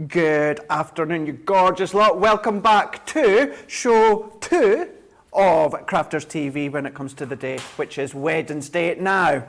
Good afternoon, you gorgeous lot. Welcome back to show 2 of Crafters TV when it comes to the day, which is Wednesday. Now,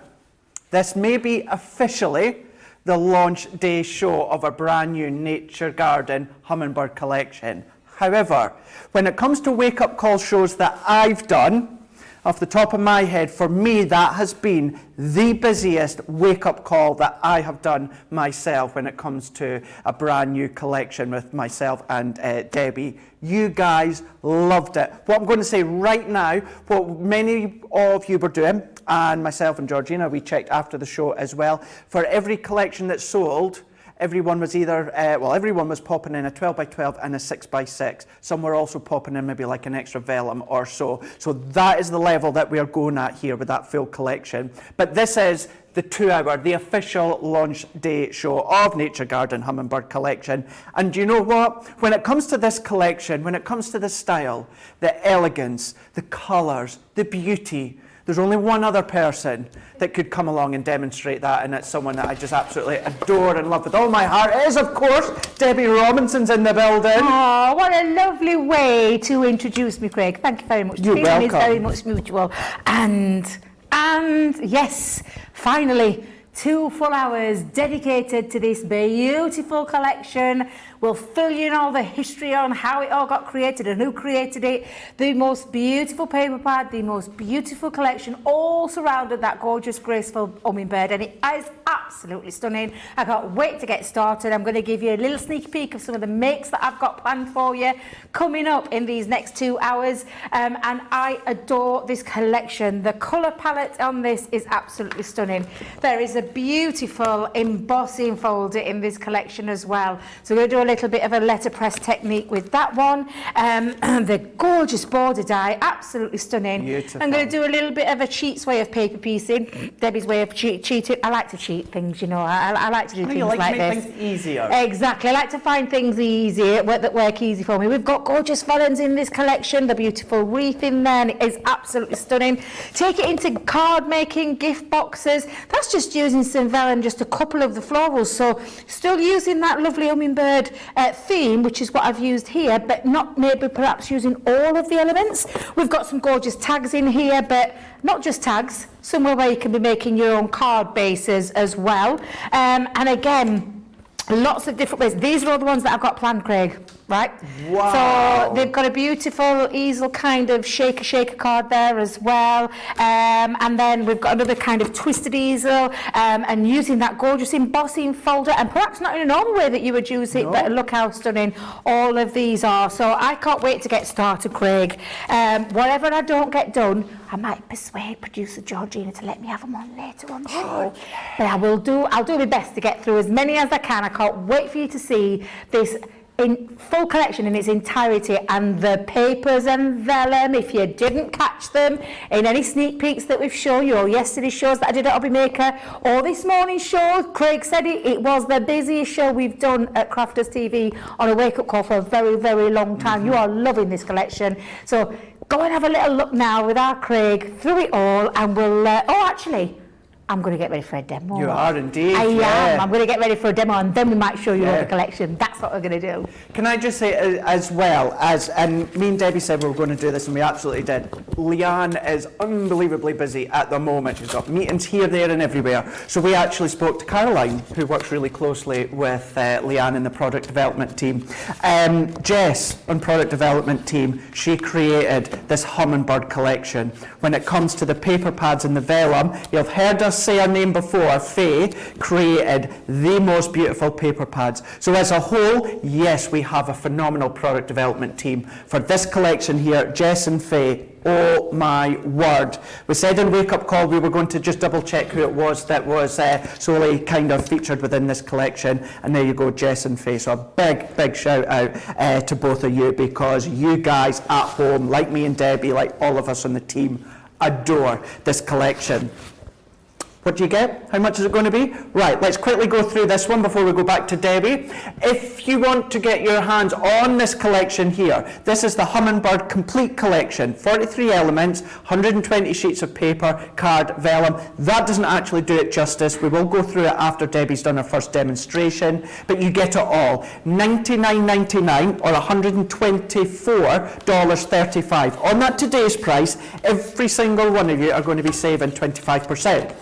this may be officially the launch day show of a brand new Nature Garden Hummingbird collection. However, when it comes to wake-up call shows that I've done, off the top of my head, for me, that has been the busiest wake-up call that I have done myself when it comes to a brand new collection with myself and Debbie. You guys loved it. What I'm going to say right now, what many of you were doing, and myself and Georgina, we checked after the show as well, for every collection that sold, everyone was either, everyone was popping in a 12 by 12 and a 6 by 6. Some were also popping in maybe like an extra vellum or so. So that is the level that we are going at here with that full collection. But this is the 2-hour, the official launch day show of Nature Garden Hummingbird collection. And do you know what? When it comes to this collection, when it comes to the style, the elegance, the colours, the beauty, there's only one other person that could come along and demonstrate that, and it's someone that I just absolutely adore and love with all my heart. It is, of course, Debby Robinson's in the building. Oh, what a lovely way to introduce me, Craig. Thank you very much. You're welcome. It's very much mutual. And yes, finally, 2 full hours dedicated to this beautiful collection. We'll fill you in all the history on how it all got created and who created it. The most beautiful paper pad, the most beautiful collection, all surrounded that gorgeous, graceful hummingbird, and it is absolutely stunning. I can't wait to get started. I'm going to give you a little sneak peek of some of the makes that I've got planned for you coming up in these next 2 hours, and I adore this collection. The colour palette on this is absolutely stunning. There is a beautiful embossing folder in this collection as well. So we're going to do a little bit of a letterpress technique with that one. The gorgeous border die, absolutely stunning. Beautiful. I'm going to do a little bit of a cheat's way of paper piecing. Debbie's way of cheating. I like to cheat things, you know. I like to do things like this. You like to make things easier. Exactly. I like to find things easy, that work easy for me. We've got gorgeous vellums in this collection. The beautiful wreath in there, and it is absolutely stunning. Take it into card making, gift boxes. That's just using some vellum, just a couple of the florals. So still using that lovely hummingbird theme, which is what I've used here, but not maybe perhaps using all of the elements. We've got some gorgeous tags in here, but not just tags, somewhere where you can be making your own card bases as well. And again, lots of different ways. These are all the ones that I've got planned, Craig, right? Wow. So they've got a beautiful easel kind of shaker card there as well. And then we've got another kind of twisted easel, and using that gorgeous embossing folder, and perhaps not in a normal way that you would use it, but look how stunning all of these are. So I can't wait to get started, Craig. Whatever I don't get done, I might persuade producer Georgina to let me have them on later on the show. But I'll do my best to get through as many as I can. I can't wait for you to see this in full collection in its entirety, and the papers and vellum, if you didn't catch them in any sneak peeks that we've shown you, or yesterday's shows that I did at Hobby Maker, or this morning's show. Craig said it was the busiest show we've done at Crafters TV on a wake-up call for a very, very long time. You are loving this collection. So go and have a little look now with our Craig through it all, and we'll, actually, I'm going to get ready for a demo. You are indeed. I am. I'm going to get ready for a demo, and then we might show you all the collection. That's what we're going to do. Can I just say, as well, and me and Debbie said we were going to do this, and we absolutely did. Leanne is unbelievably busy at the moment. She's got meetings here, there, and everywhere. So we actually spoke to Caroline, who works really closely with Leanne in the product development team. Jess, on product development team, she created this Hummingbird collection. When it comes to the paper pads and the vellum, you've heard us say her name before. Faye created the most beautiful paper pads. So as a whole, yes, we have a phenomenal product development team for this collection here. Jess and Faye, oh my word. We said in Wake Up Call we were going to just double check who it was that was solely kind of featured within this collection, and there you go, Jess and Faye. So a big shout out to both of you, because you guys at home, like me and Debbie, like all of us on the team, adore this collection. What do you get? How much is it going to be? Right, let's quickly go through this one before we go back to Debbie. If you want to get your hands on this collection here, this is the Hummingbird Complete Collection. 43 elements, 120 sheets of paper, card, vellum. That doesn't actually do it justice. We will go through it after Debbie's done her first demonstration, but you get it all. $99.99 or $124.35. On that today's price, every single one of you are going to be saving 25%.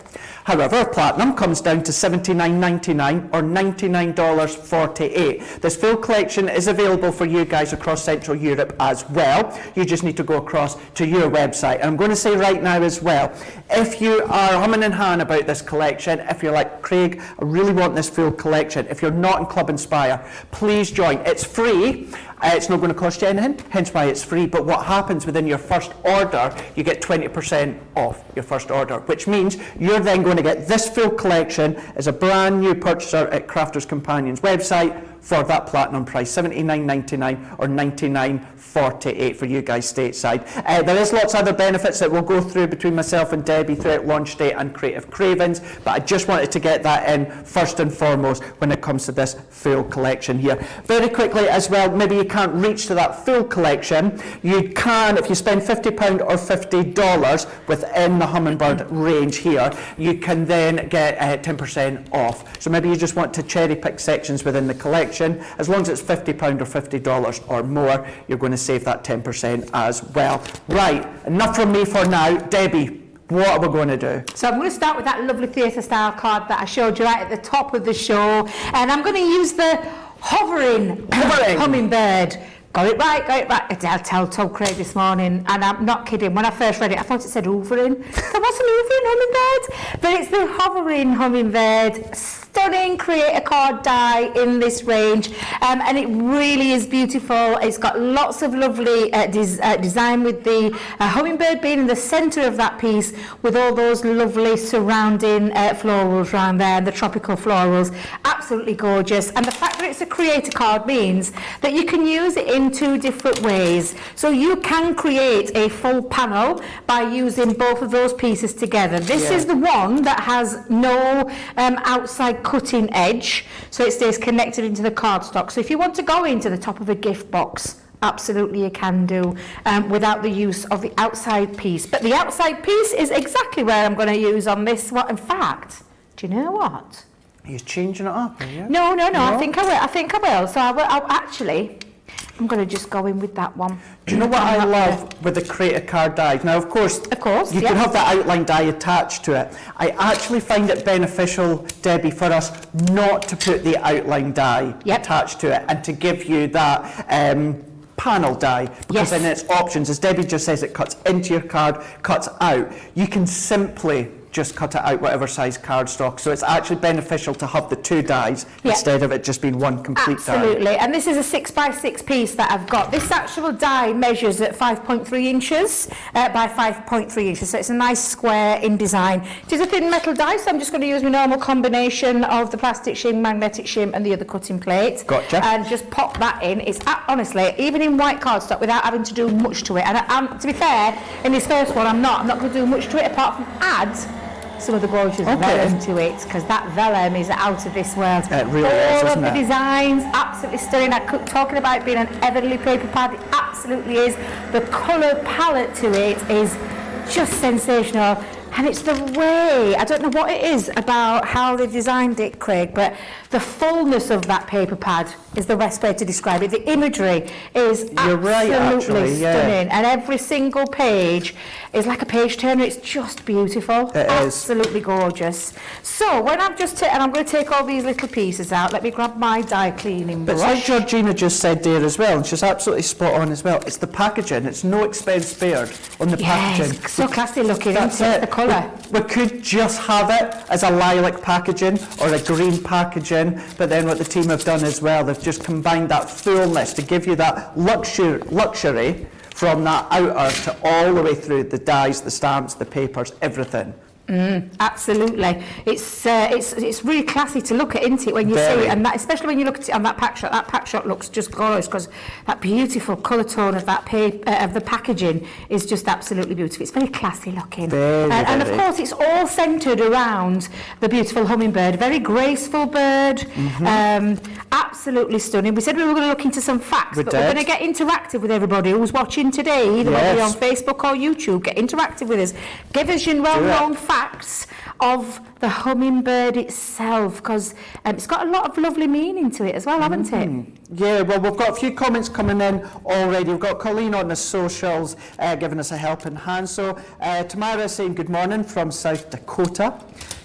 However, Platinum comes down to $79.99 or $99.48. This full collection is available for you guys across Central Europe as well. You just need to go across to your website. And I'm going to say right now as well, if you are humming and hawing about this collection, if you're like, Craig, I really want this full collection, if you're not in Club Inspire, please join. It's free. It's not going to cost you anything, hence why it's free. But what happens within your first order, you get 20% off your first order, which means you're then going to get this full collection as a brand new purchaser at Crafters Companion's website for that platinum price, $79.99 or $99.48 for you guys stateside. There is lots of other benefits that we'll go through between myself and Debbie throughout launch day and Creative Cravings, but I just wanted to get that in first and foremost when it comes to this full collection here. Very quickly as well, maybe you can't reach to that full collection, you can, if you spend £50 or $50 within the Hummingbird range here, you can then get 10% off. So maybe you just want to cherry pick sections within the collection. As long as it's £50 or $50 or more, you're going to save that 10% as well. Right, enough from me for now. Debbie, what are we going to do? So I'm going to start with that lovely theatre style card that I showed you right at the top of the show, and I'm going to use the hovering. Hummingbird. Got it right. I told Craig this morning, and I'm not kidding, when I first read it, I thought it said hoovering. There wasn't hoovering hummingbird, but it's the hovering hummingbird. Stunning creator card die in this range, and it really is beautiful. It's got lots of lovely design with the hummingbird being in the centre of that piece with all those lovely surrounding florals around there, the tropical florals. Absolutely gorgeous. And the fact that it's a creator card means that you can use it in two different ways. So you can create a full panel by using both of those pieces together. This is the one that has no outside cutting edge, so it stays connected into the cardstock. So if you want to go into the top of a gift box, absolutely you can do, without the use of the outside piece. But the outside piece is exactly where I'm going to use on this one. In fact, do you know what? Are you changing it up, are you? No. I think I will. So I'm going to just go in with that one. Do you know what I love with the creator card dies? Now, of course, you can have the outline die attached to it. I actually find it beneficial, Debbie, for us not to put the outline die attached to it and to give you that panel die, because in its options, as Debbie just says, it cuts into your card, cuts out. You can simply just cut it out whatever size cardstock, so it's actually beneficial to have the two dies instead of it just being one complete die. Absolutely, and this is a 6x6 piece that I've got. This actual die measures at 5.3 inches by 5.3 inches, so it's a nice square in design. It is a thin metal die, so I'm just going to use my normal combination of the plastic shim, magnetic shim and the other cutting plate. Gotcha. And just pop that in. It's honestly, even in white cardstock, without having to do much to it, and to be fair, in this first one I'm not going to do much to it apart from add some of the gorgeous vellum to it, because that vellum is out of this world. It really is, isn't it? All of the designs, absolutely stunning. Talking about it being an Everly paper pad, it absolutely is. The colour palette to it is just sensational. And it's the way, I don't know what it is about how they designed it, Craig, but the fullness of that paper pad is the best way to describe it. The imagery is absolutely stunning. And every single page is like a page turner. It's just beautiful. It absolutely gorgeous. So when I'm and I'm going to take all these little pieces out. Let me grab my die cleaning brush. But it's like Georgina just said there as well, and she's absolutely spot on as well. It's the packaging. It's no expense spared on the packaging. So classy looking, isn't it? The colour. We could just have it as a lilac packaging or a green packaging, but then what the team have done as well, they've just combined that fullness to give you that luxury from that outer to all the way through the dies, the stamps, the papers, everything. Absolutely. It's really classy to look at, isn't it, when you see it, and that, especially when you look at it on that pack shot. That pack shot looks just glorious because that beautiful colour tone of that of the packaging is just absolutely beautiful. It's very classy looking. And of course it's all centred around the beautiful hummingbird. Very graceful bird. Absolutely stunning. We said we were going to look into some facts, but we're going to get interactive with everybody who's watching today, either whether you're on Facebook or YouTube. Get interactive with us. Give us your well-known facts of the hummingbird itself, because it's got a lot of lovely meaning to it as well, haven't it? Yeah, well, we've got a few comments coming in already. We've got Colleen on the socials giving us a helping hand. So Tamara saying good morning from South Dakota.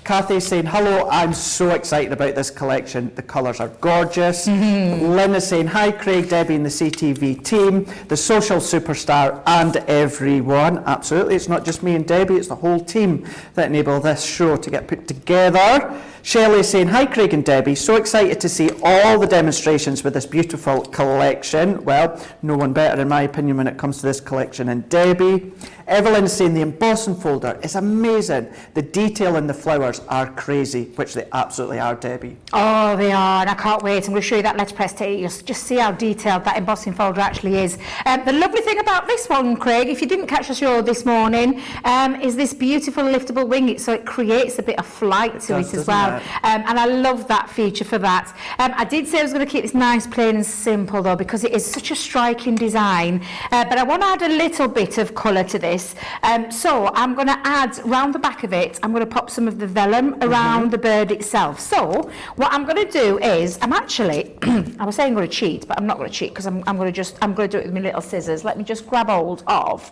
Kathy saying, hello, I'm so excited about this collection. The colours are gorgeous. Lynn is saying, hi, Craig, Debbie and the CTV team, the social superstar and everyone. Absolutely, it's not just me and Debbie, it's the whole team that enable this show to get put together. Shelley is saying, hi, Craig and Debbie, so excited to see all the demonstrations with this beautiful collection. Well, no one better, in my opinion, when it comes to this collection than Debbie. Evelyn is saying the embossing folder is amazing. The detail in the flowers are crazy, which they absolutely are, Debbie. Oh, they are, and I can't wait. I'm going to show you that letterpress to you. Just see how detailed that embossing folder actually is. The lovely thing about this one, Craig, if you didn't catch the show this morning, is this beautiful liftable wing. So it creates a bit of flight to it as well. And I love that feature for that. I did say I was going to keep this nice, plain and simple, though, because it is such a striking design. But I want to add a little bit of colour to this. So I'm going to add, round the back of it, I'm going to pop some of the vellum around the bird itself. So what I'm going to do is, I'm actually, I was saying I'm going to cheat, but I'm not going to cheat because I'm going to do it with my little scissors. Let me just grab hold of,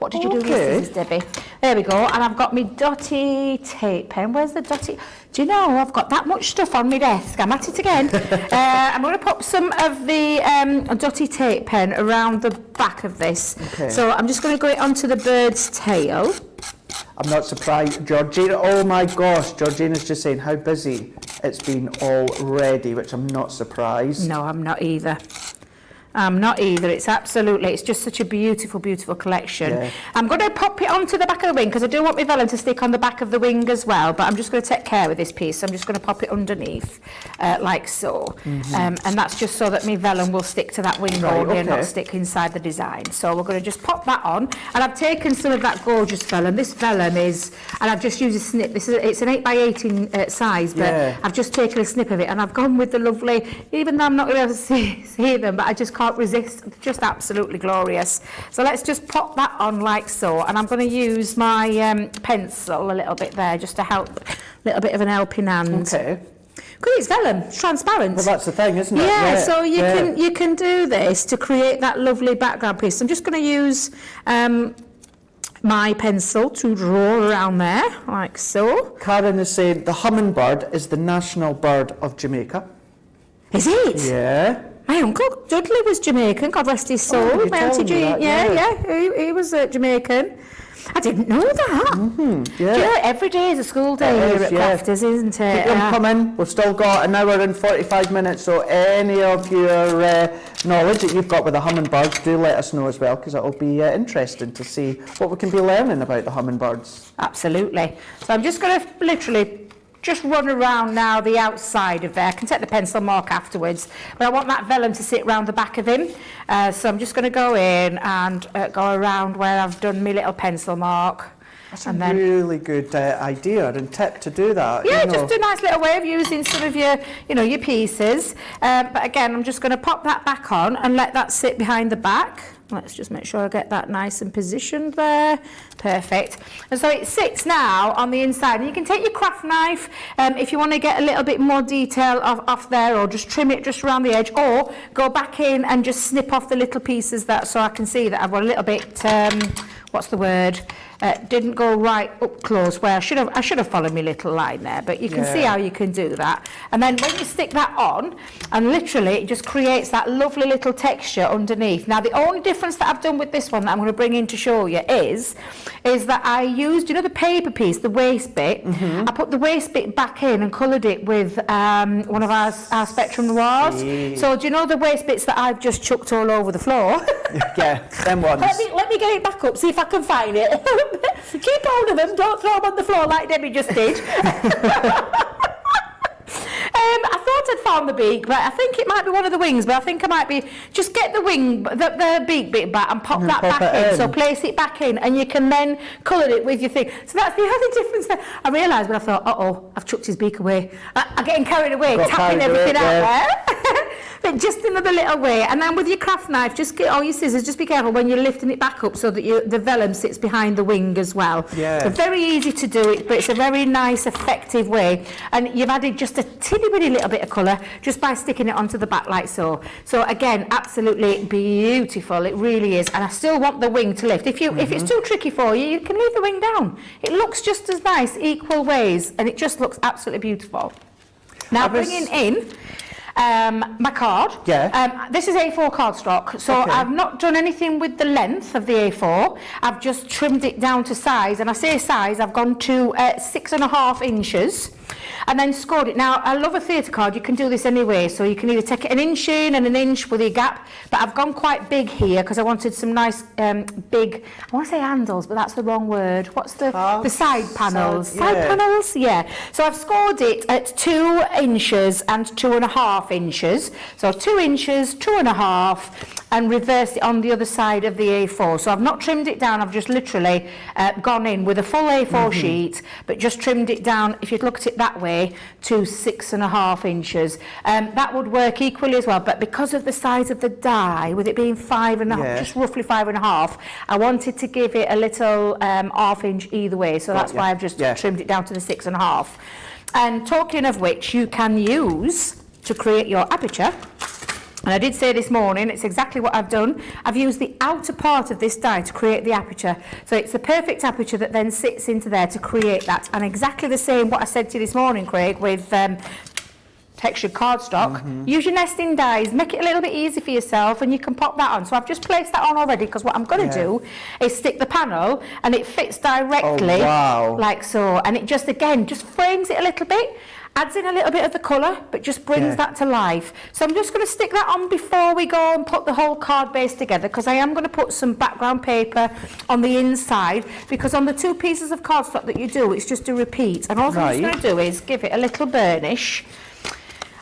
what did you do with the scissors, Debbie? There we go. And I've got my dotty tape pen. Where's the dotty? Do you know, I've got that much stuff on my desk. I'm at it again. I'm going to pop some of the dotty tape pen around the back of this. So I'm just going to go it onto the bird's tail. I'm not surprised. Georgina, oh my gosh, Georgina's just saying how busy it's been already, which I'm not surprised. No, I'm not either. I'm not either. It's absolutely, it's just such a beautiful, beautiful collection. I'm going to pop it onto the back of the wing because I do want my vellum to stick on the back of the wing as well, but I'm just going to take care with this piece. So I'm just going to pop it underneath like so. And that's just so that my vellum will stick to that wing only and not stick inside the design. So we're going to just pop that on. And I've taken some of that gorgeous vellum. This vellum is, and I've just used a snip. It's an 8x8 in size, but I've just taken a snip of it and I've gone with the lovely, even though I'm not going to be able to see them, but I just can't resist, just absolutely glorious. So let's just pop that on like so, and I'm going to use my pencil a little bit there just to help, a little bit of an helping hand. Because it's vellum, it's transparent. Well, that's the thing, isn't it? Yeah, so you can do this to create that lovely background piece. So I'm just going to use my pencil to draw around there like so. Karen is saying the hummingbird is the national bird of Jamaica. Is it? Yeah. My uncle Dudley was Jamaican, God rest his soul. My auntie Jean, he was Jamaican. I didn't know that. Do you know, every day is a school day here at Crafters, isn't it? Keep them coming. We've still got an hour and 45 minutes, so any of your knowledge that you've got with the hummingbirds, do let us know as well, because it'll be interesting to see what we can be learning about the hummingbirds. Absolutely. So I'm just going to literally just run around now the outside of there. I can take the pencil mark afterwards, but I want that vellum to sit around the back of him. So I'm just going to go in and go around where I've done my little pencil mark. That's a really good idea and tip to do that. Yeah, just a nice little way of using some of your, your pieces. But again, I'm just going to pop that back on and let that sit behind the back. Let's just make sure I get that nice and positioned there. Perfect. And so it sits now on the inside. And you can take your craft knife if you want to get a little bit more detail off there, or just trim it just around the edge, or go back in and just snip off the little pieces that, so I can see that I've got a little bit, what's the word? Didn't go right up close where I should have followed my little line there, but you can see how you can do that. And then when you stick that on, and literally it just creates that lovely little texture underneath. Now the only difference that I've done with this one that I'm going to bring in to show you is that I used, the paper piece, the waste bit. I put the waste bit back in and coloured it with one of our Spectrum Noirs. So do you know the waste bits that I've just chucked all over the floor? Yeah, them ones. Let me get it back up, see if I can find it. Keep hold of them, don't throw them on the floor like Debbie just did. I thought I'd found the beak, but I think it might be one of the wings, but I think I might be, just get the wing, the beak bit back and pop that back in. So place it back in and you can then colour it with your thing. So that's the only difference there. I realised when I thought, I've chucked his beak away. I'm getting carried away, tapping everything out there. But just another little way. And then with your craft knife, just get all your scissors, just be careful when you're lifting it back up so that the vellum sits behind the wing as well. Yeah. So very easy to do it, but it's a very nice, effective way. And you've added just a teeny bitty little bit of colour just by sticking it onto the back like so. So again, absolutely beautiful. It really is. And I still want the wing to lift. If it's too tricky for you, you can leave the wing down. It looks just as nice, equal ways, and it just looks absolutely beautiful. Now bringing in my card. Yeah. This is A4 cardstock, so I've not done anything with the length of the A4. I've just trimmed it down to size, and I say size, I've gone to 6.5 inches. And then scored it. Now, I love a theatre card. You can do this anyway. So you can either take it 1 inch in and 1 inch with your gap. But I've gone quite big here because I wanted some nice big, I want to say handles, but that's the wrong word. What's the side panels? Side panels? Yeah. So I've scored it at 2 inches and 2.5 inches. So 2 inches, 2.5, and reversed it on the other side of the A4. So I've not trimmed it down. I've just literally gone in with a full A4 sheet, but just trimmed it down, if you'd look at it that way, to 6.5 inches. That would work equally as well, but because of the size of the die, with it being 5.5, just roughly 5.5, I wanted to give it a little half inch either way, so that's why I've just trimmed it down to the 6.5. And talking of which, you can use to create your aperture. And I did say this morning, it's exactly what I've done. I've used the outer part of this die to create the aperture. So it's the perfect aperture that then sits into there to create that. And exactly the same what I said to you this morning, Craig, with textured cardstock. Use your nesting dies, make it a little bit easy for yourself, and you can pop that on. So I've just placed that on already, because what I'm going to do is stick the panel, and it fits directly like so. And it just, again, just frames it a little bit. Adds in a little bit of the colour, but just brings that to life. So I'm just going to stick that on before we go and put the whole card base together, because I am going to put some background paper on the inside, because on the 2 pieces of cardstock that you do, it's just a repeat. And all I'm just going to do is give it a little burnish.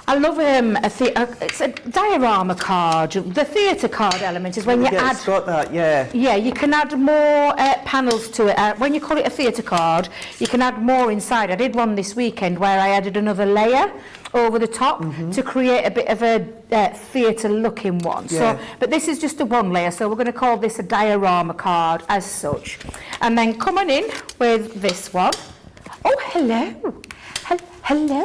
I love it's a diorama card. The theatre card element is when you add... It's got that, Yeah, you can add more panels to it. When you call it a theatre card, you can add more inside. I did one this weekend where I added another layer over the top to create a bit of a theatre looking one. So, but this is just a 1 layer, so we're going to call this a diorama card as such. And then coming in with this one. Oh, hello. Hello.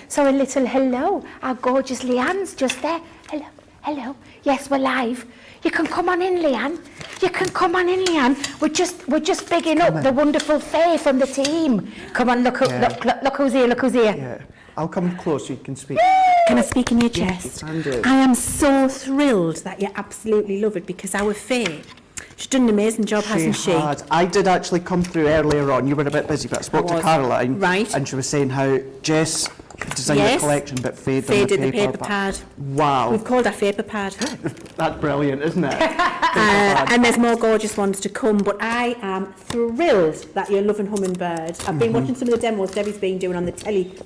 So a little hello. Our gorgeous Leanne's just there. Hello. Hello. Yes, we're live. You can come on in, Leanne. You can come on in, Leanne. We're just bigging up the wonderful Faye from the team. Come on, look who's here, look who's here. Yeah. I'll come close so you can speak. Can I speak in your chest? Yes, you can do. I am so thrilled that you absolutely love it, because our Faye, she's done an amazing job, hasn't she? I did actually come through earlier on. You were a bit busy, but I spoke to Caroline, and she was saying how Jess designed the collection, but Faye did the paper pad. Wow. We've called her paper pad. That's brilliant, isn't it? And there's more gorgeous ones to come, but I am thrilled that you're loving Hummingbird. I've been watching some of the demos Debbie's been doing on the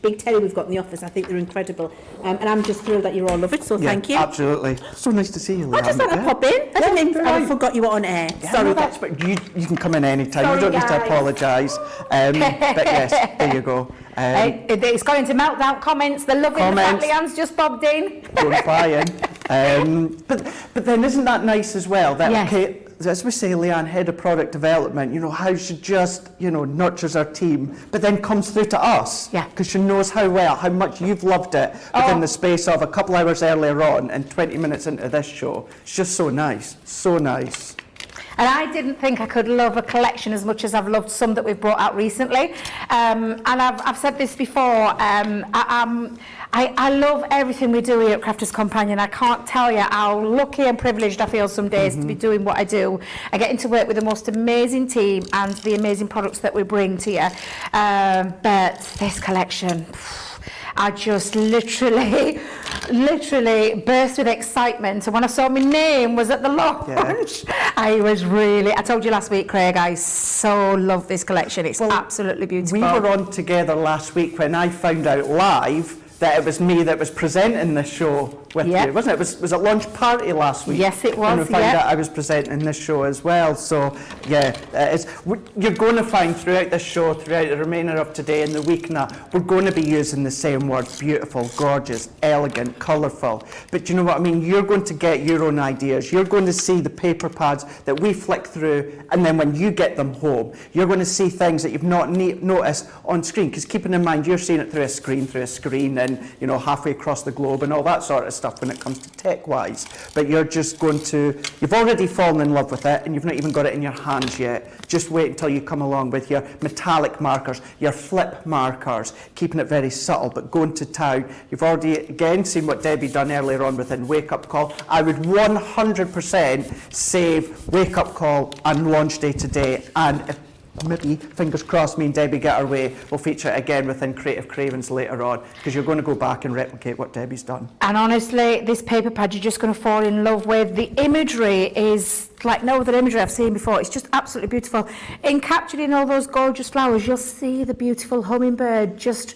big telly we've got in the office. I think they're incredible. And I'm just thrilled that you all love it, so thank you. Absolutely. So nice to see you, Leanne. I just thought I'd pop in. I forgot you were on air. Sorry. That's but you can come in any time. You don't need to apologise. But yes, there you go. It's going into meltdown comments. The lovely Leanne's just bobbed in. Don't fly in. But then isn't that nice as well? That as we say, Leanne, head of product development, how she just, nurtures our team, but then comes through to us. Yeah. Because she knows how much you've loved it within the space of a couple hours earlier on and 20 minutes into this show. It's just so nice. So nice. And I didn't think I could love a collection as much as I've loved some that we've brought out recently. And I've said this before, I love everything we do here at Crafters Companion. I can't tell you how lucky and privileged I feel some days to be doing what I do. I get to work with the most amazing team and the amazing products that we bring to you. But this collection... I just literally burst with excitement. And when I saw my name was at the launch, I told you last week, Craig, I so love this collection. It's absolutely beautiful. We were on together last week when I found out live that it was me that was presenting this show with you, wasn't it? Was it launch party last week? Yes, it was. And we found out I was presenting this show as well. So yeah, you're going to find throughout this show, throughout the remainder of today and the week now, we're going to be using the same words: beautiful, gorgeous, elegant, colourful. But you know what I mean? You're going to get your own ideas. You're going to see the paper pads that we flick through, and then when you get them home, you're going to see things that you've not noticed on screen. Because keeping in mind, you're seeing it through a screen, and you know, halfway across the globe and all that sort of stuff when it comes to tech-wise. But you're just going to, you've already fallen in love with it, and you've not even got it in your hands yet. Just wait until you come along with your metallic markers, your flip markers, keeping it very subtle, but going to town. You've already, again, seen what Debbie done earlier on within Wake Up Call. I would 100% save Wake Up Call and Launch Day today, and if maybe, fingers crossed, me and Debbie get our way, we'll feature it again within Creative Cravens later on, because you're going to go back and replicate what Debbie's done. And honestly, this paper pad you're just going to fall in love with. The imagery is like no other imagery I've seen before. It's just absolutely beautiful. In capturing all those gorgeous flowers, you'll see the beautiful hummingbird just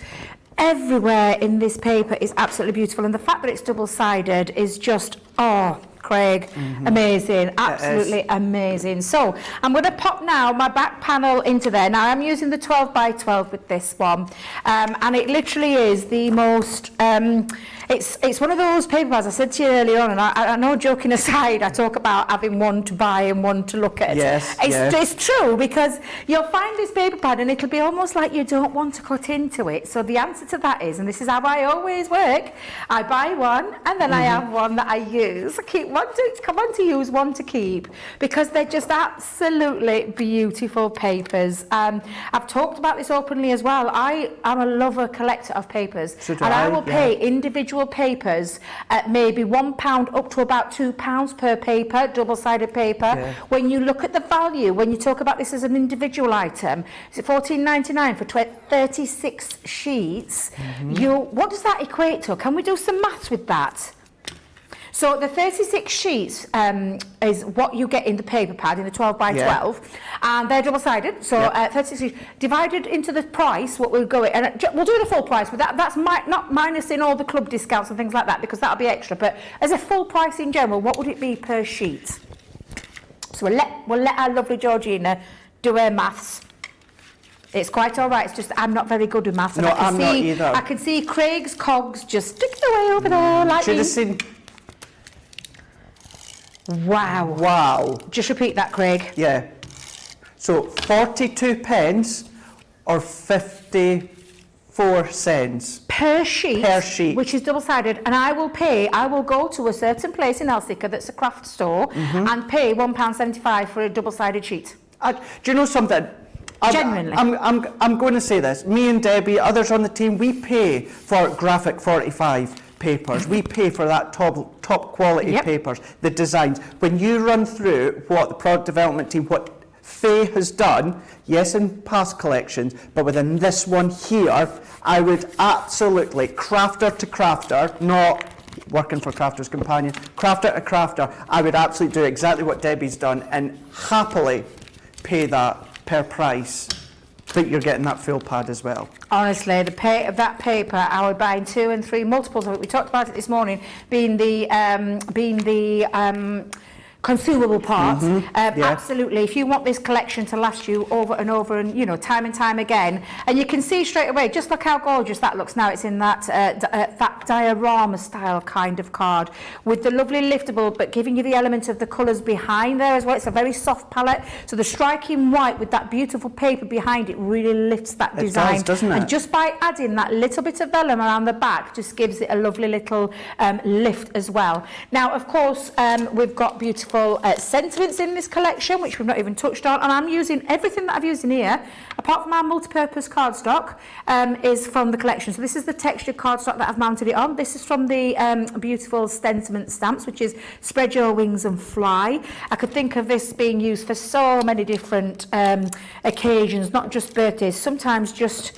everywhere in this paper. Is absolutely beautiful. And the fact that it's double-sided is just, Craig, amazing, absolutely amazing. So I'm going to pop now my back panel into there. Now I'm using the 12 by 12 with this one, and it literally is the most, it's one of those paper pads I said to you earlier on, and I know, joking aside, I talk about having one to buy and one to look at. Yes, it's true, because you'll find this paper pad and it'll be almost like you don't want to cut into it. So the answer to that is, and this is how I always work, I buy one and then I have one that I use. I keep one to come on to use, one to keep, because they're just absolutely beautiful papers. I've talked about this openly as well. I am a lover, collector of papers, and I will pay individual papers at maybe £1 up to about £2 per paper, double-sided paper. When you look at the value, when you talk about this as an individual item, is it £14.99 for 36 sheets? What does that equate to? Can we do some maths with that? So the 36 sheets is what you get in the paper pad in the 12 by 12, and they're double-sided. So 36 sheets divided into the price. What we'll go in, and we'll do the full price, but that's not minusing all the club discounts and things like that, because that'll be extra. But as a full price in general, what would it be per sheet? So we'll let our lovely Georgina do her maths. It's quite all right. It's just I'm not very good with maths. No, I'm not either. I can see Craig's cogs just sticking away over there like Should have these. seen. Wow. Just repeat that, Craig. Yeah. So 42 pence or 54 cents. Per sheet. Per sheet. Which is double-sided. And I will go to a certain place in Elsica that's a craft store and pay £1.75 for a double-sided sheet. Do you know something? Genuinely. I'm going to say this. Me and Debbie, others on the team, we pay for graphic 45 papers. We pay for that top quality papers, the designs. When you run through what the product development team, what Faye has done, yes, in past collections, but within this one here, I would absolutely, crafter to crafter, not working for Crafter's Companion, crafter to crafter, I would absolutely do exactly what Debbie's done and happily pay that per price. But you're getting that full pad as well. Honestly, that paper, I would buy 2 and 3 multiples of it. We talked about it this morning, being the consumable part. Absolutely. If you want this collection to last you over and over and, you know, time and time again, and you can see straight away, just look how gorgeous that looks now. It's in that that diorama style kind of card with the lovely liftable, but giving you the element of the colours behind there as well. It's a very soft palette. So the striking white with that beautiful paper behind it really lifts that design. It does, doesn't it? And just by adding that little bit of vellum around the back just gives it a lovely little lift as well. Now, of course, we've got beautiful sentiments in this collection, which we've not even touched on, and I'm using everything that I've used in here, apart from our multi-purpose cardstock, is from the collection. So this is the textured cardstock that I've mounted it on. This is from the beautiful sentiment stamps, which is Spread Your Wings and Fly. I could think of this being used for so many different occasions, not just birthdays, sometimes just,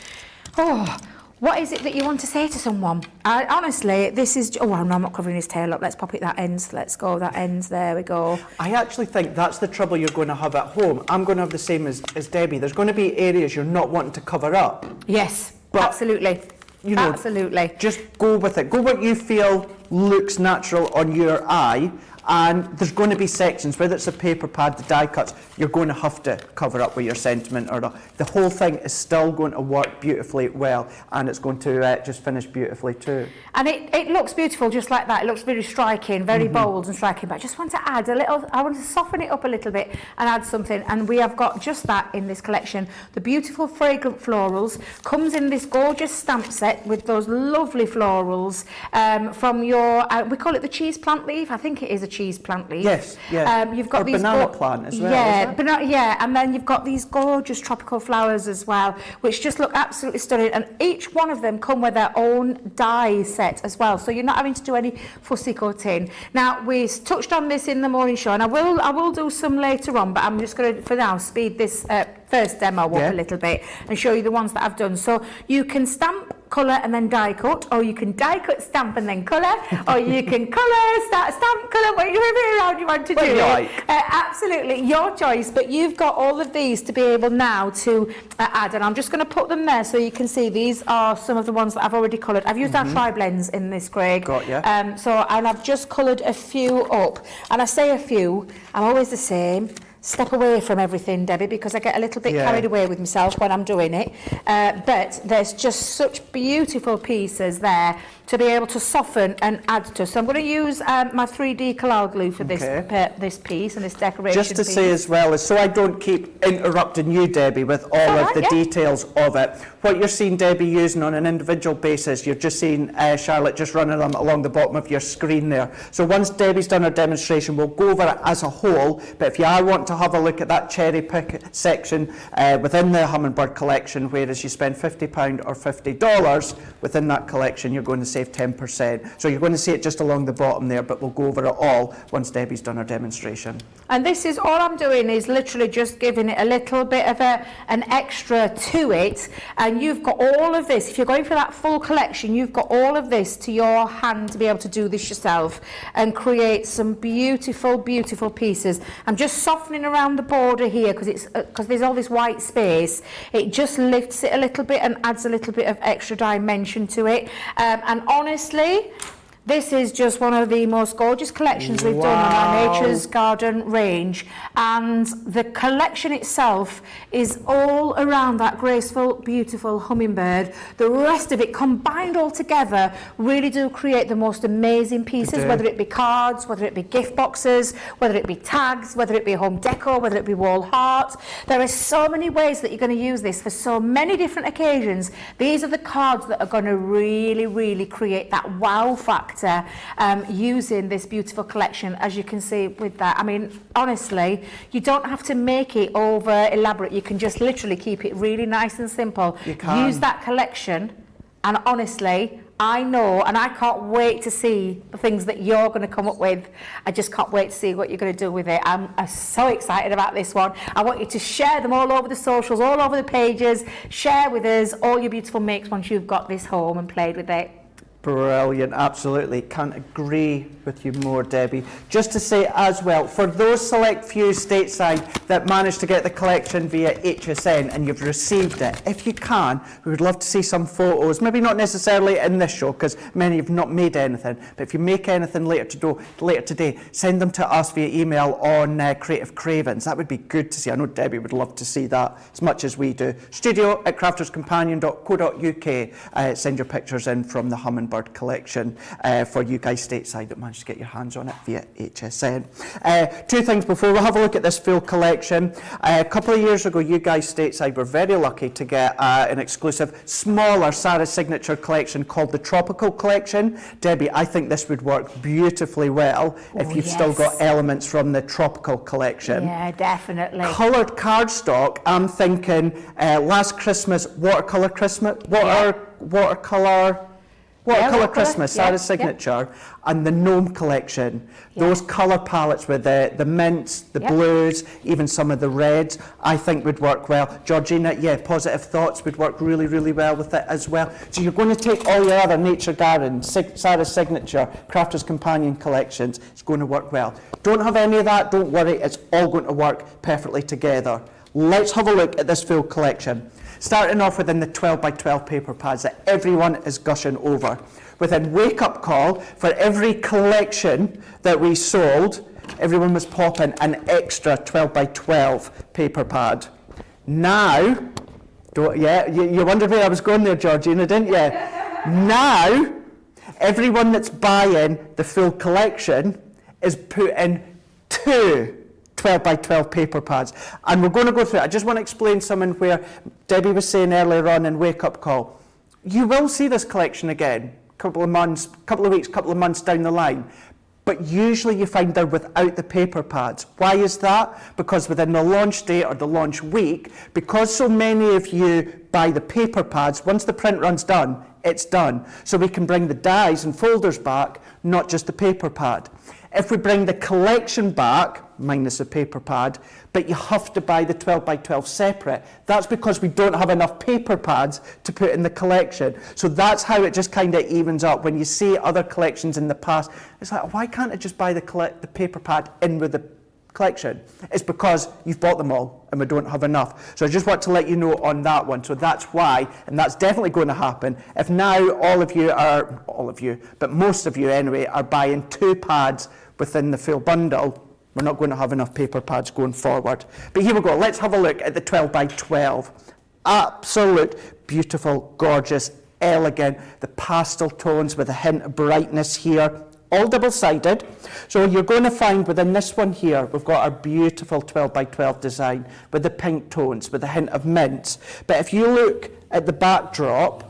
What is it that you want to say to someone? Honestly, this is... Oh, no, I'm not covering his tail up. Let's pop it that ends. Let's go that ends. There we go. I actually think that's the trouble you're going to have at home. I'm going to have the same as Debbie. There's going to be areas you're not wanting to cover up. Yes, But, absolutely. You know, Absolutely. just go with it. Go what you feel looks natural on your eye. And there's going to be sections, whether it's a paper pad, the die cuts, you're going to have to cover up with your sentiment or not. The whole thing is still going to work beautifully well, and it's going to just finish beautifully too. And it looks beautiful just like that. It looks very striking, very bold and striking, but I just want to add a little, I want to soften it up a little bit and add something, and we have got just that in this collection. The beautiful fragrant florals comes in this gorgeous stamp set with those lovely florals from your, we call it the cheese plant leaf, I think it is a cheese plant leaf. Yes, yeah. You've got or these banana plant as well. Yeah, and then you've got these gorgeous tropical flowers as well, which just look absolutely stunning. And each one of them come with their own die set as well, so you're not having to do any fussy cutting. Now, we touched on this in the morning show, and I will do some later on, but I'm just going to, for now, speed this first demo up a little bit and show you the ones that I've done. So you can stamp, colour and then die cut, or you can die cut, stamp and then colour, or you can colour, stamp, colour, whatever around you want to do it. Absolutely, your choice, but you've got all of these to be able now to add, and I'm just going to put them there so you can see these are some of the ones that I've already coloured. I've used our tri-blends in this, Craig. Got ya. And I've just coloured a few up, and I say a few, I'm always the same. Step away from everything, Debbie, because I get a little bit carried away with myself when I'm doing it. But there's just such beautiful pieces there to be able to soften and add to. So I'm going to use my 3D collage glue for this this piece and this decoration Just to say as well, so I don't keep interrupting you, Debbie, with all of the details of it. What you're seeing Debbie using on an individual basis, you're just seeing Charlotte just running them along the bottom of your screen there. So once Debbie's done her demonstration, we'll go over it as a whole, but if you are wanting to have a look at that cherry pick section within the Hummingbird collection, whereas you spend £50 or $50 within that collection, you're going to save 10%. So you're going to see it just along the bottom there, but we'll go over it all once Debbie's done her demonstration. And this is all I'm doing is literally just giving it a little bit of an extra to it, and you've got all of this. If you're going for that full collection, you've got all of this to your hand to be able to do this yourself and create some beautiful, beautiful pieces. I'm just softening around the border here because there's all this white space. It just lifts it a little bit and adds a little bit of extra dimension to it. And honestly, this is just one of the most gorgeous collections we've done on our Nature's Garden range, and the collection itself is all around that graceful, beautiful hummingbird. The rest of it combined all together really do create the most amazing pieces, whether it be cards, whether it be gift boxes, whether it be tags, whether it be home decor, whether it be wall art. There are so many ways that you're going to use this for so many different occasions. These are the cards that are going to really, really create that wow factor using this beautiful collection, as you can see with that. I mean, honestly, you don't have to make it over elaborate. You can just literally keep it really nice and simple. You can. Use that collection, and honestly, I know, and I can't wait to see the things that you're going to come up with. I just can't wait to see what you're going to do with it. I'm so excited about this one. I want you to share them all over the socials, all over the pages. Share with us all your beautiful makes once you've got this home and played with it. Brilliant, absolutely. Can't agree with you more, Debbie. Just to say as well, for those select few stateside that managed to get the collection via HSN and you've received it, if you can, we would love to see some photos, maybe not necessarily in this show because many have not made anything, but if you make anything later today, send them to us via email on Creative Cravens. That would be good to see. I know Debbie would love to see that as much as we do. studio@crafterscompanion.co.uk. Send your pictures in from the Hummingbird collection for you guys stateside that managed to get your hands on it via HSN. Two things before we have a look at this full collection. A couple of years ago, you guys stateside were very lucky to get an exclusive, smaller Sarah signature collection called the Tropical Collection. Debbie, I think this would work beautifully well if you've still got elements from the Tropical Collection. Yeah, definitely. Coloured cardstock, I'm thinking Last Christmas, watercolour Christmas, watercolour Watercolour watercolour, Christmas, yeah, Sarah's yeah. signature, and the Gnome collection. Yeah. Those colour palettes with the mints, the Yeah. blues, even some of the reds, I think would work well. Georgina, yeah, Positive Thoughts would work really, really well with it as well. So you're going to take all your other Nature Garden, Sarah's signature, Crafter's Companion collections, it's going to work well. Don't have any of that, don't worry, it's all going to work perfectly together. Let's have a look at this full collection. Starting off within the 12 by 12 paper pads that everyone is gushing over. Within Wake Up Call, for every collection that we sold, everyone was popping an extra 12 by 12 paper pad. Now, you wondered where I was going there, Georgina, didn't you? Now, everyone that's buying the full collection is putting 2 12 by 12 paper pads. And we're going to go through it. I just want to explain something where Debbie was saying earlier on in Wake Up Call. You will see this collection again, couple of months, couple of weeks, couple of months down the line. But usually you find they're without the paper pads. Why is that? Because within the launch day or the launch week, because so many of you buy the paper pads, once the print run's done, it's done. So we can bring the dies and folders back, not just the paper pad. If we bring the collection back, minus the paper pad, but you have to buy the 12 by 12 separate, that's because we don't have enough paper pads to put in the collection. So that's how it just kind of evens up. When you see other collections in the past, it's like, why can't I just buy the paper pad in with the collection? It's because you've bought them all and we don't have enough. So I just want to let you know on that one. So that's why, and that's definitely going to happen. If now all of you, but most of you anyway, are buying 2 pads within the full bundle, we're not going to have enough paper pads going forward. But here we go. Let's have a look at the 12 by 12. Absolute, beautiful, gorgeous, elegant. The pastel tones with a hint of brightness here. All double-sided. So you're going to find within this one here, we've got our beautiful 12 by 12 design with the pink tones, with a hint of mints. But if you look at the backdrop,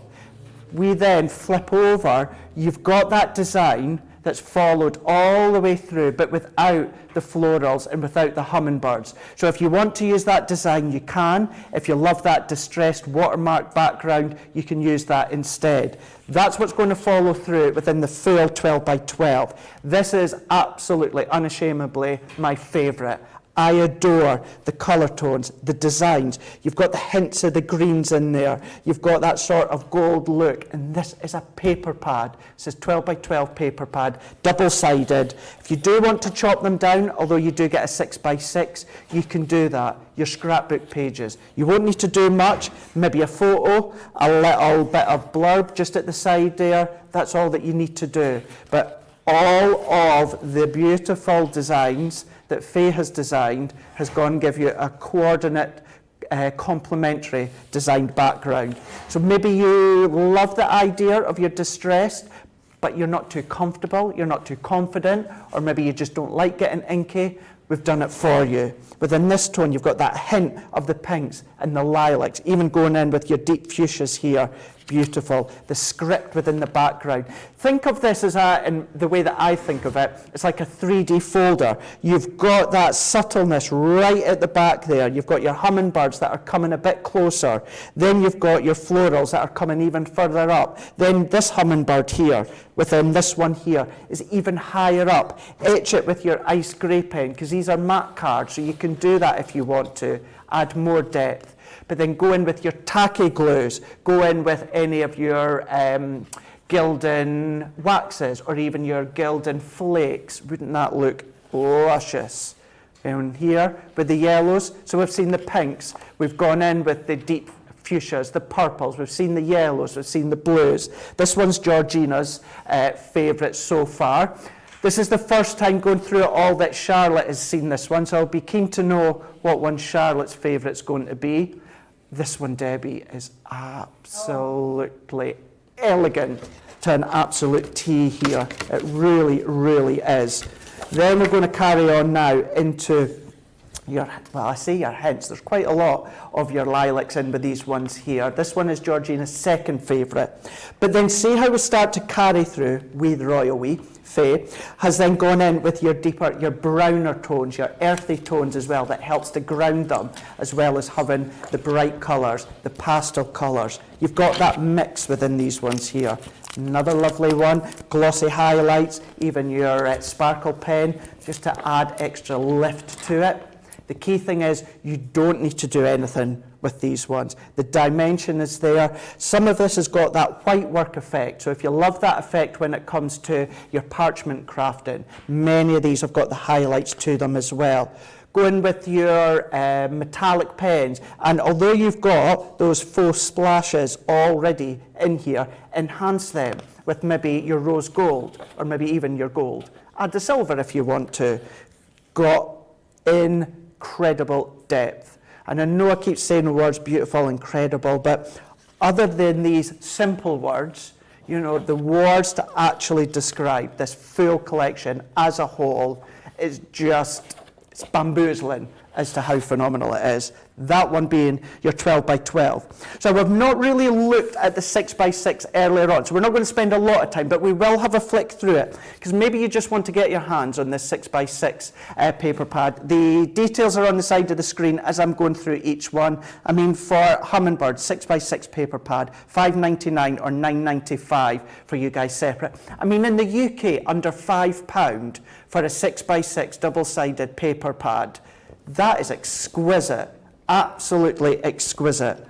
we then flip over, you've got that design that's followed all the way through, but without the florals and without the hummingbirds. So if you want to use that design, you can. If you love that distressed watermark background, you can use that instead. That's what's going to follow through within the full 12 by 12. This is absolutely, unashamedly my favourite. I adore the colour tones, the designs. You've got the hints of the greens in there. You've got that sort of gold look. And this is a paper pad. This is 12 by 12 paper pad, double-sided. If you do want to chop them down, although you do get a 6 by 6, you can do that. Your scrapbook pages. You won't need to do much. Maybe a photo, a little bit of blurb just at the side there. That's all that you need to do. But all of the beautiful designs that Faye has designed has gone and give you a coordinate, complementary designed background. So maybe you love the idea of your distressed, but you're not too comfortable, you're not too confident, or maybe you just don't like getting inky. We've done it for you. Within this tone, you've got that hint of the pinks and the lilacs, even going in with your deep fuchsias here. Beautiful. The script within the background. Think of this as in the way that I think of it, it's like a 3D folder. You've got that subtleness right at the back there. You've got your hummingbirds that are coming a bit closer. Then you've got your florals that are coming even further up. Then this hummingbird here, within this one here, is even higher up. Etch it with your ice grey pen, because these are matte cards, so you can do that if you want to. Add more depth. But then go in with your tacky glues, go in with any of your Gildan waxes or even your Gildan flakes. Wouldn't that look luscious? And here with the yellows, so we've seen the pinks, we've gone in with the deep fuchsias, the purples, we've seen the yellows, we've seen the blues. This one's Georgina's favourite so far. This is the first time going through it all that Charlotte has seen this one, so I'll be keen to know what one Charlotte's favourite's going to be. This one, Debbie, is absolutely elegant to an absolute T here. It really, really is. Then we're going to carry on now into your, well, I say your hints. There's quite a lot of your lilacs in with these ones here. This one is Georgina's second favourite. But then see how we start to carry through with Royal Wee. Faye has then gone in with your deeper, your browner tones, your earthy tones as well, that helps to ground them, as well as having the bright colours, the pastel colours. You've got that mix within these ones here. Another lovely one, glossy highlights, even your sparkle pen, just to add extra lift to it. The key thing is you don't need to do anything with these ones. The dimension is there. Some of this has got that white work effect. So if you love that effect when it comes to your parchment crafting, many of these have got the highlights to them as well. Go in with your metallic pens, and although you've got those faux splashes already in here, enhance them with maybe your rose gold, or maybe even your gold. Add the silver if you want to. Got incredible depth. And I know I keep saying the words beautiful, incredible, but other than these simple words, you know, the words to actually describe this full collection as a whole is just, it's bamboozling as to how phenomenal it is. That one being your 12 by 12. So we've not really looked at the 6 by 6 earlier on, so we're not going to spend a lot of time, but we will have a flick through it, because maybe you just want to get your hands on this 6 by 6 paper pad. The details are on the side of the screen as I'm going through each one. I mean, for Hummingbird, 6 by 6 paper pad, £5.99 or £9.95 for you guys separate. I mean, in the UK, under £5 for a 6 by 6 double-sided paper pad. That is exquisite. Absolutely exquisite.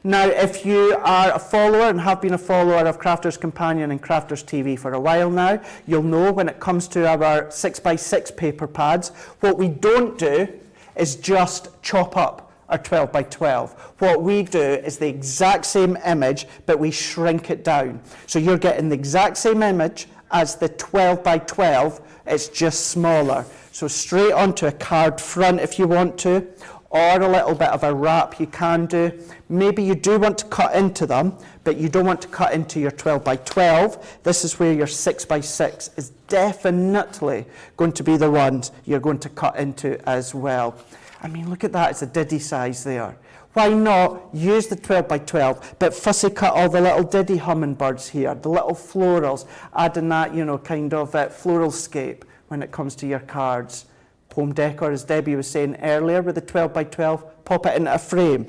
Now, if you are a follower and have been a follower of Crafters Companion and Crafters TV for a while now, you'll know when it comes to our 6 by 6 paper pads, what we don't do is just chop up our 12 by 12. What we do is the exact same image, but we shrink it down. So you're getting the exact same image as the 12 by 12, it's just smaller. So straight onto a card front if you want to, or a little bit of a wrap you can do. Maybe you do want to cut into them, but you don't want to cut into your 12 by 12. This is where your 6 by 6 is definitely going to be the ones you're going to cut into as well. I mean, look at that, it's a diddy size there. Why not use the 12 by 12, but fussy cut all the little diddy hummingbirds here, the little florals, adding that, you know, kind of floral scape when it comes to your cards. Home decor, as Debbie was saying earlier, with the 12 by 12, pop it into a frame.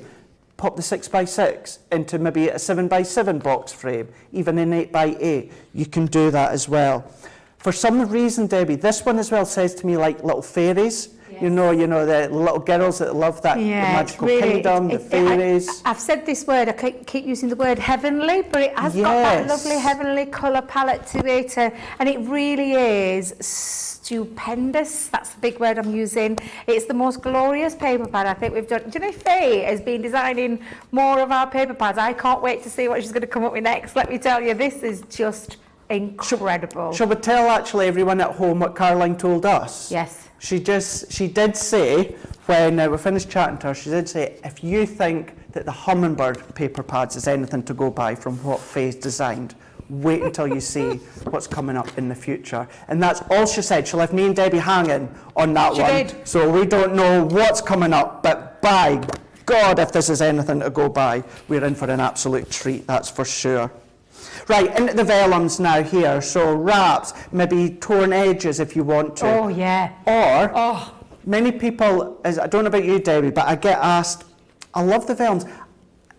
Pop the 6 by 6 into maybe a 7 by 7 box frame, even an 8 by 8. You can do that as well. For some reason, Debbie, this one as well says to me like little fairies. Yes. You know, the little girls that love that, the magical kingdom, the fairies. I've said this word, I keep using the word heavenly, but it has got that lovely heavenly colour palette to it, and it really is stupendous. That's the big word I'm using. It's the most glorious paper pad I think we've done. Do you know Faye has been designing more of our paper pads? I can't wait to see what she's going to come up with next. Let me tell you, this is just incredible. Shall we tell actually everyone at home what Caroline told us? Yes. She did say, when we finished chatting to her, she did say, if you think that the Hummingbird paper pads is anything to go by from what Faye's designed, wait until you see what's coming up in the future. And that's all she said. She left me and Debbie hanging on that one. Did. So we don't know what's coming up, but by God, if this is anything to go by, we're in for an absolute treat, that's for sure. Right, into the vellums now here. So wraps, maybe torn edges if you want to. Oh, yeah. Or, many people, I don't know about you, Debbie, but I get asked, I love the vellums.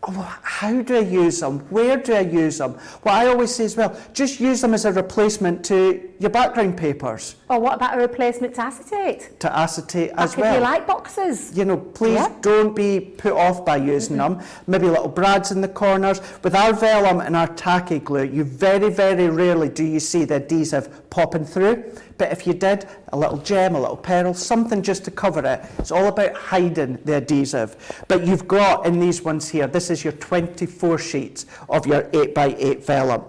Oh, how do I use them? Where do I use them? Well, I always say as well, just use them as a replacement to your background papers. Or what about a replacement to acetate? To acetate as well. If you like boxes. You know, please don't be put off by using them. Maybe little brads in the corners. With our vellum and our tacky glue, you very, very rarely do you see the adhesive popping through. But if you did, a little gem, a little pearl, something just to cover it. It's all about hiding the adhesive. But you've got in these ones here, this is your 24 sheets of your 8x8 vellum.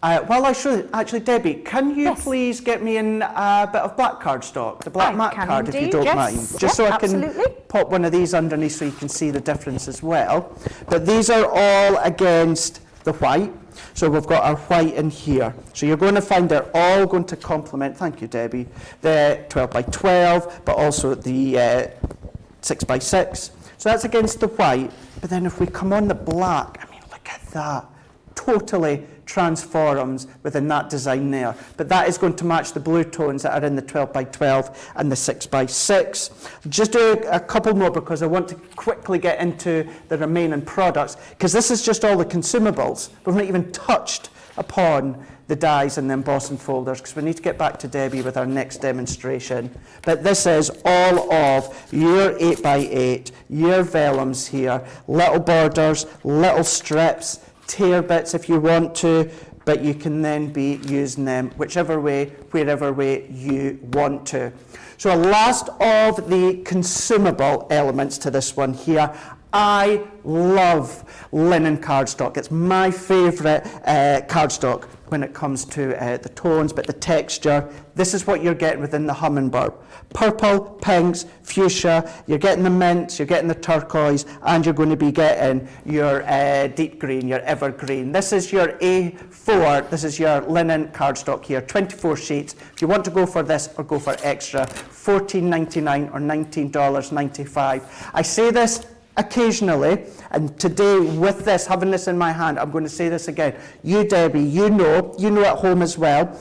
While I show you, actually, Debbie, can you please get me in a bit of black cardstock, the black matte card, if you don't mind, just so I can pop one of these underneath so you can see the difference as well. But these are all against the white. So we've got our white in here. So you're going to find they're all going to complement, thank you Debbie, the 12 by 12, but also the 6 by 6. So that's against the white. But then if we come on the black, I mean, look at that. Totally transforms within that design there. But that is going to match the blue tones that are in the 12 by 12 and the 6 by 6. Just do a couple more because I want to quickly get into the remaining products, because this is just all the consumables. We've not even touched upon the dies and the embossing folders, because we need to get back to Debbie with our next demonstration. But this is all of your 8x8, your vellums here, little borders, little strips, tear bits if you want to, but you can then be using them whichever way, wherever way you want to. So last of the consumable elements to this one here, I love linen cardstock. It's my favourite cardstock when it comes to the tones, but the texture. This is what you're getting within the Hummingbird. Purple, pinks, fuchsia, you're getting the mints, you're getting the turquoise, and you're going to be getting your deep green, your evergreen. This is your A4, this is your linen cardstock here, 24 sheets. If you want to go for this or go for extra, $14.99 or $19.95. I say this occasionally, and today with this, having this in my hand, I'm going to say this again. You, Debbie, you know at home as well,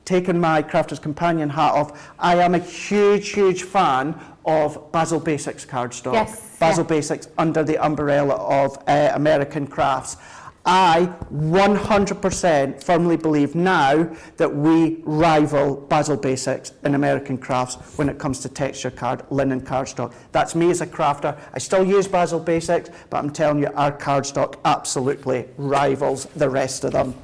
taking my Crafter's Companion hat off, I am a huge fan of Basil Basics cardstock. Yes, Basil Basics under the umbrella of American Crafts. I 100% firmly believe now that we rival Basil Basics in American Crafts when it comes to texture card, linen cardstock. That's me as a crafter. I still use Basil Basics, but I'm telling you, our cardstock absolutely rivals the rest of them.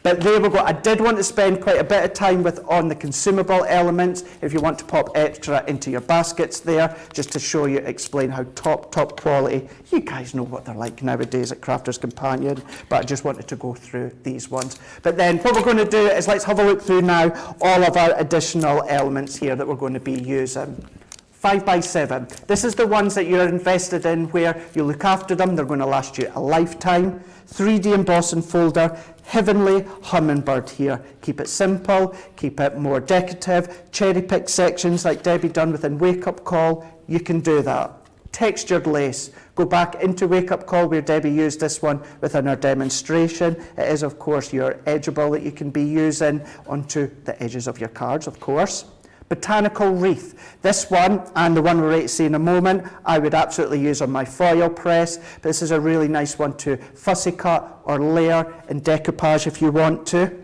But there we go. I did want to spend quite a bit of time on the consumable elements. If you want to pop extra into your baskets there, just to show you, explain how top quality. You guys know what they're like nowadays at Crafter's Companion, but I just wanted to go through these ones. But then what we're going to do is let's have a look through now all of our additional elements here that we're going to be using. 5x7. This is the ones that you're invested in where you look after them, they're going to last you a lifetime. 3D embossing folder, heavenly Hummingbird here. Keep it simple, keep it more decorative. Cherry pick sections like Debbie done within Wake Up Call, you can do that. Textured lace. Go back into Wake Up Call where Debbie used this one within our demonstration. It is of course your edgeable that you can be using onto the edges of your cards, of course. Botanical wreath. This one, and the one we're going to see in a moment, I would absolutely use on my foil press. But this is a really nice one to fussy cut or layer in decoupage if you want to.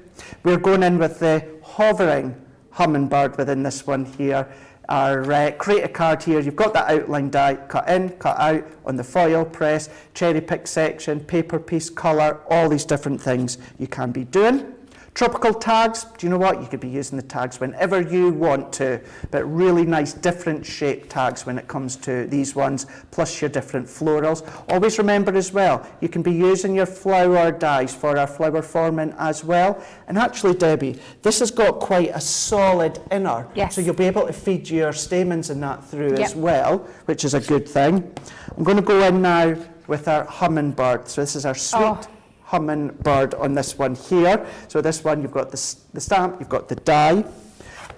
We're going in with the hovering Hummingbird within this one here. Our create a card here, you've got that outline die, cut in, cut out on the foil press, cherry pick section, paper piece, colour, all these different things you can be doing. Tropical tags, do you know what? You could be using the tags whenever you want to, but really nice different shaped tags when it comes to these ones, plus your different florals. Always remember as well, you can be using your flower dies for our flower forming as well. And actually, Debbie, this has got quite a solid inner, yes. So you'll be able to feed your stamens and that through as well, which is a good thing. I'm going to go in now with our Hummingbird. So this is our sweet Hummingbird on this one here. So this one, you've got the stamp, you've got the die.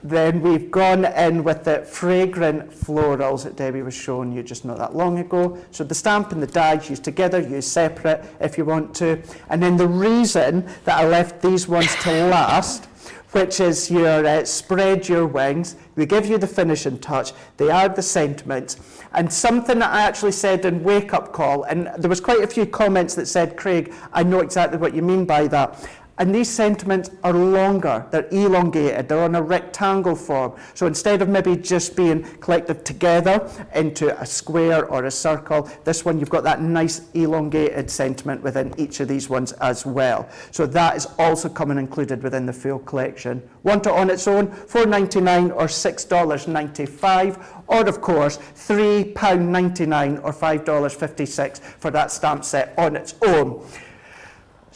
Then we've gone in with the fragrant florals that Debbie was showing you just not that long ago. So the stamp and the die used together, use separate if you want to. And then the reason that I left these ones to last, which is your spread your wings. They give you the finishing touch. They add the sentiment. And something that I actually said in Wake Up Call, and there was quite a few comments that said, Craig, I know exactly what you mean by that. And these sentiments are longer, they're elongated, they're on a rectangle form. So instead of maybe just being collected together into a square or a circle, this one you've got that nice elongated sentiment within each of these ones as well. So that is also coming included within the full collection. Want it on its own, $4.99 or $6.95, or of course £3.99 or $5.56 for that stamp set on its own.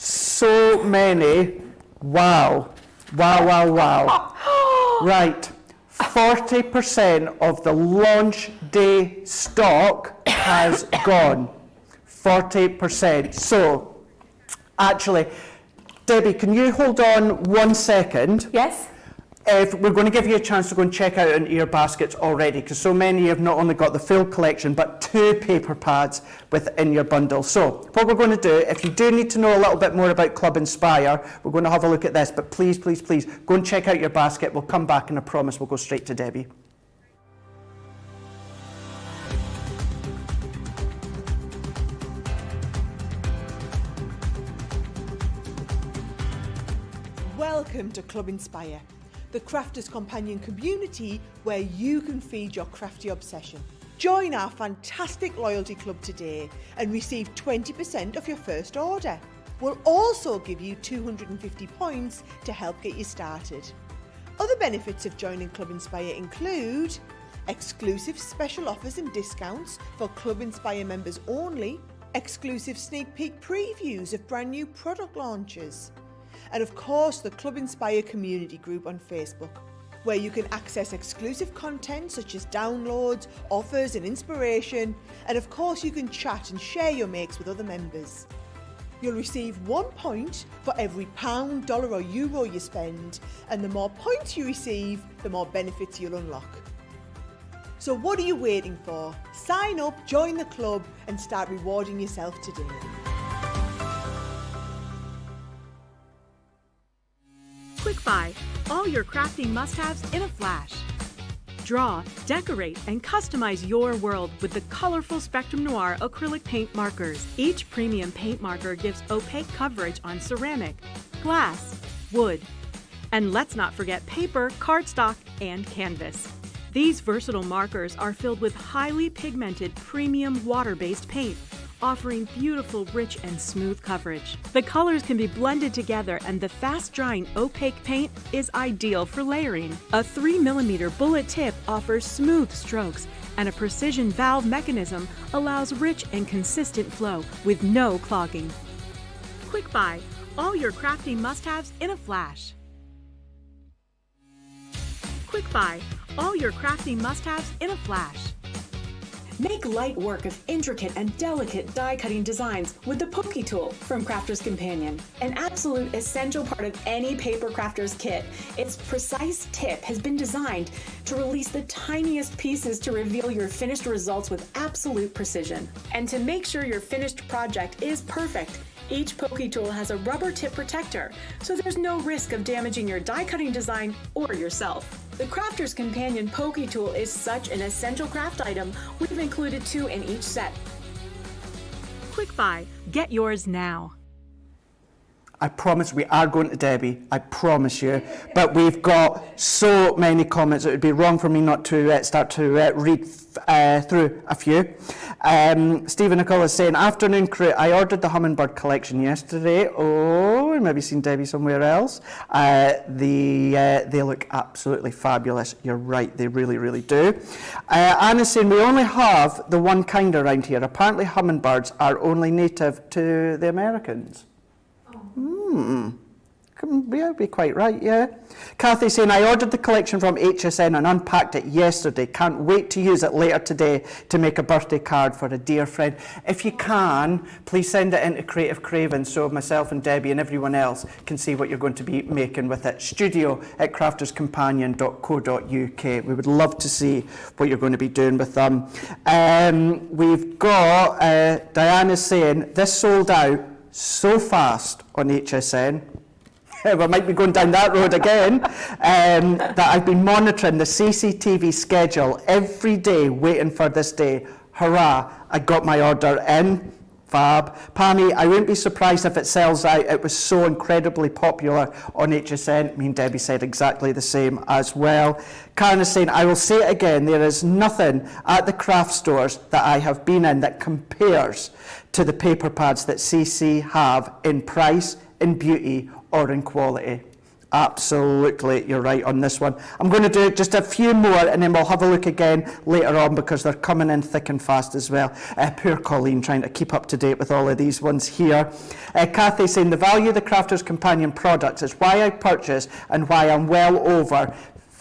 So many, wow. Right, 40% of the launch day stock has gone, 40%. So, actually, Debbie, can you hold on 1 second? Yes. If we're going to give you a chance to go and check out into your baskets already, because so many have not only got the full collection, but 2 paper pads within your bundle. So what we're going to do, if you do need to know a little bit more about Club Inspire, we're going to have a look at this, but please, go and check out your basket. We'll come back and I promise we'll go straight to Debbie. Welcome to Club Inspire, the Crafters Companion community where you can feed your crafty obsession. Join our fantastic loyalty club today and receive 20% off your first order. We'll also give you 250 points to help get you started. Other benefits of joining Club Inspire include exclusive special offers and discounts for Club Inspire members only, exclusive sneak peek previews of brand new product launches, and of course the Club Inspire community group on Facebook, where you can access exclusive content such as downloads, offers and inspiration, and of course you can chat and share your makes with other members. You'll receive 1 point for every pound, dollar or euro you spend, and the more points you receive, the more benefits you'll unlock. So what are you waiting for? Sign up, join the club and start rewarding yourself today. Quick Buy, all your crafting must-haves in a flash. Draw, decorate, and customize your world with the colorful Spectrum Noir acrylic paint markers. Each premium paint marker gives opaque coverage on ceramic, glass, wood, and let's not forget paper, cardstock, and canvas. These versatile markers are filled with highly pigmented premium water-based paint, offering beautiful, rich, and smooth coverage. The colors can be blended together and the fast-drying opaque paint is ideal for layering. A 3mm bullet tip offers smooth strokes and a precision valve mechanism allows rich and consistent flow with no clogging. Quick Buy, all your crafting must-haves in a flash. Quick Buy, all your crafting must-haves in a flash. Make light work of intricate and delicate die-cutting designs with the Pokey Tool from Crafter's Companion. An absolute essential part of any paper crafter's kit, its precise tip has been designed to release the tiniest pieces to reveal your finished results with absolute precision. And to make sure your finished project is perfect, each Pokey Tool has a rubber tip protector, so there's no risk of damaging your die-cutting design or yourself. The Crafter's Companion Pokey Tool is such an essential craft item, we've included 2 in each set. Quick Buy, get yours now. I promise we are going to Debbie, I promise you. But we've got so many comments, it would be wrong for me not to start to read through a few. Stephen Nicole is saying, afternoon crew, I ordered the Hummingbird collection yesterday. Oh, maybe seen Debbie somewhere else. They look absolutely fabulous. You're right, they really, really do. Anna's saying, we only have the one kind around here. Apparently hummingbirds are only native to the Americans. Yeah, be quite right, yeah. Kathy saying, I ordered the collection from HSN and unpacked it yesterday. Can't wait to use it later today to make a birthday card for a dear friend. If you can, please send it into Creative Craven so myself and Debbie and everyone else can see what you're going to be making with it. studio@crafterscompanion.co.uk. We would love to see what you're going to be doing with them. We've got Diana saying, this sold out so fast on HSN. We might be going down that road again, that I've been monitoring the CCTV schedule every day, waiting for this day. Hurrah, I got my order in. Fab. Pammy, I wouldn't be surprised if it sells out. It was so incredibly popular on HSN. Me and Debbie said exactly the same as well. Karen is saying, I will say it again, there is nothing at the craft stores that I have been in that compares to the paper pads that CC have in price, in beauty, or in quality. Absolutely, you're right on this one. I'm going to do just a few more and then we'll have a look again later on because they're coming in thick and fast as well. Poor Colleen trying to keep up to date with all of these ones here. Kathy saying, the value of the Crafter's Companion products is why I purchase and why I'm well over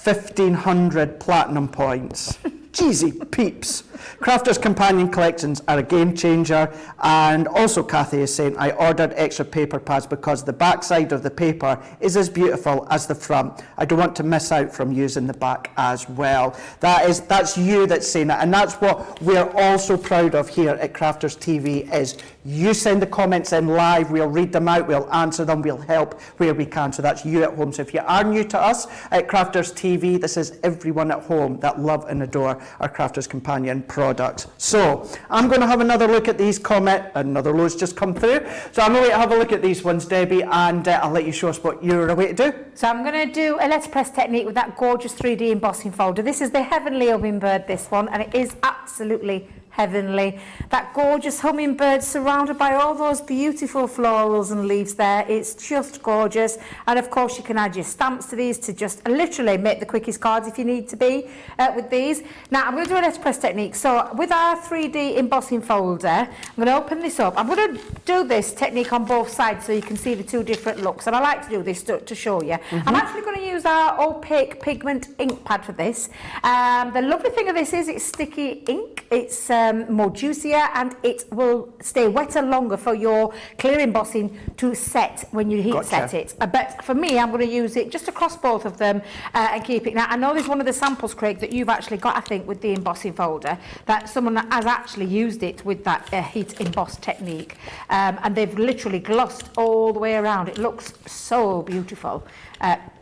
1,500 platinum points. Jeezy peeps. Crafter's Companion collections are a game changer. And also Kathy is saying, I ordered extra paper pads because the back side of the paper is as beautiful as the front. I don't want to miss out from using the back as well. That's you that's saying that, and that's what we're also proud of here at Crafters TV is you send the comments in live, we'll read them out, we'll answer them, we'll help where we can. So that's you at home. So if you are new to us at Crafters TV, this is everyone at home that love and adore our Crafters Companion products. So I'm going to have another look at these another load's just come through. So I'm going to have a look at these ones, Debbie, and I'll let you show us what you're away to do. So I'm going to do a letterpress technique with that gorgeous 3D embossing folder. This is the Heavenly Hummingbird, this one, and it is absolutely heavenly. That gorgeous hummingbird surrounded by all those beautiful florals and leaves there. It's just gorgeous. And of course you can add your stamps to these to just literally make the quickest cards if you need to be with these. Now I'm going to do a letterpress technique. So with our 3D embossing folder, I'm going to open this up. I'm going to do this technique on both sides so you can see the two different looks. And I like to do this to show you. I'm actually going to use our opaque pigment ink pad for this. The lovely thing of this is it's sticky ink. It's more juicier and it will stay wetter longer for your clear embossing to set when you heat set it. But for me, I'm going to use it just across both of them and keep it. Now, I know there's one of the samples, Craig, that you've actually got, I think, with the embossing folder, that someone has actually used it with that heat emboss technique. And they've literally glossed all the way around. It looks so beautiful.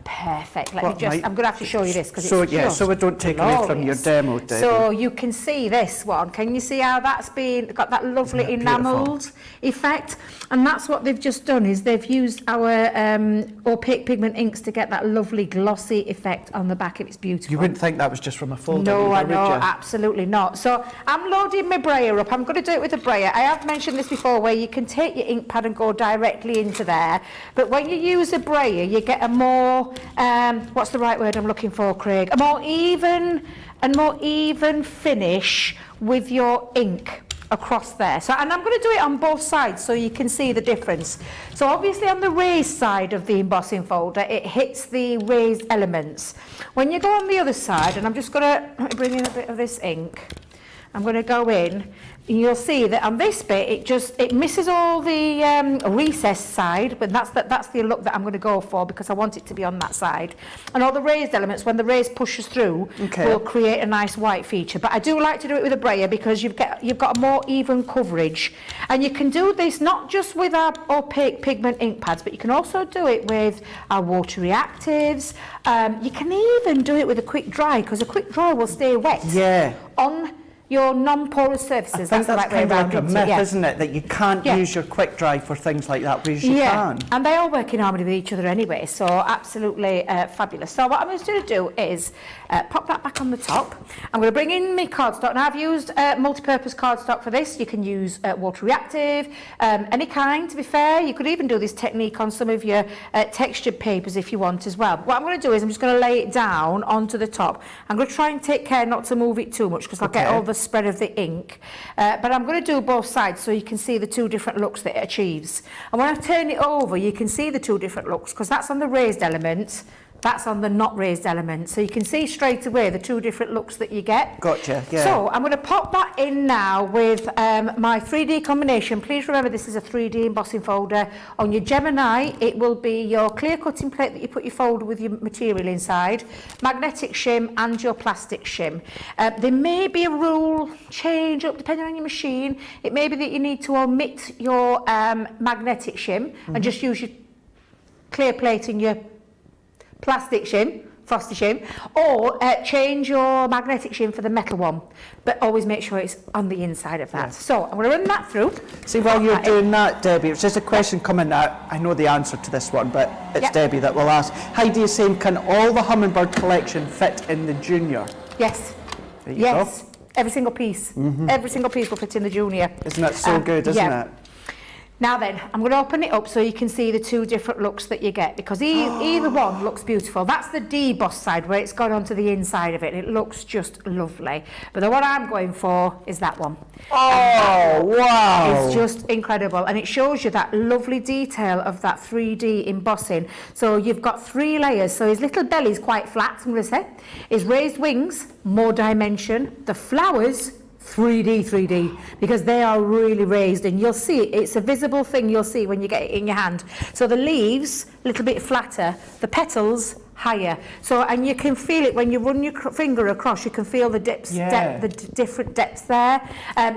Perfect. I'm going to have to show you this because it's just so we don't take away from your demo, Debbie. So you can see this one. Can you see how that's got that lovely enamelled effect? And that's what they've just done, is they've used our opaque pigment inks to get that lovely glossy effect on the back. It's beautiful. You wouldn't think that was just from a folder, no, I would know, you? absolutely not. So I'm loading my brayer up. I'm going to do it with a brayer. I have mentioned this before, where you can take your ink pad and go directly into there. But when you use a brayer, you get a more what's the right word I'm looking for, Craig? A more even finish with your ink across there. So, and I'm going to do it on both sides so you can see the difference. So obviously on the raised side of the embossing folder, it hits the raised elements. When you go on the other side, and I'm just going to bring in a bit of this ink, I'm going to go in, and you'll see that on this bit it misses all the recessed side, but that's the look that I'm going to go for because I want it to be on that side. And all the raised elements, when the raise pushes through, will create a nice white feature. But I do like to do it with a brayer because you've got a more even coverage. And you can do this not just with our opaque pigment ink pads, but you can also do it with our watery actives. You can even do it with a quick dry, because a quick dry will stay wet on your non-porous surfaces. I think that's the right way around, like a myth, isn't it? That you can't use your quick dry for things like that, whereas you can. And they all work in harmony with each other anyway, so absolutely fabulous. So what I'm going to do is pop that back on the top. I'm going to bring in my cardstock. Now I've used multi-purpose cardstock for this. You can use water reactive, any kind, to be fair. You could even do this technique on some of your textured papers if you want as well. What I'm going to do is I'm just going to lay it down onto the top. I'm going to try and take care not to move it too much because I'll get all the spread of the ink, but I'm going to do both sides so you can see the two different looks that it achieves. And when I turn it over, you can see the two different looks, because that's on the raised element, that's on the not raised element, so you can see straight away the two different looks that you get. Gotcha, yeah. So I'm going to pop that in now with my 3D combination. Please remember this is a 3D embossing folder. On your Gemini, it will be your clear cutting plate that you put your folder with your material inside, magnetic shim and your plastic shim. There may be a rule change up depending on your machine. It may be that you need to omit your magnetic shim and just use your clear plate in your plastic shim, frosty shim, or change your magnetic shim for the metal one, but always make sure it's on the inside of that. So I'm going to run that through. See, while you're doing that, Debbie, it's just a question coming out. I know the answer to this one, but it's Debbie that will ask. Heidi is saying, can all the Hummingbird collection fit in the Junior? Yes. There you go. Every single piece. Every single piece will fit in the Junior. Isn't that so good, isn't it? Now then, I'm going to open it up so you can see the two different looks that you get, because either one looks beautiful. That's the deboss side where it's gone onto the inside of it. It looks just lovely. But the one I'm going for is that one. Oh, wow. It's just incredible. And it shows you that lovely detail of that 3D embossing. So you've got 3 layers. So his little belly's quite flat, I'm going to say. His raised wings, more dimension. The flowers, 3D, because they are really raised, and you'll see it's a visible thing you'll see when you get it in your hand. So the leaves, a little bit flatter, the petals higher. So, and you can feel it when you run your finger across, you can feel the dips, the different depths there.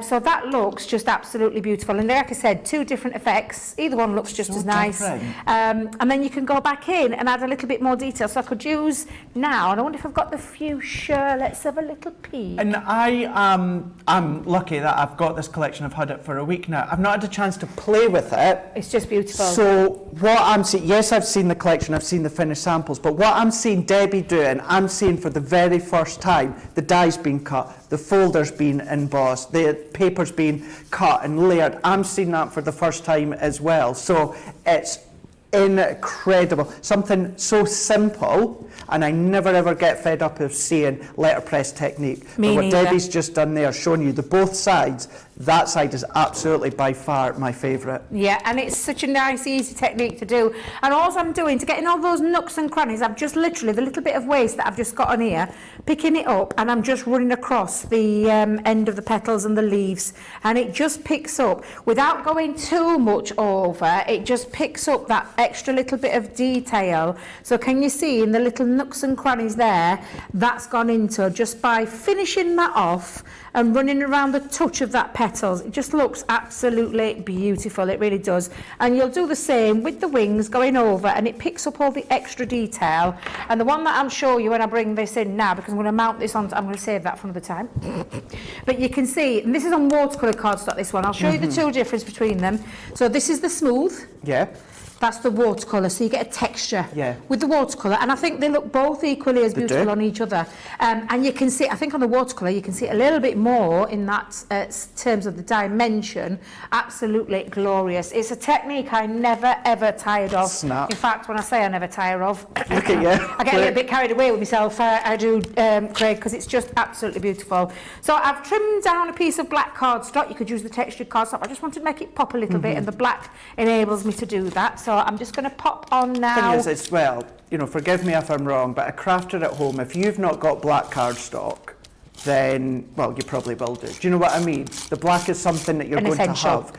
So that looks just absolutely beautiful. And like I said, 2 different effects. Either one looks just as nice. And then you can go back in and add a little bit more detail. So I could use now, and I wonder if I've got the fuchsia. Let's have a little peek. And I'm lucky that I've got this collection. I've had it for a week now. I've not had a chance to play with it. It's just beautiful. So what I'm seeing, yes, I've seen the collection, I've seen the finished samples, but what I'm seeing Debbie doing, I'm seeing for the very first time, the die's been cut, the folders being embossed, the paper's being cut and layered. I'm seeing that for the first time as well. So it's incredible. Something so simple, and I never ever get fed up of seeing letterpress technique. Me but what neither. Debbie's just done there, showing you the both sides, that side is absolutely by far my favourite. Yeah, and it's such a nice, easy technique to do. And all I'm doing to get in all those nooks and crannies, I've just literally, the little bit of waste that I've just got on here, picking it up, and I'm just running across the end of the petals and the leaves. And it just picks up, without going too much over, it just picks up that extra little bit of detail. So can you see in the little nooks and crannies there, that's gone into just by finishing that off and running around the touch of that petals. It just looks absolutely beautiful, it really does. And you'll do the same with the wings going over, and it picks up all the extra detail. And the one that I'll show you when I bring this in now, because I'm going to mount this on, I'm going to save that for another time. But you can see, and this is on watercolour cardstock, this one. I'll show you the 2 difference between them. So this is the smooth. Yeah. That's the watercolour, so you get a texture with the watercolour, and I think they look both equally as beautiful on each other. And you can see, I think on the watercolour, you can see a little bit more in that terms of the dimension. Absolutely glorious. It's a technique I never ever tired of. Snap. In fact, when I say I never tire of, Look at you. I get a little bit carried away with myself. I do, Craig, because it's just absolutely beautiful. So I've trimmed down a piece of black cardstock. You could use the textured cardstock. I just wanted to make it pop a little bit, and the black enables me to do that. So I'm just going to pop on now. Thing is, it's, well, you know, forgive me if I'm wrong, but a crafter at home, if you've not got black cardstock, then, well, you probably will do. Do you know what I mean? The black is something that you're going to have.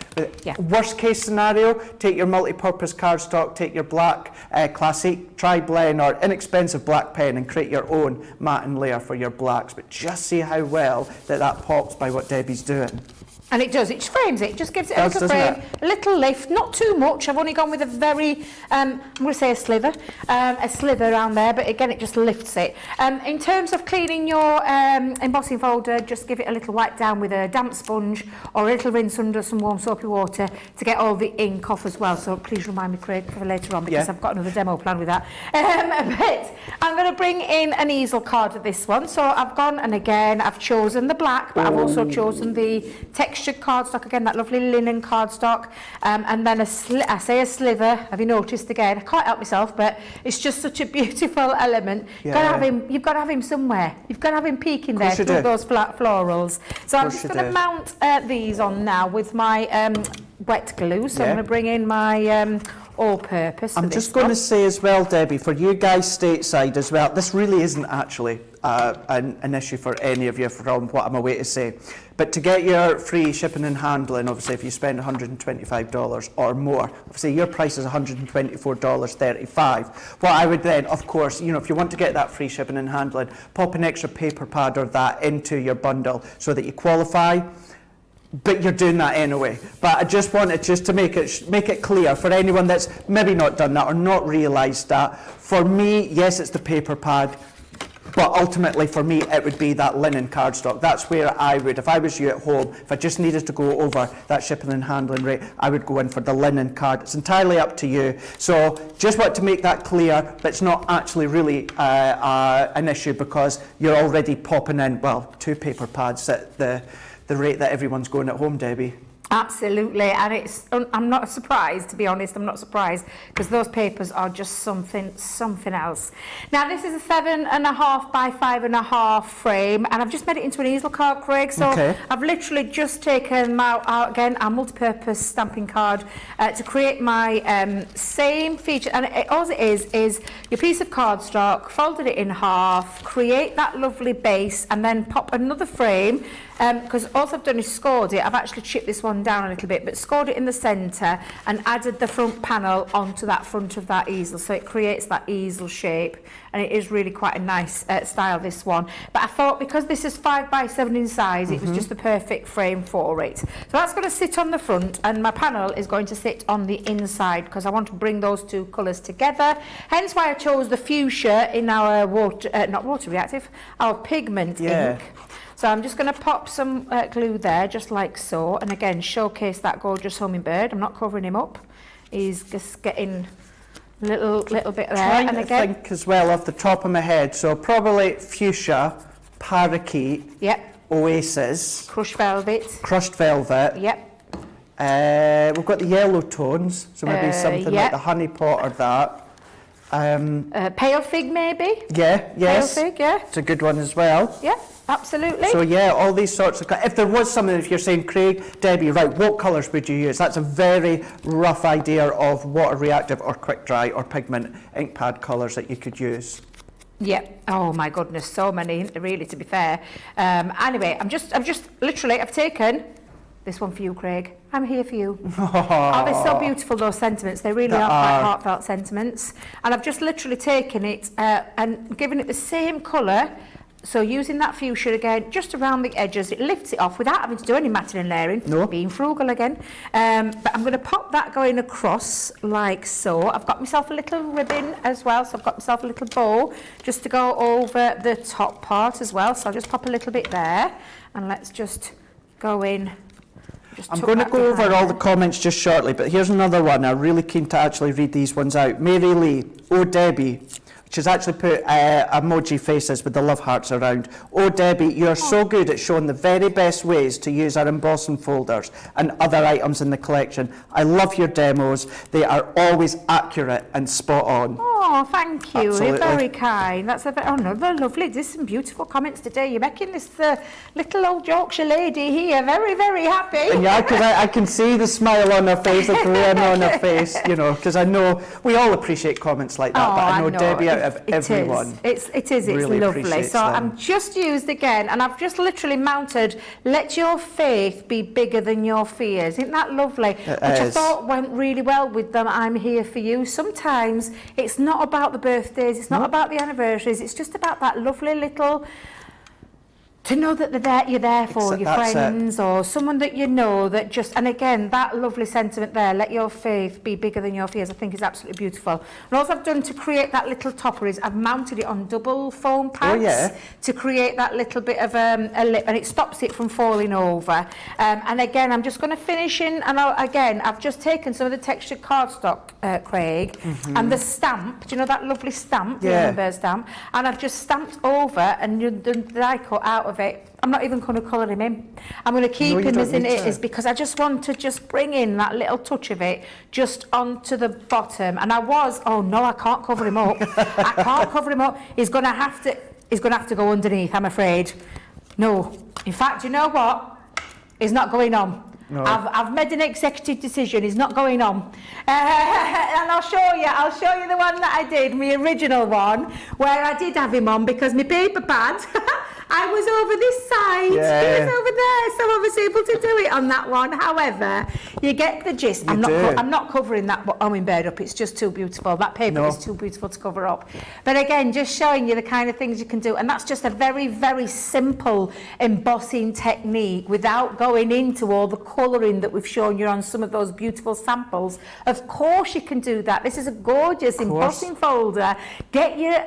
Worst case scenario, take your multi-purpose cardstock, take your black classic tri-blend or inexpensive black pen and create your own matte and layer for your blacks. But just see how well that pops by what Debbie's doing. And it does, it frames it, just gives it a little frame, a little lift, not too much. I've only gone with a very, I'm going to say a slither around there, but again, it just lifts it. In terms of cleaning your embossing folder, just give it a little wipe down with a damp sponge or a little rinse under some warm soapy water to get all the ink off as well. So please remind me, Craig, for later on, because I've got another demo plan with that. But I'm going to bring in an easel card with this one. So I've gone, and again, I've chosen the black, but I've also chosen the textured cardstock, again, that lovely linen cardstock, and then I say a sliver. Have you noticed again? I can't help myself, but it's just such a beautiful element. You've got to have him somewhere. You've got to have him peeking there through those flat florals. So I'm just going to mount these on now with my wet glue. So I'm going to bring in my all-purpose. I'm just going to say as well, Debbie, for you guys stateside as well, this really isn't actually an issue for any of you from what I'm away to say. But to get your free shipping and handling, obviously if you spend $125 or more, obviously your price is $124.35. What I would then, of course, you know, if you want to get that free shipping and handling, pop an extra paper pad or that into your bundle so that you qualify. But you're doing that anyway. But I just wanted to make it clear for anyone that's maybe not done that or not realised that. For me, yes, it's the paper pad, but ultimately for me it would be that linen cardstock. That's where I would, if I was you at home, if I just needed to go over that shipping and handling rate, I would go in for the linen card. It's entirely up to you. So just want to make that clear, but it's not actually really an issue because you're already popping in, well, 2 paper pads at the rate that everyone's going at home, Debbie. Absolutely, and I'm not surprised, to be honest. I'm not surprised because those papers are just something else. Now this is a 7.5 by 5.5 frame, and I've just made it into an easel card, Craig. So I've literally just taken out again our multi-purpose stamping card to create my same feature. And all it is your piece of cardstock, folded it in half, create that lovely base, and then pop another frame because all I've done is scored it. I've actually chipped this one down a little bit, but scored it in the centre and added the front panel onto that front of that easel, so it creates that easel shape, and it is really quite a nice style, this one. But I thought because this is 5x7 in size, it was just the perfect frame for it. So that's going to sit on the front, and my panel is going to sit on the inside because I want to bring those two colours together. Hence why I chose the fuchsia in our not water reactive, our pigment ink. So I'm just going to pop some glue there, just like so, and again showcase that gorgeous hummingbird. I'm not covering him up. He's just getting a little bit there. Trying and to again, think as well off the top of my head. So probably fuchsia, parakeet, oasis, crushed velvet. crushed velvet. We've got the yellow tones, so maybe something like the honey pot or that. Pale fig maybe. Yes. Pale fig, It's a good one as well. Yeah, absolutely. So yeah, all these sorts of, if there was something, if you're saying, Craig, Debbie, right, what colours would you use? That's a very rough idea of water reactive or quick dry or pigment ink pad colours that you could use. Yeah. Oh my goodness, so many, really, to be fair. Anyway, I've just literally, I've taken this one for you, Craig. I'm here for you. Oh, they're so beautiful, those sentiments. They really are quite heartfelt sentiments. And I've just literally taken it and given it the same colour. So using that fuchsia again, just around the edges, it lifts it off without having to do any matting and layering. No. Being frugal again. But I'm going to pop that going across like so. I've got myself a little ribbon as well, so I've got myself a little bow just to go over the top part as well. So I'll just pop a little bit there, and let's just go in. I'm going to go over all the comments just shortly, but here's another one. I'm really keen to actually read these ones out. Mary Lee, oh Debbie, she's actually put emoji faces with the love hearts around. Oh Debbie, you're so good at showing the very best ways to use our embossing folders and other items in the collection. I love your demos. They are always accurate and spot on. Oh, thank you. Absolutely. You're very kind. That's another lovely. There's some beautiful comments today. You're making this little old Yorkshire lady here very, very happy. And yeah, because I can see the smile on her face, the grin on her face, you know, because I know we all appreciate comments like that, but I know Debbie out of everyone. It is really lovely. So them. I'm just used again, and I've just literally mounted, let your faith be bigger than your fears. Isn't that lovely? Which I thought went really well with them. I'm here for you. Sometimes it's not about the birthdays, it's not about the anniversaries, it's just about that lovely little, to know that you're there for your friends or someone that you know that just, and again, that lovely sentiment there, let your faith be bigger than your fears, I think is absolutely beautiful. And all I've done to create that little topper is I've mounted it on double foam pads to create that little bit of a lip, and it stops it from falling over. And again, I'm just going to finish in, and I've just taken some of the textured cardstock, Craig, and the stamp, do you know that lovely stamp, the Hummingbird stamp, and I've just stamped over and the die cut out of it. I'm not even going to colour him in. I'm going to keep him as in it is, because I just want to just bring in that little touch of it just onto the bottom. And I can't cover him up. I can't cover him up. He's going to have to go underneath, I'm afraid. No. In fact, you know what? He's not going on. No. I've made an executive decision. He's not going on. And I'll show you the one that I did, my original one, where I did have him on because my paper pad, I was over this side, he was over there, so I was able to do it on that one. However, you get the gist. I'm not covering that hummingbird up. It's just too beautiful. That paper is too beautiful to cover up. But again, just showing you the kind of things you can do, and that's just a very, very simple embossing technique without going into all the colouring that we've shown you on some of those beautiful samples. Of course you can do that. This is a gorgeous embossing folder. Get your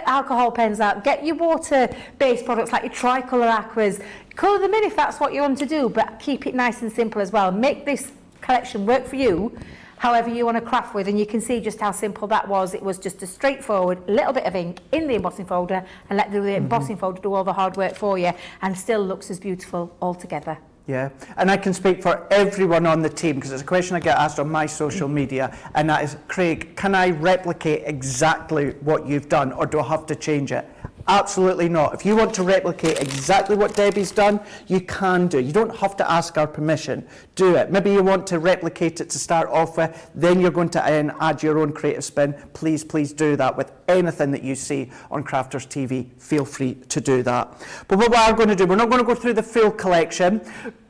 alcohol pens out, get your water-based products like your tricolour aquas, colour them in if that's what you want to do, but keep it nice and simple as well. Make this collection work for you however you want to craft with, and you can see just how simple that was. It was just a straightforward little bit of ink in the embossing folder and let the embossing folder do all the hard work for you, and still looks as beautiful all together. Yeah, and I can speak for everyone on the team because it's a question I get asked on my social media, and that is, Craig, can I replicate exactly what you've done or do I have to change it? Absolutely not. If you want to replicate exactly what Debbie's done, you can do. You don't have to ask our permission. Do it. Maybe you want to replicate it to start off with, then you're going to add your own creative spin. Please, please do that with anything that you see on Crafters TV. Feel free to do that. But what we are going to do, we're not going to go through the full collection,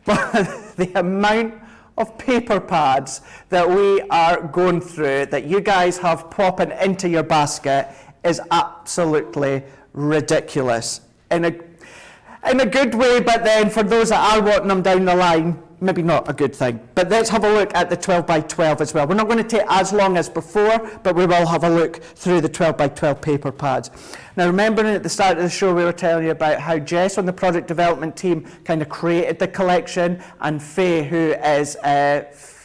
but the amount of paper pads that we are going through, that you guys have popping into your basket, is absolutely ridiculous in a good way, but then for those that are wanting them down the line, maybe not a good thing. But let's have a look at the 12 by 12 as well. We're not going to take as long as before, but we will have a look through the 12 by 12 paper pads. Now, remembering at the start of the show, we were telling you about how Jess on the product development team kind of created the collection, and Faye, who is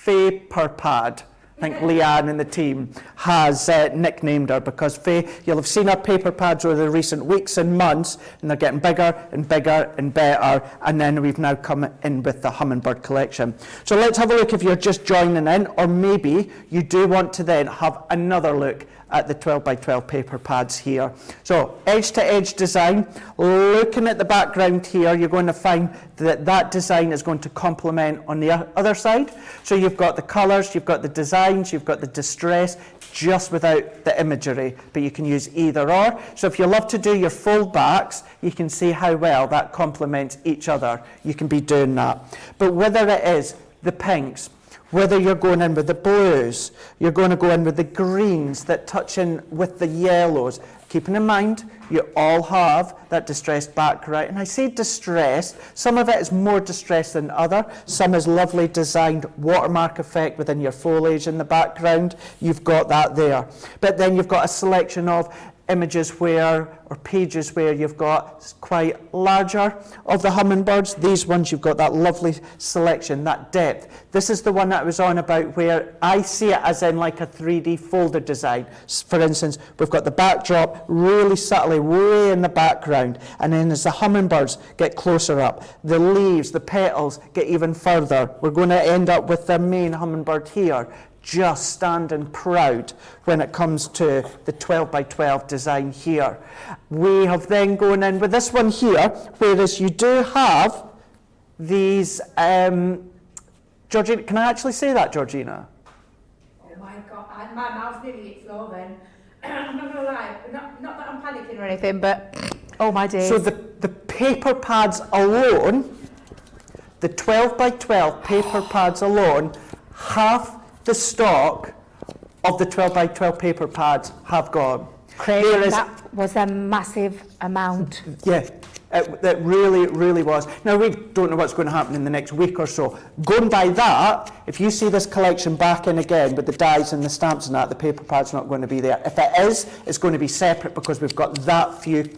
Paper Pad, I think Leanne and the team has nicknamed her, because Faye, you'll have seen her paper pads over the recent weeks and months, and they're getting bigger and bigger and better, and then we've now come in with the Hummingbird collection. So let's have a look if you're just joining in, or maybe you do want to then have another look at the 12 by 12 paper pads here. So edge to edge design, looking at the background here, you're going to find that that design is going to complement on the other side. So you've got the colours, you've got the designs, you've got the distress, just without the imagery, but you can use either or. So if you love to do your fold backs, you can see how well that complements each other. You can be doing that. But whether it is the pinks, whether you're going in with the blues, you're going to go in with the greens that touch in with the yellows, keeping in mind you all have that distressed background. And I say distressed, some of it is more distressed than other, some is lovely designed watermark effect within your foliage in the background, you've got that there. But then you've got a selection of images where, or pages where you've got quite larger of the hummingbirds. These ones you've got that lovely selection, that depth. This is the one that I was on about where I see it as in like a 3D folder design. For instance, we've got the backdrop really subtly way in the background, and then as the hummingbirds get closer up, the leaves, the petals get even further. We're going to end up with the main hummingbird here, just standing proud when it comes to the 12 by 12 design here. We have then gone in with this one here, whereas you do have these, Georgina, can I actually say that, Georgina? Oh my God, my mouth's nearly its low then. I'm not going to lie, not that I'm panicking or anything, but oh my days. So the paper pads alone, the 12 by 12 paper pads alone, half the stock of the 12 by 12 paper pads have gone. Craig, that was a massive amount. Yeah, it really, really was. Now, we don't know what's going to happen in the next week or so. Going by that, if you see this collection back in again with the dies and the stamps and that, the paper pad's not going to be there. If it is, it's going to be separate because we've got that few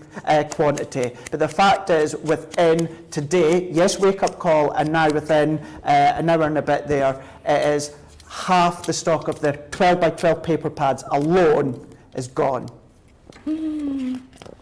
quantity. But the fact is, within today, yes, wake up call, and now within an hour and a bit there, it is half the stock of the 12 by 12 paper pads alone is gone.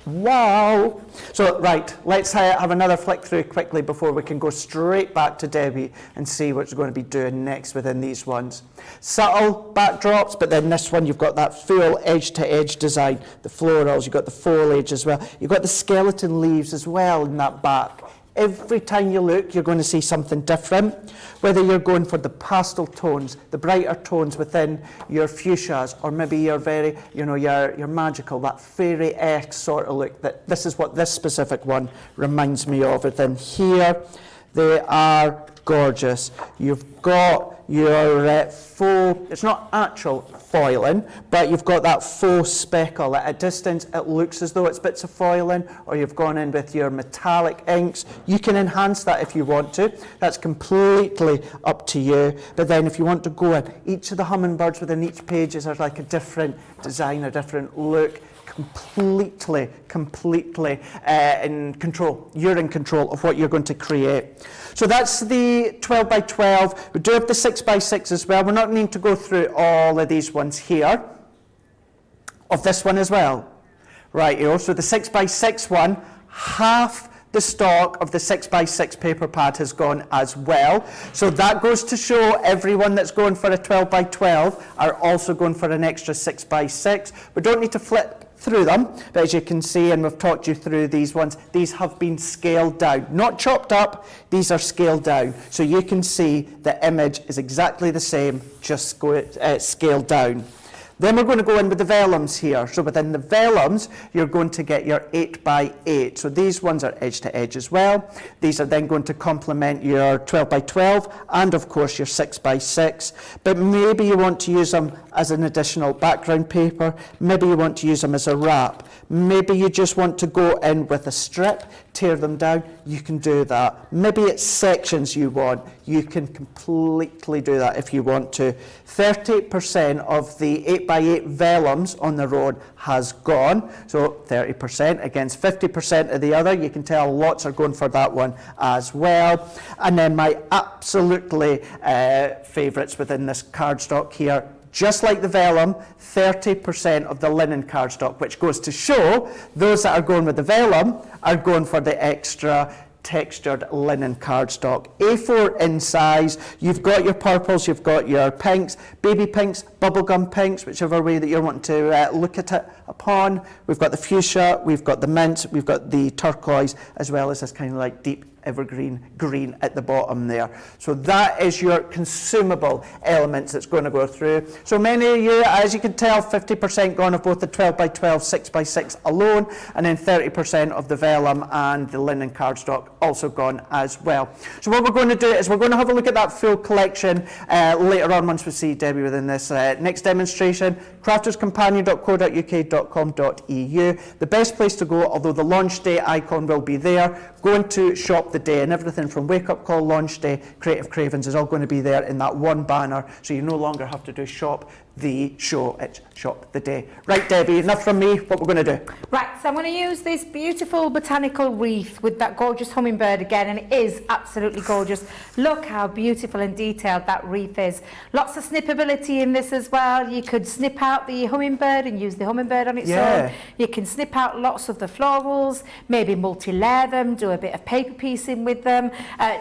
Wow. So, right, let's have another flick through quickly before we can go straight back to Debbie and see what we're going to be doing next within these ones. Subtle backdrops, but then this one you've got that full edge-to-edge design, the florals, you've got the foliage as well, you've got the skeleton leaves as well in that back. Every time you look, you're going to see something different. Whether you're going for the pastel tones, the brighter tones within your fuchsias, or maybe your very, your magical, that fairy-esque sort of look. That this is what this specific one reminds me of. Within here, they are gorgeous. You've got your faux, it's not actual foiling, but you've got that faux speckle. At a distance, it looks as though it's bits of foiling, or you've gone in with your metallic inks. You can enhance that if you want to. That's completely up to you. But then if you want to go in, each of the hummingbirds within each page is like a different design, a different look. Completely in control. You're in control of what you're going to create. So that's the 12 by 12. We do have the 6 by 6 as well. We're not needing to go through all of these ones here. Of this one as well. Right, so the 6 by 6 one, half the stock of the 6 by 6 paper pad has gone as well. So that goes to show everyone that's going for a 12 by 12 are also going for an extra 6 by 6. We don't need to flip through them, but as you can see, and we've talked you through these ones, these have been scaled down, not chopped up, these are scaled down. So you can see the image is exactly the same, just scaled down. Then we're going to go in with the vellums here. So within the vellums, you're going to get your 8 by 8. So these ones are edge to edge as well. These are then going to complement your 12 by 12 and of course your 6 by 6. But maybe you want to use them as an additional background paper. Maybe you want to use them as a wrap. Maybe you just want to go in with a strip, tear them down. You can do that. Maybe it's sections you want. You can completely do that if you want to. 30% of the 8 by 8 vellums on the road has gone. So 30% against 50% of the other. You can tell lots are going for that one as well. And then my absolutely favourites within this cardstock here, just like the vellum, 30% of the linen cardstock, which goes to show those that are going with the vellum are going for the extra textured linen cardstock. A4 in size. You've got your purples, you've got your pinks, baby pinks, bubblegum pinks, whichever way that you're wanting to look at it upon. We've got the fuchsia, we've got the mint, we've got the turquoise, as well as this kind of like deep evergreen green at the bottom there. So that is your consumable elements that's going to go through. So many of you, as you can tell, 50% gone of both the 12 by 12, 6 by 6 alone, and then 30% of the vellum and the linen cardstock also gone as well. So what we're going to do is we're going to have a look at that full collection later on once we see Debbie within this next demonstration. crafterscompanion.co.uk.com.eu. The best place to go, although the launch day icon will be there, go into shop the day, and everything from Wake Up Call, launch day, Creative Cravens is all going to be there in that one banner, so you no longer have to do shop the show, it's shop the day. Right, Debbie, enough from me. What we're going to do? Right, so I'm going to use this beautiful botanical wreath with that gorgeous hummingbird again, and it is absolutely gorgeous. Look how beautiful and detailed that wreath is. Lots of snippability in this as well. You could snip out the hummingbird and use the hummingbird on its own. You can snip out lots of the florals, maybe multi-layer them, do a bit of paper piecing with them,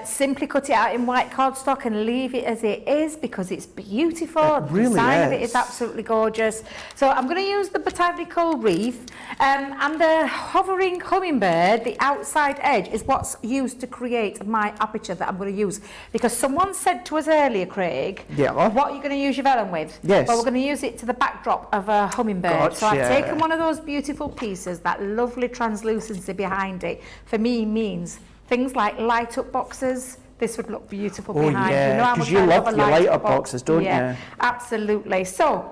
simply cut it out in white cardstock and leave it as it is because it's beautiful. It really the design is. of it is absolutely gorgeous. So I'm going to use the botanical wreath, and the hovering hummingbird, the outside edge, is what's used to create my aperture that I'm going to use. Because someone said to us earlier, Craig, what are you going to use your vellum with? Yes. Well, we're going to use it to the backdrop of a hummingbird. Gotcha. So I've taken one of those beautiful pieces, that lovely translucency behind it, for me means things like light up boxes. This would look beautiful behind. Yeah, you know how much I love love a your light up up boxes, don't you? Absolutely. So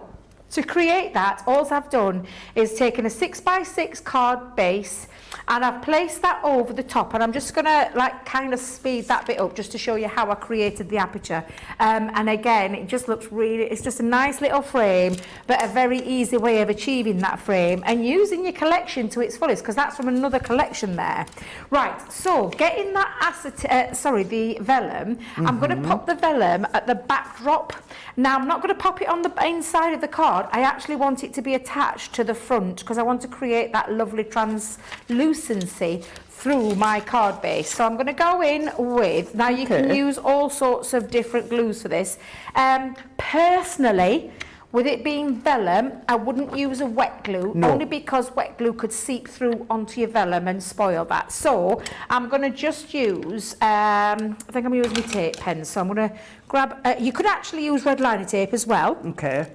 to create that, all I've done is taken a 6 by 6 card base, and I've placed that over the top, and I'm just going to like kind of speed that bit up just to show you how I created the aperture. And again, it just looks really, it's just a nice little frame, but a very easy way of achieving that frame and using your collection to its fullest, because that's from another collection there. Right, so getting that the vellum, I'm going to pop the vellum at the backdrop. Now, I'm not going to pop it on the inside of the card. I actually want it to be attached to the front because I want to create that lovely translucency through my card base. So I'm going to go in with, now you can use all sorts of different glues for this. Personally, with it being vellum, I wouldn't use a wet glue, only because wet glue could seep through onto your vellum and spoil that. So I'm going to just use, I think I'm using my tape pen, so I'm going to grab, you could actually use red liner tape as well. Okay.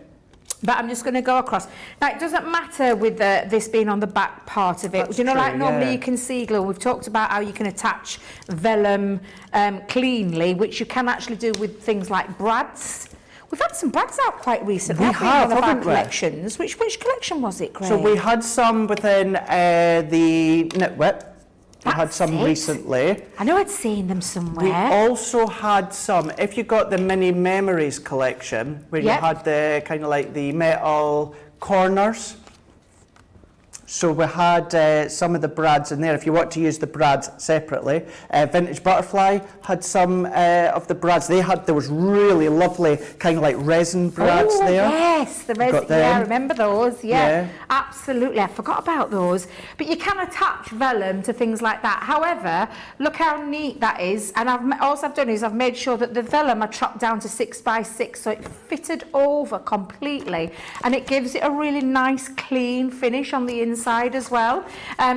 But I'm just going to go across. Now, it doesn't matter with this being on the back part of it. That's you know, true, like normally you can see glue. We've talked about how you can attach vellum cleanly, which you can actually do with things like brads. We've had some brads out quite recently. We have, one of our haven't we? collections. Which collection was it, Craig? So we had some within the Knitwhip. We had some recently. I know I'd seen them somewhere. We also had some, if you got the Mini Memories collection, where you had the kind of like the metal corners. So we had some of the brads in there, if you want to use the brads separately. Vintage Butterfly had some of the brads. There was really lovely kind of like resin brads there. Yes, the resin, Got them. yeah, I remember those, Yeah. Absolutely, I forgot about those. But you can attach vellum to things like that. However, look how neat that is. And all I've done is I've made sure that the vellum are chopped down to 6 by 6, so it fitted over completely. And it gives it a really nice, clean finish on the inside as well.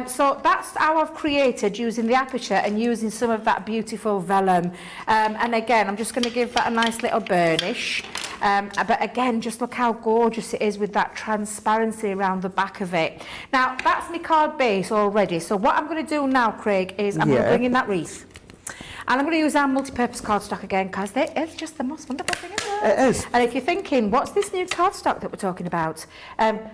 So that's how I've created using the aperture and using some of that beautiful vellum. And again, I'm just going to give that a nice little burnish. But again, just look how gorgeous it is with that transparency around the back of it. Now, that's my card base already. So what I'm going to do now, Craig, is I'm going to bring in that wreath. And I'm going to use our multi-purpose cardstock again, because it's just the most wonderful thing in the world. It is. And if you're thinking, what's this new cardstock that we're talking about?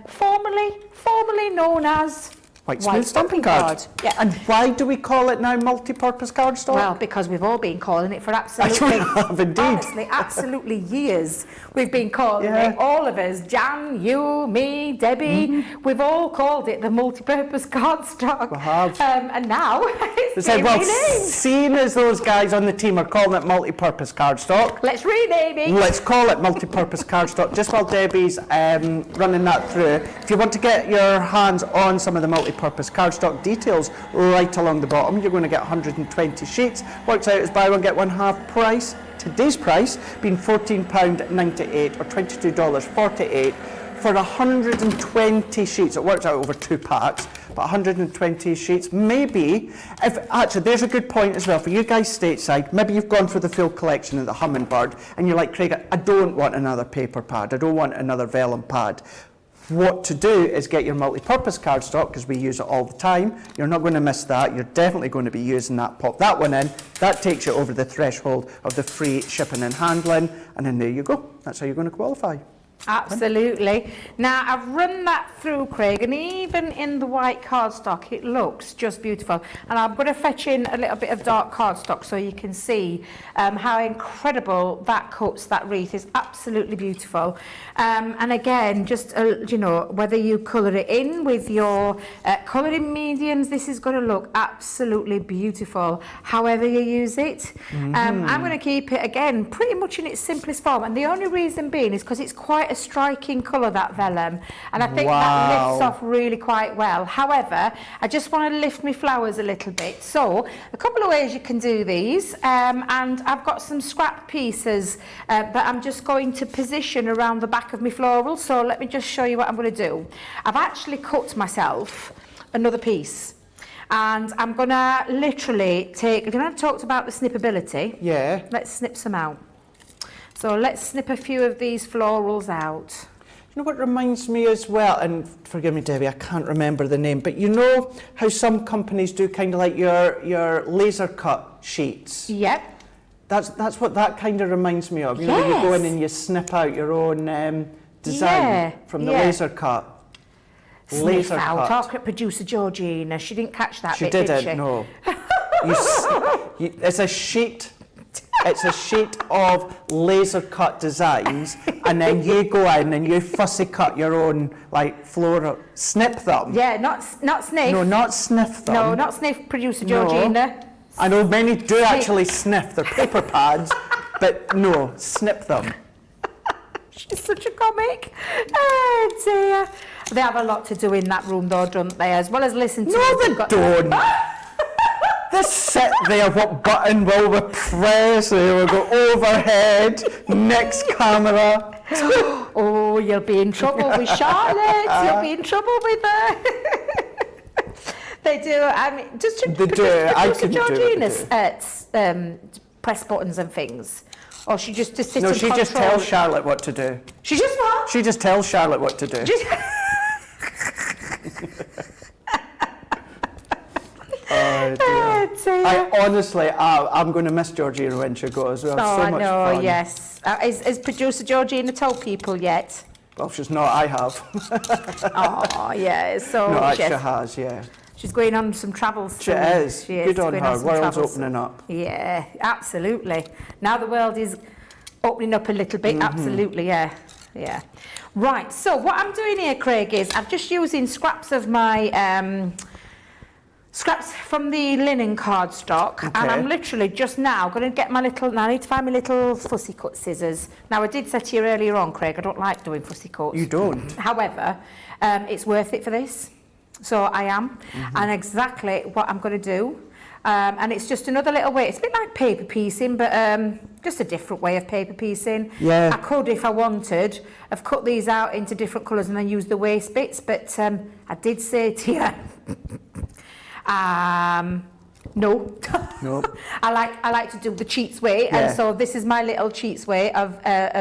Formerly known as White smooth stamping card. Yeah. And why do we call it now multi-purpose cardstock? Well, because we've all been calling it for absolutely, have indeed. honestly, absolutely years. We've been calling it, all of us, Jan, you, me, Debbie, we've all called it the multi-purpose cardstock. We have. And now it's They said, been well, renamed. seeing as those guys on the team are calling it multi-purpose cardstock, Let's rename it. let's call it multi-purpose cardstock. Just while Debbie's running that through, if you want to get your hands on some of the multi-purpose cardstock details right along the bottom, you're going to get 120 sheets. Works out as buy one get one half price. Today's price being £14.98 or $22.48 for 120 sheets. It works out over 2 packs, but 120 sheets. Maybe, actually, there's a good point as well for you guys stateside. Maybe you've gone for the full collection of the Hummingbird and you're like, Craig, I don't want another paper pad. I don't want another vellum pad. What to do is get your multi-purpose cardstock, because we use it all the time. You're not going to miss that. You're definitely going to be using that. Pop that one in. That takes you over the threshold of the free shipping and handling. And then there you go. That's how you're going to qualify. Absolutely. Now, I've run that through, Craig, and even in the white cardstock, it looks just beautiful. And I'm going to fetch in a little bit of dark cardstock so you can see how incredible that cuts. That wreath is absolutely beautiful. And again, just, you know, whether you colour it in with your colouring mediums, this is going to look absolutely beautiful, however you use it. I'm going to keep it, again, pretty much in its simplest form. And the only reason being is because it's quite a striking colour, that vellum, and I think that lifts off really quite well. However, I just want to lift my flowers a little bit, so a couple of ways you can do these, and I've got some scrap pieces that I'm just going to position around the back of my floral. So let me just show you what I'm going to do. I've actually cut myself another piece, and I'm going to literally take, you know, I talked about the snippability. Yeah. Let's snip some out. So let's snip a few of these florals out. You know what reminds me as well, and forgive me, Debbie, I can't remember the name, but you know how some companies do kind of like your laser cut sheets? Yep. That's what that kind of reminds me of. You know, when you go in and you snip out your own design from the laser cut. Snip out. Our producer Georgina, she didn't catch that bit, did she? No. It's a sheet. It's a sheet of laser cut designs, and then you go in and you fussy cut your own like floral, snip them. Yeah, not sniff. No, not sniff them. No, not sniff, producer Georgina. I know many do actually sniff their paper pads, but no, snip them. She's such a comic. Oh dear. They have a lot to do in that room though, don't they? As well as listen to No, they don't. They sit there, what button will we press? We'll go overhead, next camera. Oh, you'll be in trouble with Charlotte. You'll be in trouble with her. They do. I mean, just to I can do Georgina's press buttons and things, or she just sits and No, she just tells Charlotte what to do. She just what? She just tells Charlotte what to do. Oh, dear. I honestly, I'm going to miss Georgina when she goes. We have so much fun. Yes. Is producer Georgina told people yet? Well, she's not. I have. Oh, yeah. So no, she has. Yeah. She's going on some travels soon. She is. She is. Good on her. World's opening up. Yeah, absolutely. Now the world is opening up a little bit. Absolutely, yeah. Yeah. Right, so what I'm doing here, Craig, is I'm just using scraps of my scraps from the linen cardstock, Okay. and I'm literally just now going to get my little, now I need to find my little fussy cut scissors. Now, I did say to you earlier on, Craig, I don't like doing fussy cuts. You don't? However, it's worth it for this, so I am, and exactly what I'm going to do. And it's just another little way. It's a bit like paper piecing, but just a different way of paper piecing. Yeah. I could, if I wanted, have cut these out into different colours and then use the waste bits, but I did say to you, no. Nope. I like to do the cheats way, Yeah. and so this is my little cheats way of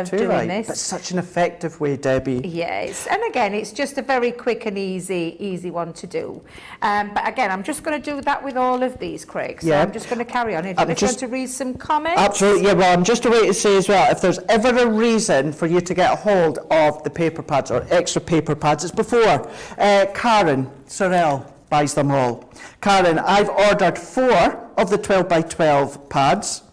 Too doing right. this. That's such an effective way, Debbie. Yes, and again, it's just a very quick and easy one to do. But again, I'm just going to do that with all of these, Craig. So Yeah. I'm just going to carry on. Do you I'm want just- to read some comments? Absolutely, yeah, well, I'm just away to say as well, if there's ever a reason for you to get a hold of the paper pads or extra paper pads, it's before. Karen Sorrell buys them all. Karen, I've ordered 4 of the 12 by 12 pads,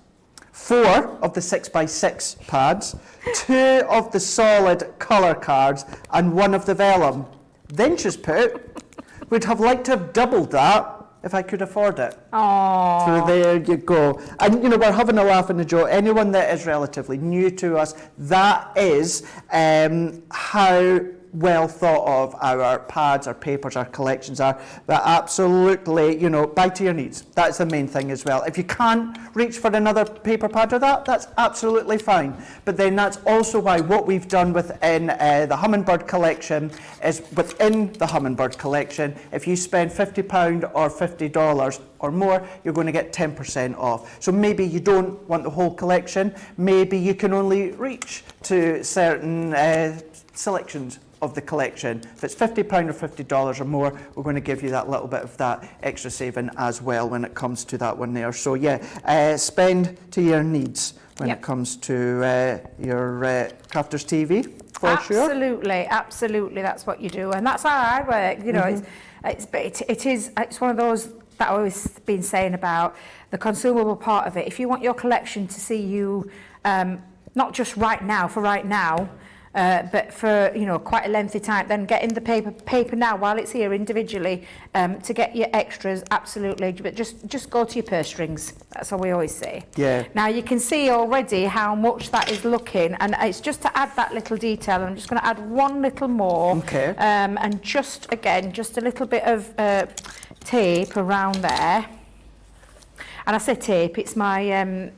4 of the 6 by 6 pads, 2 of the solid colour cards, and 1 of the vellum. Then she's put, would have liked to have doubled that if I could afford it. Aww. So there you go. And, you know, we're having a laugh in the joke. Anyone that is relatively new to us, that is how well thought of our pads, our papers, our collections are. But absolutely, you know, buy to your needs. That's the main thing as well. If you can't reach for another paper pad or that's absolutely fine. But then that's also why what we've done within the Hummingbird collection is within the Hummingbird collection, if you spend £50 or $50 or more, you're going to get 10% off. So maybe you don't want the whole collection. Maybe you can only reach to certain selections of the collection. If it's £50 or $50 or more, we're going to give you that little bit of that extra saving as well when it comes to that one there. So yeah, spend to your needs when Yep. it comes to your Crafters TV, for sure. Absolutely, that's what you do, and that's how I work. You know, it's one of those that I've always been saying about the consumable part of it. If you want your collection to see you, not just right now, but for, you know, quite a lengthy time, then get in the paper now while it's here individually to get your extras, absolutely. But just go to your purse strings. That's what we always say. Yeah. Now you can see already how much that is looking, and it's just to add that little detail. I'm just going to add one little more. Okay. And just a little bit of tape around there. And I say tape, it's my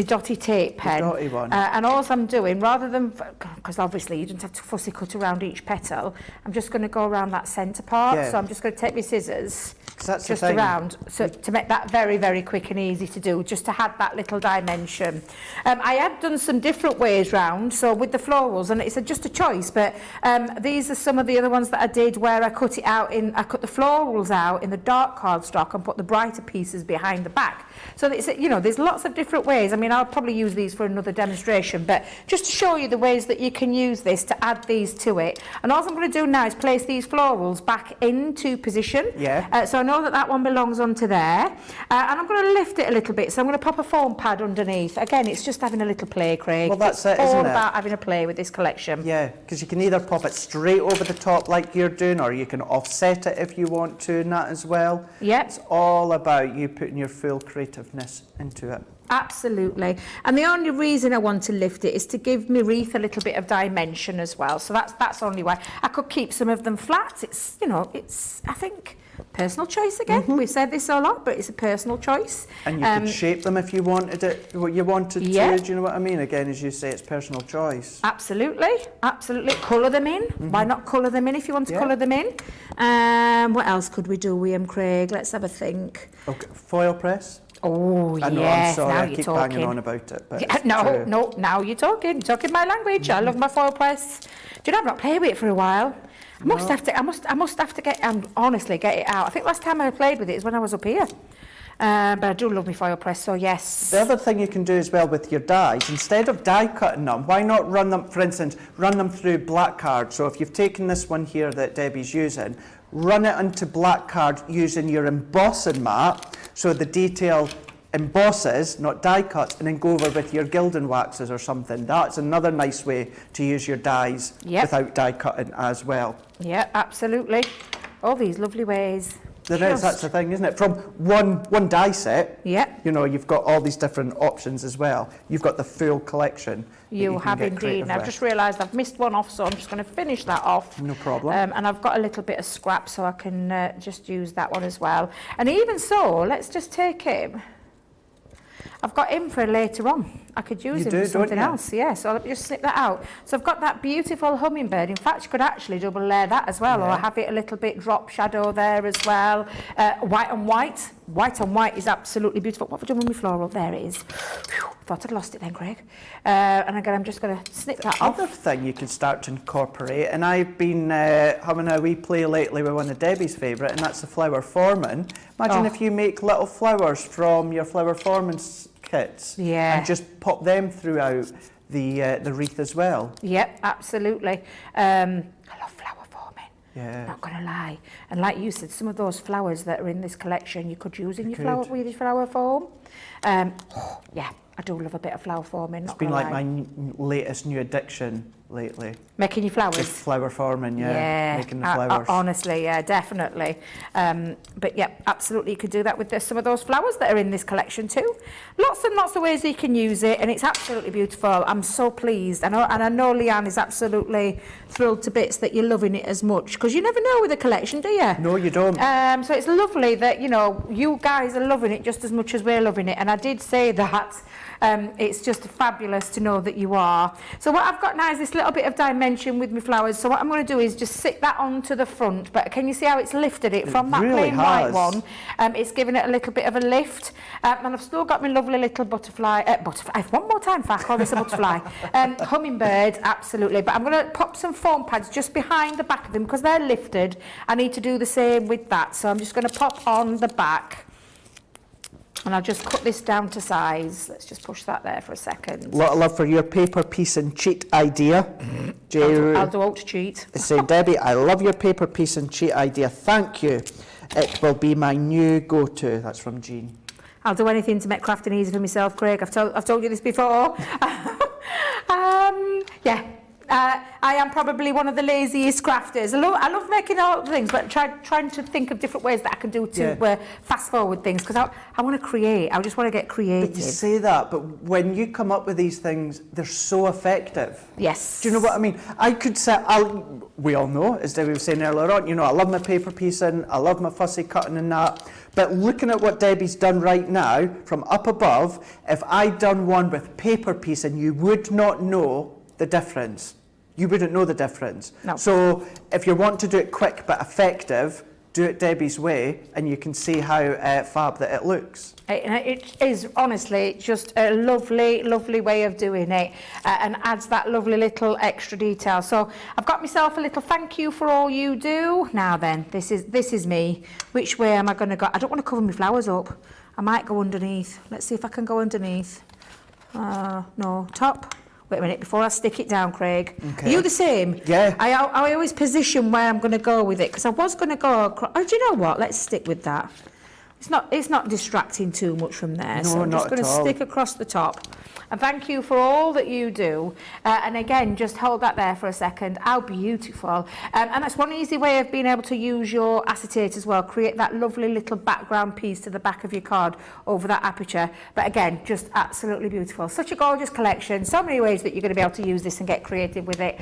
dotty tape pen. The dotty one. And all I'm doing, rather than, because obviously you don't have to fussy cut around each petal, I'm just going to go around that centre part. Yeah. So I'm just going to take my scissors 'Cause that's the just thing. around, so to make that very, very quick and easy to do, just to add that little dimension. I have done some different ways round, so with the florals, and it's just a choice, but these are some of the other ones that I did where I cut the florals out in the dark cardstock and put the brighter pieces behind the back. So it's, you know, there's lots of different ways. I mean, I'll probably use these for another demonstration, but just to show you the ways that you can use this to add these to it. And all I'm going to do now is place these florals back into position. Yeah. So I know that one belongs onto there. And I'm going to lift it a little bit. So I'm going to pop a foam pad underneath. Again, it's just having a little play, Craig. Well, that's it's it, isn't all it? about having a play with this collection. Yeah, because you can either pop it straight over the top like you're doing, or you can offset it if you want to, and that as well. Yep. It's all about you putting your full creativeness into it. Absolutely. And the only reason I want to lift it is to give my wreath a little bit of dimension as well. So that's only why. I could keep some of them flat. It's, you know, it's, I think, personal choice again. We've said this a lot, but it's a personal choice. And you could shape them if you wanted it, what you wanted Yeah. to. Do you know what I mean? Again, as you say, it's personal choice. Absolutely. Colour them in. Why not colour them in if you want to Yeah. colour them in? What else could we do, William Craig? Let's have a think. Okay, foil press. Oh, I know, yes, I'm sorry, now I you're keep talking. banging on about it, but Yeah, it's no, true. no, now you're talking my language. I love my foil press. Do you know, I've not played with it for a while. I must have to get, honestly, get it out. I think last time I played with it is when I was up here. But I do love my foil press, so yes. The other thing you can do as well with your dies, instead of die cutting them, why not run them, for instance, run them through black card. So if you've taken this one here that Debbie's using, run it onto black card using your embossing mat, so the detail embosses, not die cuts, and then go over with your gilding waxes or something. That's another nice way to use your dyes without die cutting as well. Yeah, absolutely. All these lovely ways. There is, that's the thing, isn't it? From one die set, Yeah. you know, you've got all these different options as well. You've got the full collection. You have get indeed. creative And I've with. just realised I've missed one off, so I'm just going to finish that off. No problem. And I've got a little bit of scrap, so I can just use that one as well. And even so, let's just take him. I've got him for later on. I could use him for something else. Yeah, so let me just snip that out. So I've got that beautiful hummingbird. In fact, you could actually double layer that as well, or have it a little bit drop shadow there as well. White on white. White on white is absolutely beautiful. What have I done with my floral? There it is. Whew, thought I'd lost it then, Craig. And again, I'm just going to snip that off. Another thing you can start to incorporate, and I've been having a wee play lately with one of Debbie's favourite, and that's the flower forming. Imagine if you make little flowers from your flower forming kits and just pop them throughout the wreath as well. Yep, absolutely. I love flower forming. Yeah. Not gonna lie. And like you said, some of those flowers that are in this collection, you could use in your flower foam. Yeah, I do love a bit of flower forming. It's been like my latest new addiction lately. Making your flowers. Just flower forming, making the flowers. Honestly, yeah, definitely. But yeah, absolutely, you could do that with some of those flowers that are in this collection too. Lots and lots of ways you can use it, and it's absolutely beautiful. I'm so pleased. I know Leanne is absolutely thrilled to bits that you're loving it as much, because you never know with a collection, do you? No, you don't. So it's lovely that, you know, you guys are loving it just as much as we're loving it, and I did say that. It's just fabulous to know that you are. So what I've got now is this little bit of dimension with my flowers. So what I'm going to do is just sit that onto the front. But can you see how it's lifted it from that really plain has. white one? It's given it a little bit of a lift. And I've still got my lovely little butterfly. One more time, if I call this a butterfly. Hummingbird, absolutely. But I'm going to pop some foam pads just behind the back of them because they're lifted. I need to do the same with that. So I'm just going to pop on the back. And I'll just cut this down to size. Let's just push that there for a second. A lot of love for your paper, piece and cheat idea. I'll do out to cheat. Say, Debbie, I love your paper, piece and cheat idea. Thank you. It will be my new go-to. That's from Jean. I'll do anything to make crafting easy for myself, Craig. I've told you this before. Yeah. I am probably one of the laziest crafters. I love making all the things, but trying to think of different ways that I can do to fast forward things, because I want to create. I just want to get creative. But you say that, but when you come up with these things, they're so effective. Yes. Do you know what I mean? I could say, we all know, as Debbie was saying earlier on, you know, I love my paper piecing, I love my fussy cutting and that. But looking at what Debbie's done right now, from up above, if I'd done one with paper piecing, you would not know the difference. You wouldn't know the difference. No. So if you want to do it quick but effective, do it Debbie's way, and you can see how fab that it looks. It is honestly just a lovely, lovely way of doing it, and adds that lovely little extra detail. So I've got myself a little thank you for all you do. Now then, this is me. Which way am I going to go? I don't want to cover my flowers up. I might go underneath. Let's see if I can go underneath. No, top. Wait a minute, before I stick it down, Craig. Okay. Are you the same? Yeah. I always position where I'm going to go with it, because I was going to go across. Oh, do you know what? Let's stick with that. It's not distracting too much from there. No, so I'm just going to stick across the top. And thank you for all that you do. And again, just hold that there for a second. How beautiful. And that's one easy way of being able to use your acetate as well. Create that lovely little background piece to the back of your card over that aperture. But again, just absolutely beautiful. Such a gorgeous collection. So many ways that you're going to be able to use this and get creative with it.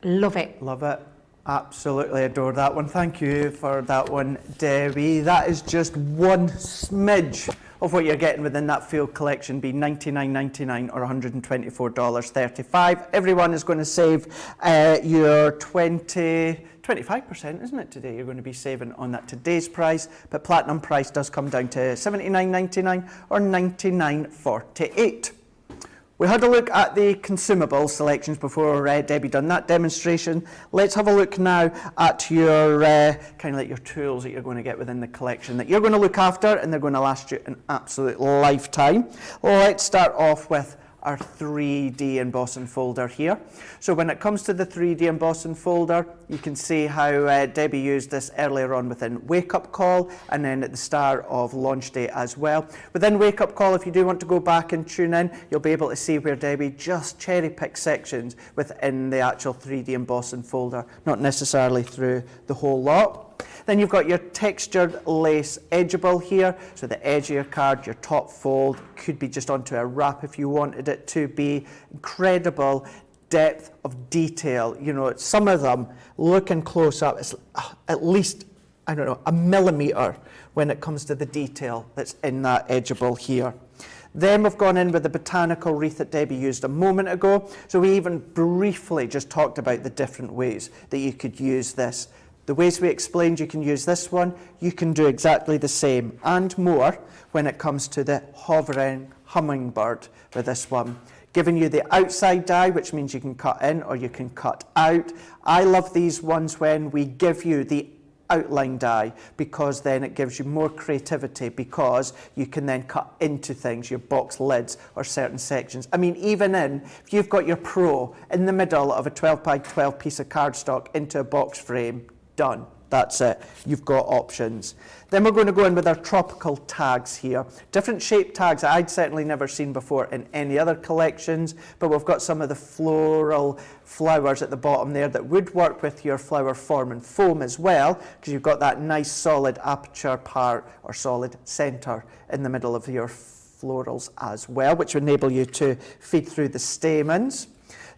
Love it. Love it. Absolutely adore that one. Thank you for that one, Debbie. That is just one smidge of what you're getting within that field collection, be $99.99 or $124.35. Everyone is going to save your 25%, isn't it, today? You're going to be saving on that today's price, but platinum price does come down to $79.99 or $99.48. We had a look at the consumable selections before Debbie done that demonstration. Let's have a look now at your kind of like your tools that you're going to get within the collection that you're going to look after, and they're going to last you an absolute lifetime. Let's start off with our 3D embossing folder here. So when it comes to the 3D embossing folder, you can see how Debbie used this earlier on within Wake Up Call and then at the start of launch day as well. Within Wake Up Call, if you do want to go back and tune in, you'll be able to see where Debbie just cherry picked sections within the actual 3D embossing folder, not necessarily through the whole lot. Then you've got your textured lace edgeable here, so the edge of your card, your top fold, could be just onto a wrap if you wanted it to be. Incredible depth of detail. You know, some of them, looking close up, it's at least, I don't know, a millimetre when it comes to the detail that's in that edgeable here. Then we've gone in with the botanical wreath that Debbie used a moment ago. So we even briefly just talked about the different ways that you could use this. The ways we explained you can use this one, you can do exactly the same and more when it comes to the hovering hummingbird with this one. Giving you the outside die, which means you can cut in or you can cut out. I love these ones when we give you the outline die, because then it gives you more creativity, because you can then cut into things, your box lids or certain sections. I mean, even if you've got your Pro in the middle of a 12 by 12 piece of cardstock into a box frame, done. That's it. You've got options. Then we're going to go in with our tropical tags here. Different shape tags I'd certainly never seen before in any other collections, but we've got some of the floral flowers at the bottom there that would work with your flower form and foam as well, because you've got that nice solid aperture part or solid center in the middle of your florals as well, which will enable you to feed through the stamens.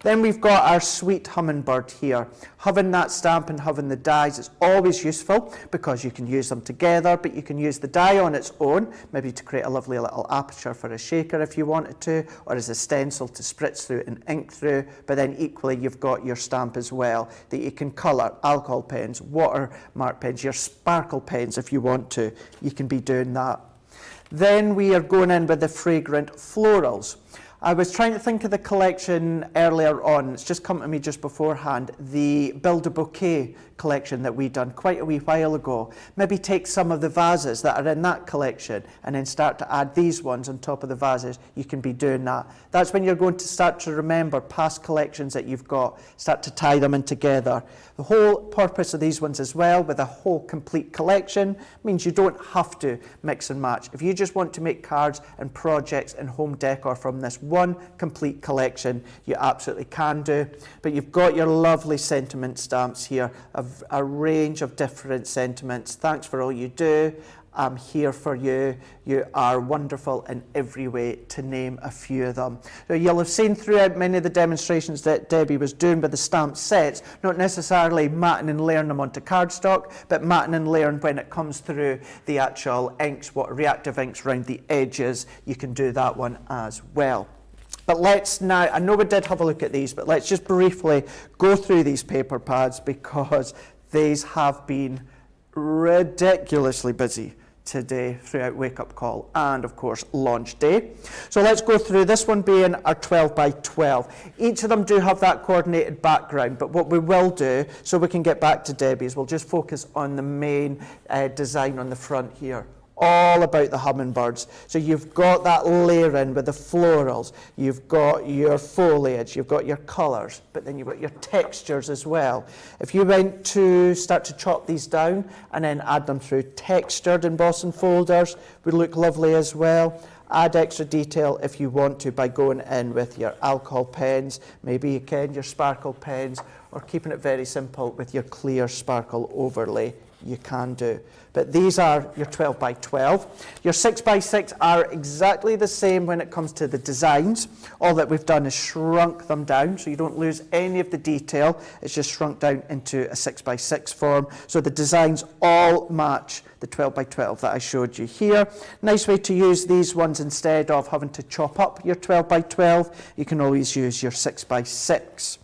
Then we've got our sweet hummingbird here. Having that stamp and having the dies is always useful because you can use them together, but you can use the die on its own, maybe to create a lovely little aperture for a shaker if you wanted to, or as a stencil to spritz through and ink through, but then equally you've got your stamp as well that you can colour, alcohol pens, watermark pens, your sparkle pens if you want to. You can be doing that. Then we are going in with the fragrant florals. I was trying to think of the collection earlier on, it's just come to me just beforehand, the Build a Bouquet collection that we done quite a wee while ago. Maybe take some of the vases that are in that collection and then start to add these ones on top of the vases. You can be doing that. That's when you're going to start to remember past collections that you've got, start to tie them in together. The whole purpose of these ones as well, with a whole complete collection, means you don't have to mix and match. If you just want to make cards and projects and home decor from this one complete collection, you absolutely can do. But you've got your lovely sentiment stamps here, a range of different sentiments. Thanks for all you do. I'm here for you. You are wonderful in every way, to name a few of them. So you'll have seen throughout many of the demonstrations that Debbie was doing with the stamp sets, not necessarily matting and layering them onto cardstock, but matting and layering when it comes through the actual inks, what reactive inks around the edges. You can do that one as well. But let's now, I know we did have a look at these, but let's just briefly go through these paper pads because these have been ridiculously busy today throughout Wake Up Call and of course launch day. So let's go through this one being our 12 by 12. Each of them do have that coordinated background, but what we will do, so we can get back to Debbie's, we'll just focus on the main design on the front here. All about the hummingbirds. So you've got that layering with the florals, you've got your foliage, you've got your colours, but then you've got your textures as well. If you went to start to chop these down and then add them through textured embossing folders, would look lovely as well. Add extra detail if you want to by going in with your alcohol pens, maybe you can your sparkle pens, or keeping it very simple with your clear sparkle overlay. You can do. But these are your 12 by 12. Your 6 by 6 are exactly the same when it comes to the designs. All that we've done is shrunk them down, so you don't lose any of the detail. It's just shrunk down into a 6 by 6 form. So the designs all match the 12 by 12 that I showed you here. Nice way to use these ones instead of having to chop up your 12 by 12. You can always use your 6 by 6.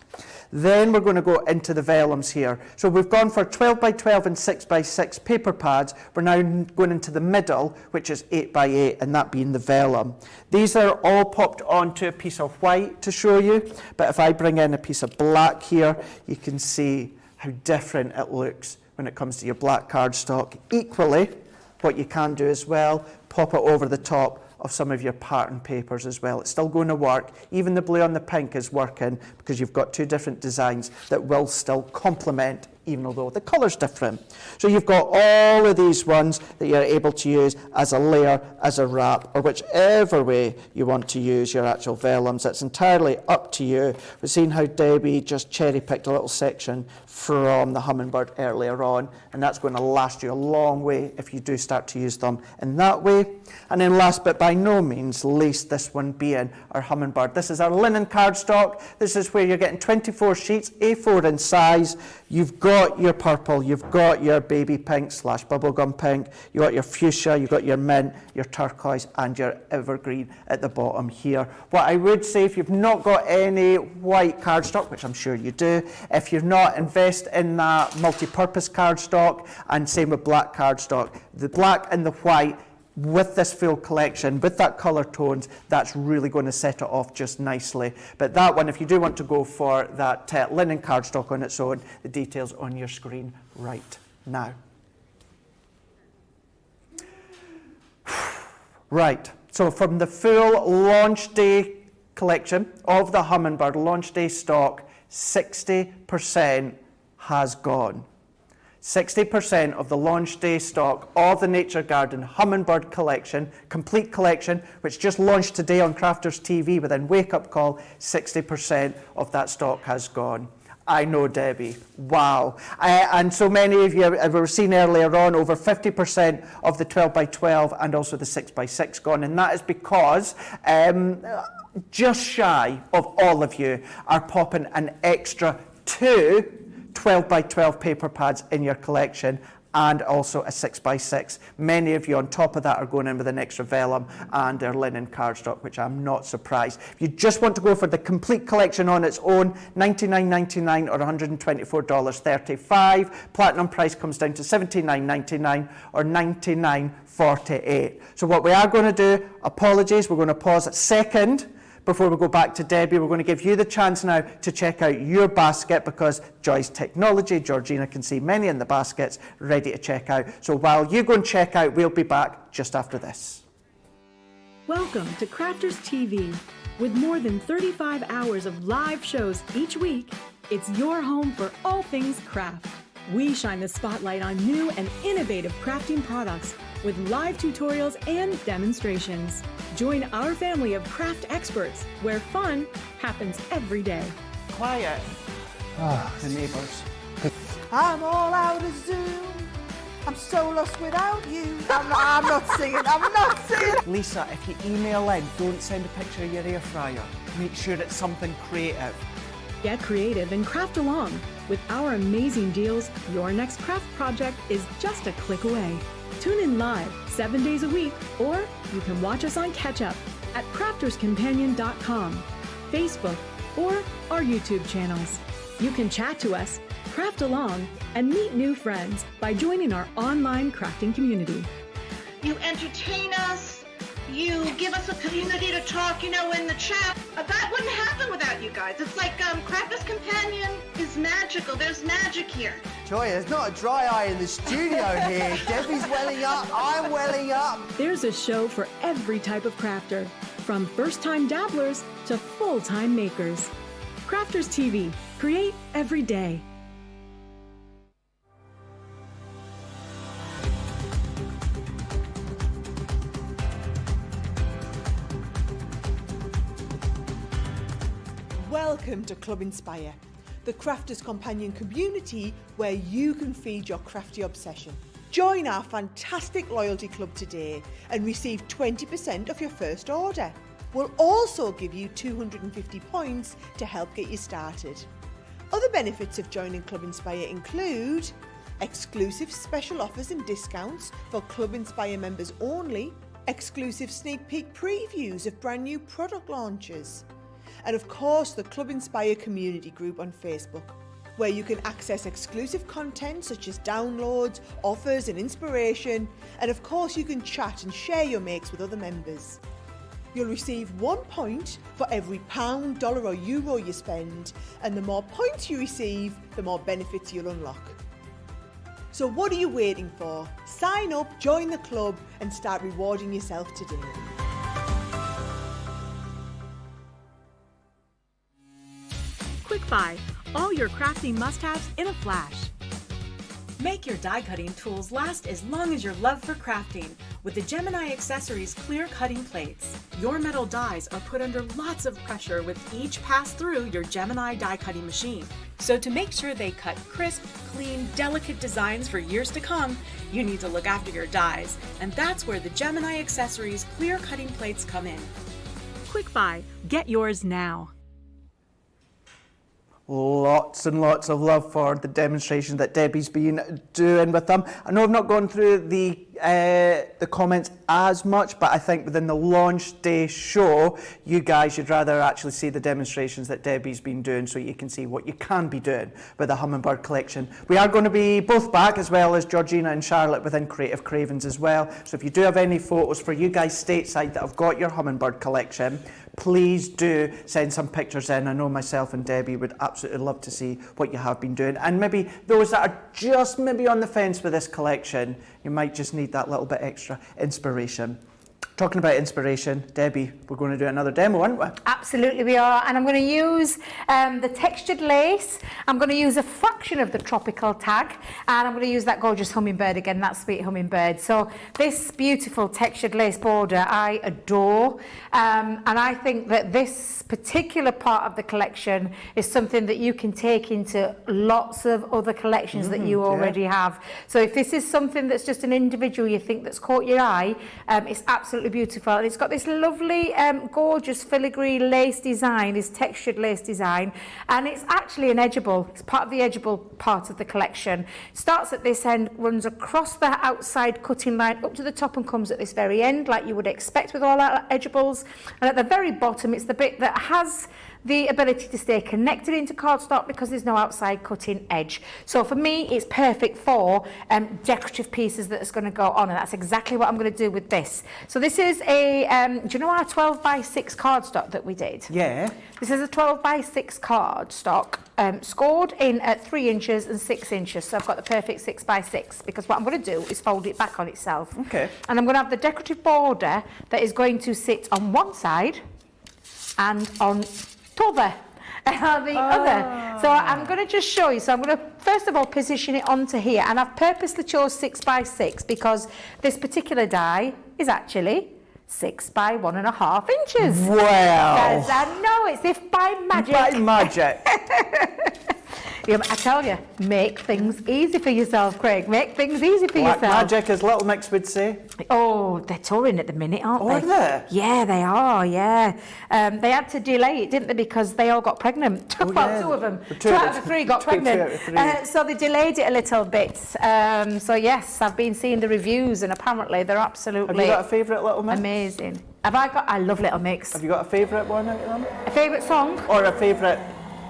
Then we're going to go into the vellums here. So we've gone for 12 by 12 and 6 by 6 paper pads. We're now going into the middle, which is 8 by 8, and that being the vellum. These are all popped onto a piece of white to show you, but if I bring in a piece of black here, you can see how different it looks when it comes to your black cardstock. Equally, what you can do as well, pop it over the top of some of your pattern papers as well. It's still going to work. Even the blue and the pink is working because you've got two different designs that will still complement, even although the colour's different. So you've got all of these ones that you're able to use as a layer, as a wrap, or whichever way you want to use your actual vellums. That's entirely up to you. We've seen how Debbie just cherry-picked a little section from the Hummingbird earlier on, and that's going to last you a long way if you do start to use them in that way. And then last but by no means least, this one being our Hummingbird. This is our linen cardstock. This is where you're getting 24 sheets, A4 in size. You've got your purple, you've got your baby pink / bubblegum pink, you've got your fuchsia, you've got your mint, your turquoise, and your evergreen at the bottom here. What I would say, if you've not got any white cardstock, which I'm sure you do, if you've not invest in that multi-purpose cardstock, and same with black cardstock, the black and the white, with this full collection, with that colour tones, that's really going to set it off just nicely. But that one, if you do want to go for that linen cardstock on its own, the details on your screen right now. Right, so from the full launch day collection of the Hummingbird launch day stock, 60% has gone. 60% of the launch day stock of the Nature Garden Hummingbird collection, complete collection, which just launched today on Crafters TV within Wake Up Call, 60% of that stock has gone. I know, Debbie. Wow. And so many of you have seen earlier on, over 50% of the 12 by 12 and also the 6 by 6 gone. And that is because just shy of all of you are popping an extra 2 12 by 12 paper pads in your collection and also a 6 by 6. Many of you on top of that are going in with an extra vellum and their linen cardstock, which I'm not surprised. If you just want to go for the complete collection on its own, $99.99 or $124.35. Platinum price comes down to $79.99 or $99.48. So what we are going to do, apologies, we're going to pause a second before we go back to Debbie. We're going to give you the chance now to check out your basket because Joy's technology, Georgina can see many in the baskets ready to check out. So while you go and check out, we'll be back just after this. Welcome to Crafters TV. With more than 35 hours of live shows each week, it's your home for all things craft. We shine the spotlight on new and innovative crafting products with live tutorials and demonstrations. Join our family of craft experts where fun happens every day. Quiet. The neighbours. I'm all out of Zoom. I'm so lost without you. I'm not singing. Lisa, if you email in, don't send a picture of your air fryer. Make sure it's something creative. Get creative and craft along. With our amazing deals, your next craft project is just a click away. Tune in live 7 days a week, or you can watch us on Catch Up at crafterscompanion.com, Facebook, or our YouTube channels. You can chat to us, craft along, and meet new friends by joining our online crafting community. You entertain us. You give us a community to talk, in the chat. That wouldn't happen without you guys. It's like Crafters Companion is magical. There's magic here. Joy, there's not a dry eye in the studio here. Debbie's welling up, I'm welling up. There's a show for every type of crafter, from first-time dabblers to full-time makers. Crafters TV. Create every day. Welcome to Club Inspire, the Crafters Companion community where you can feed your crafty obsession. Join our fantastic loyalty club today and receive 20% of your first order. We'll also give you 250 points to help get you started. Other benefits of joining Club Inspire include exclusive special offers and discounts for Club Inspire members only, exclusive sneak peek previews of brand new product launches, and of course the Club Inspire community group on Facebook, where you can access exclusive content such as downloads, offers and inspiration, and of course you can chat and share your makes with other members. You'll receive 1 point for every £1, dollar or euro you spend, and the more points you receive, the more benefits you'll unlock. So what are you waiting for? Sign up, join the club and start rewarding yourself today. Buy, all your crafting must-haves in a flash. Make your die cutting tools last as long as your love for crafting with the Gemini Accessories clear cutting plates. Your metal dies are put under lots of pressure with each pass through your Gemini die cutting machine. So to make sure they cut crisp, clean, delicate designs for years to come, you need to look after your dies, and that's where the Gemini Accessories clear cutting plates come in. Quick Buy, get yours now. Lots and lots of love for the demonstration that Debbie's been doing with them. I know I've not gone through the comments as much, but I think within the launch day show, you guys should rather actually see the demonstrations that Debbie's been doing so you can see what you can be doing with the Hummingbird collection. We are going to be both back, as well as Georgina and Charlotte within Creative Cravens as well. So if you do have any photos for you guys stateside that have got your Hummingbird collection, please do send some pictures in. I know myself and Debbie would absolutely love to see what you have been doing. And maybe those that are just maybe on the fence with this collection, you might just need that little bit extra inspiration. Talking about inspiration, Debbie, we're going to do another demo, aren't we? Absolutely we are, and I'm going to use the textured lace. I'm going to use a fraction of the tropical tag, and I'm going to use that gorgeous hummingbird again, that sweet hummingbird. So this beautiful textured lace border I adore, and I think that this particular part of the collection is something that you can take into lots of other collections that you already have. So if this is something that's just an individual you think that's caught your eye, it's absolutely beautiful, and it's got this lovely gorgeous filigree lace design, this textured lace design, and it's actually an edgeable. It's part of the edgeable part of the collection. Starts at this end, runs across the outside cutting line up to the top, and comes at this very end like you would expect with all our edgeables. And at the very bottom, it's the bit that has the ability to stay connected into cardstock because there's no outside cutting edge. So for me, it's perfect for decorative pieces that is going to go on, and that's exactly what I'm going to do with this. So this is a, do you know our 12 by 6 cardstock that we did? Yeah. This is a 12 by 6 cardstock, scored in at 3 inches and 6 inches. So I've got the perfect 6 by 6, because what I'm going to do is fold it back on itself. Okay. And I'm going to have the decorative border that is going to sit on one side and on the other. So I'm going to just show you. So I'm going to first of all position it onto here, and I've purposely chose 6 by 6 because this particular die is actually 6 by 1.5 inches. Wow. Yes, I know, it's if by magic. By magic. Yeah, I tell you, make things easy for yourself, Craig. Make things easy for Black yourself. magic, as Little Mix would say. Oh, they're touring at the minute, aren't they? Are they? Yeah, they are, yeah. They had to delay it, didn't they, because they all got pregnant. Oh, well, yeah. 2 of them. Two 2 out of the 3 got two out pregnant. of three. So they delayed it a little bit. So yes, I've been seeing the reviews, and apparently they're absolutely Have you got a favourite Little Mix? amazing. I love Little Mix. Have you got a favourite one out of them? A favourite song? Or a favourite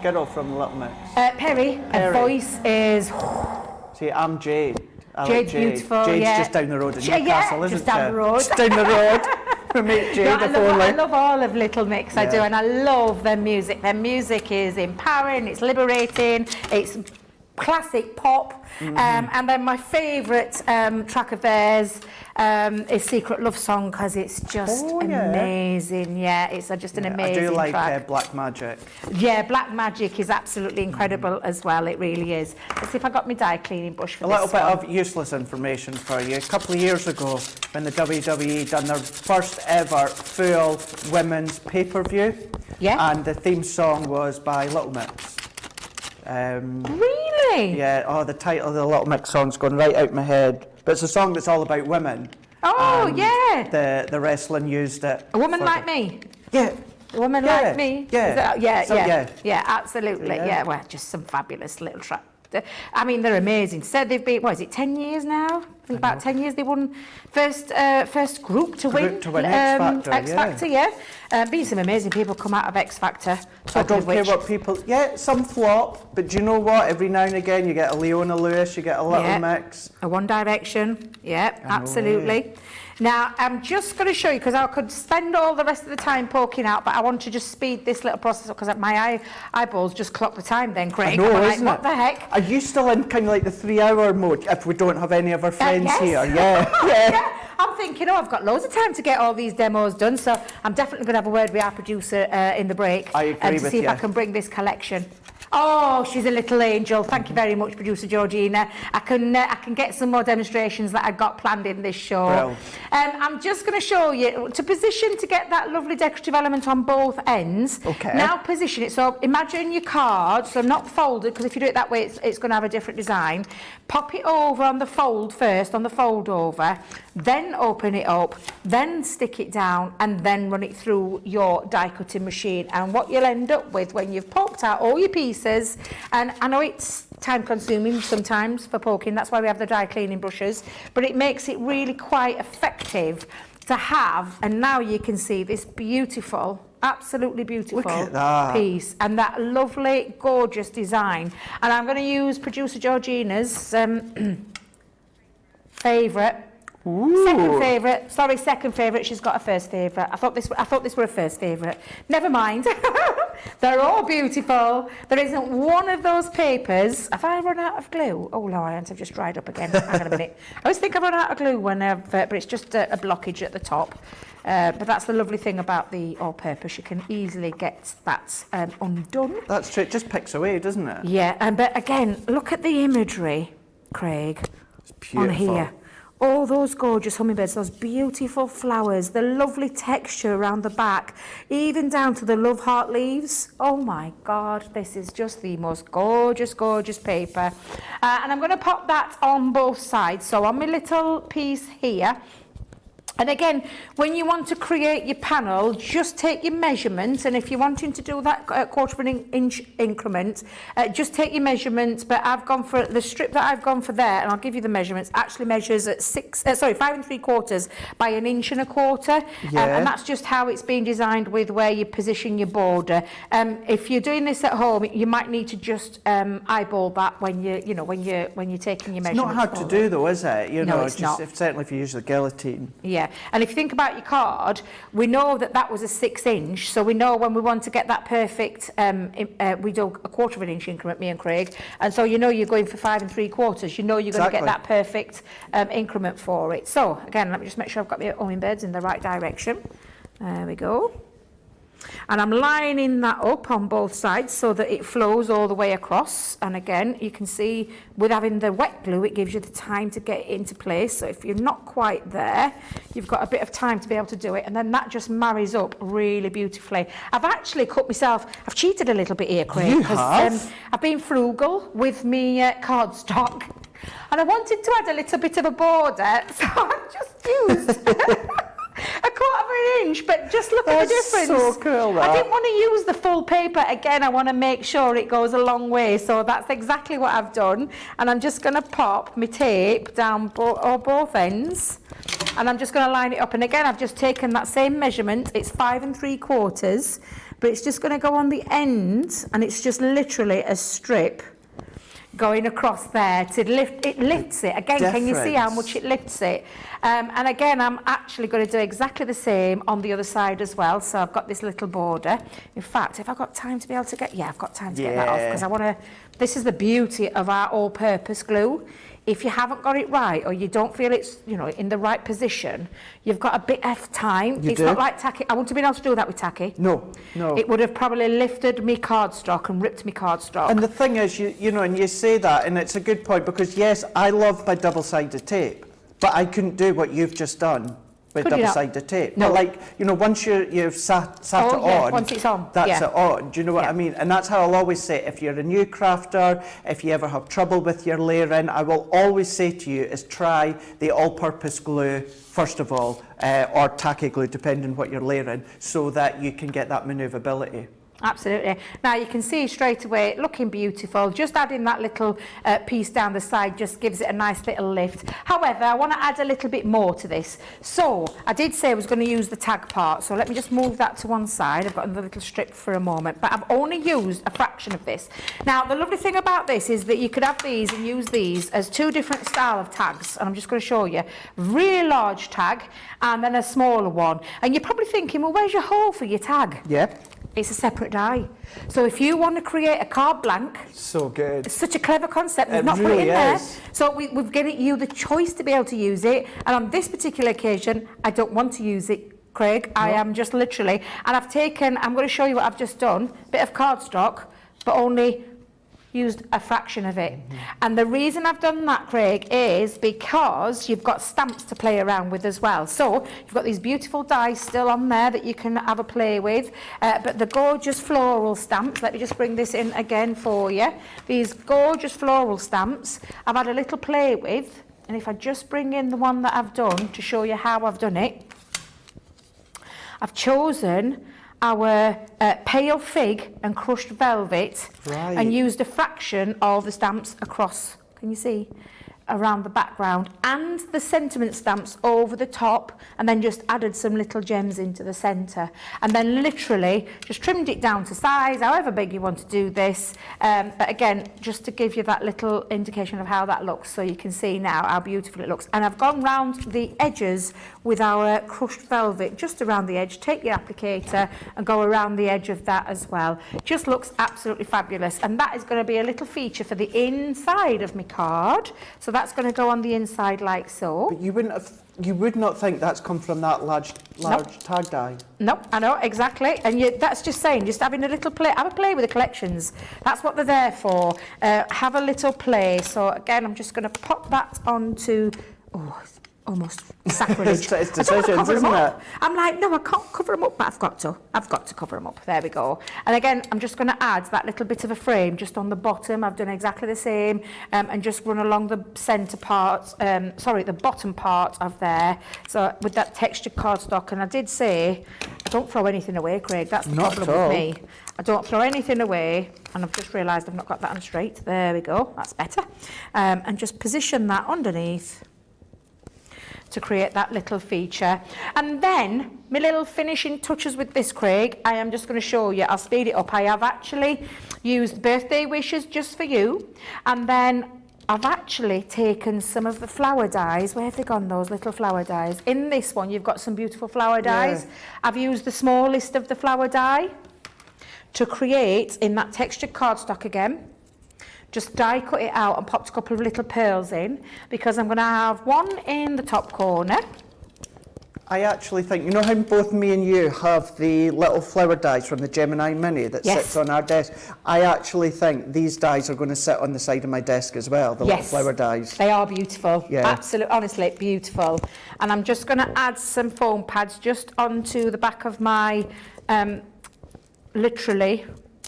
girl from the Little Mix? Perry. Her voice is... See, I'm Jade. I Jade's like Jade. beautiful, Jade's yeah. just down the road in Yeah, Newcastle, isn't just down she? the road. Just down the road. We meet Jade, No, if only. I love all of Little Mix, I Yeah. do, and I love their music. Their music is empowering, it's liberating, it's classic pop, and then my favourite track of theirs is Secret Love Song, because it's just amazing. Yeah, it's just an amazing I do like track. Black Magic. Yeah, Black Magic is absolutely incredible as well, it really is. Let's see if I got my die cleaning brush for A this little bit one. of useless information for you. A couple of years ago, when the WWE done their first ever full women's pay-per-view, and the theme song was by Little Mix. Really? Yeah, the title of the Little Mix song's gone right out my head. But it's a song that's all about women. Oh, and yeah. The wrestling used it. A Woman Like Me? Yeah. A Woman Like Me? Yeah. Yeah, absolutely. Yeah, well, just some fabulous little track. I mean, they're amazing. Said they've been, what is it, 10 years now? I think about 10 years they won first group to win X Factor, X Factor, yeah. Been some amazing people come out of X Factor. I don't care what people... Yeah, some flop, but do you know what? Every now and again you get a Leona Lewis, you get a Little Mix. A One Direction, yeah, absolutely. Now, I'm just going to show you, because I could spend all the rest of the time poking out, but I want to just speed this little process up, because my eyeballs just clock the time then, Craig. I know, I'm isn't like, it? what the heck? Are you still in kind of like the 3-hour mode, if we don't have any of our friends Yes. here? Yeah. Yeah. I'm thinking, I've got loads of time to get all these demos done, so I'm definitely going to have a word with our producer in the break I agree to with see if you. I can bring this collection Oh, she's a little angel. Thank you very much, producer Georgina. I can get some more demonstrations that I've got planned in this show. Well. I'm just going to show you to position to get that lovely decorative element on both ends. Okay. Now position it. So imagine your card, so not folded, because if you do it that way, it's going to have a different design. Pop it over on the fold first, on the fold over, then open it up, then stick it down, and then run it through your die cutting machine. And what you'll end up with when you've poked out all your pieces, and I know it's time consuming sometimes for poking, that's why we have the dry cleaning brushes, but it makes it really quite effective to have. And now you can see this beautiful, absolutely beautiful Look at that. piece and that lovely gorgeous design. And I'm going to use producer Georgina's favourite. Second favourite. She's got a first favourite. I thought this were a first favourite. Never mind. They're all beautiful. There isn't one of those papers. Have I run out of glue? Oh no, I haven't. I've just dried up again. Hang on a minute. I always think I've run out of glue when but it's just a blockage at the top. But that's the lovely thing about the all-purpose. You can easily get that undone. That's true. It just picks away, doesn't it? Yeah, but again, look at the imagery, Craig, It's beautiful. on here. All those gorgeous hummingbirds, those beautiful flowers, the lovely texture around the back, even down to the love heart leaves. Oh my God, this is just the most gorgeous, gorgeous paper. And I'm going to pop that on both sides. So on my little piece here. And again, when you want to create your panel, just take your measurements, and if you're wanting to do that quarter of an inch increment, just take your measurements. But I've gone for the strip that I've gone for there, and I'll give you the measurements. Actually measures at 5 3/4 by 1 1/4 inch, Yeah. and that's just how it's been designed with where you position your border. If you're doing this at home, you might need to just eyeball that when you're taking your measurements. It's not hard to do though, is it? You No, know, it's just not. certainly if you use the guillotine. Yeah, and if you think about your card, we know that was a 6 inch, so we know when we want to get that perfect, we do a quarter of an inch increment, me and Craig, and so you know you're going for 5 3/4, you know you're going to get that perfect increment for it. So again, let me just make sure I've got my hummingbirds in the right direction. There we go. And I'm lining that up on both sides so that it flows all the way across. And again, you can see with having the wet glue, it gives you the time to get it into place. So if you're not quite there, you've got a bit of time to be able to do it. And then that just marries up really beautifully. I've actually cut myself, I've cheated a little bit here, Craig. You have? I've been frugal with me cardstock. And I wanted to add a little bit of a border, so I've just used a quarter of an inch, but just look at the difference. So cool, that. I didn't want to use the full paper again. I want to make sure it goes a long way, so that's exactly what I've done. And I'm just going to pop my tape down both ends, and I'm just going to line it up. And again, I've just taken that same measurement. It's 5 3/4, but it's just going to go on the end, and it's just literally a strip going across there to lift it. Lifts it again. Can you see how much it lifts it? And again, I'm actually going to do exactly the same on the other side as well. So I've got this little border. In fact, have I got time to be able to get? Yeah, I've got time to get that off, because I want to. This is the beauty of our all-purpose glue. If you haven't got it right, or you don't feel it's in the right position, you've got a bit of time. It's not like tacky. I wouldn't have been able to do that with tacky. No. It would have probably lifted me cardstock and ripped me cardstock. And the thing is, and you say that, and it's a good point, because yes, I love my double-sided tape, but I couldn't do what you've just done with double-sided tape. No. But once you've sat it on, once it's on, that's it on. Do you know what I mean? And that's how I'll always say, if you're a new crafter, if you ever have trouble with your layering, I will always say to you is try the all-purpose glue first of all, or tacky glue, depending on what you're layering, so that you can get that manoeuvrability. Absolutely. Now you can see straight away, looking beautiful. Just adding that little piece down the side just gives it a nice little lift. However, I want to add a little bit more to this. So I did say I was going to use the tag part. So let me just move that to one side. I've got another little strip for a moment, but I've only used a fraction of this. Now the lovely thing about this is that you could have these and use these as 2 different style of tags. And I'm just going to show you. Really large tag and then a smaller one. And you're probably thinking, well, where's your hole for your tag? Yep. It's a separate die. So if you want to create a card blank, so good. it's such a clever concept. We've It not put really it in there. is. So we've given you the choice to be able to use it. And on this particular occasion, I don't want to use it, Craig. I am just literally, and I'm going to show you what I've just done. Bit of cardstock, but only used a fraction of it. And the reason I've done that, Craig, is because you've got stamps to play around with as well. So you've got these beautiful dies still on there that you can have a play with, but the gorgeous floral stamps, let me just bring this in again for you. These gorgeous floral stamps I've had a little play with, and if I just bring in the one that I've done to show you how I've done it, I've chosen our pale fig and crushed velvet, and used a fraction of the stamps across, can you see, around the background, and the sentiment stamps over the top, and then just added some little gems into the centre, and then literally just trimmed it down to size, however big you want to do this, but again, just to give you that little indication of how that looks, so you can see now how beautiful it looks. And I've gone round the edges with our crushed velvet, just around the edge. Take your applicator and go around the edge of that as well. Just looks absolutely fabulous, and that is going to be a little feature for the inside of my card. So that's going to go on the inside like so. But you would not think that's come from that large tag die. No, I know, exactly. And that's just saying, just having a little play, have a play with the collections. That's what they're there for. Have a little play. So again, I'm just going to pop that onto, it's almost sacrilege. It's decisions, isn't it? I'm like, no, I can't cover them up, but I've got to cover them up. There we go. And again, I'm just going to add that little bit of a frame just on the bottom. I've done exactly the same, and just run along the centre part, the bottom part of there. So with that textured cardstock, and I did say, I don't throw anything away, Craig. That's the problem with me. I don't throw anything away, and I've just realised I've not got that on straight. There we go. That's better. And just position that underneath to create that little feature. And then my little finishing touches with this, Craig, I am just going to show you. I'll speed it up. I have actually used birthday wishes just for you, and then I've actually taken some of the flower dies. Where have they gone, those little flower dies? In this one, you've got some beautiful flower dies. I've used the smallest of the flower die to create, in that textured cardstock again, just die cut it out and popped a couple of little pearls in, because I'm going to have one in the top corner. I actually think, you know how both me and you have the little flower dies from the Gemini Mini that sits on our desk? I actually think these dies are going to sit on the side of my desk as well, the little flower dies. They are beautiful. Yeah. Absolutely, honestly, beautiful. And I'm just going to add some foam pads just onto the back of my,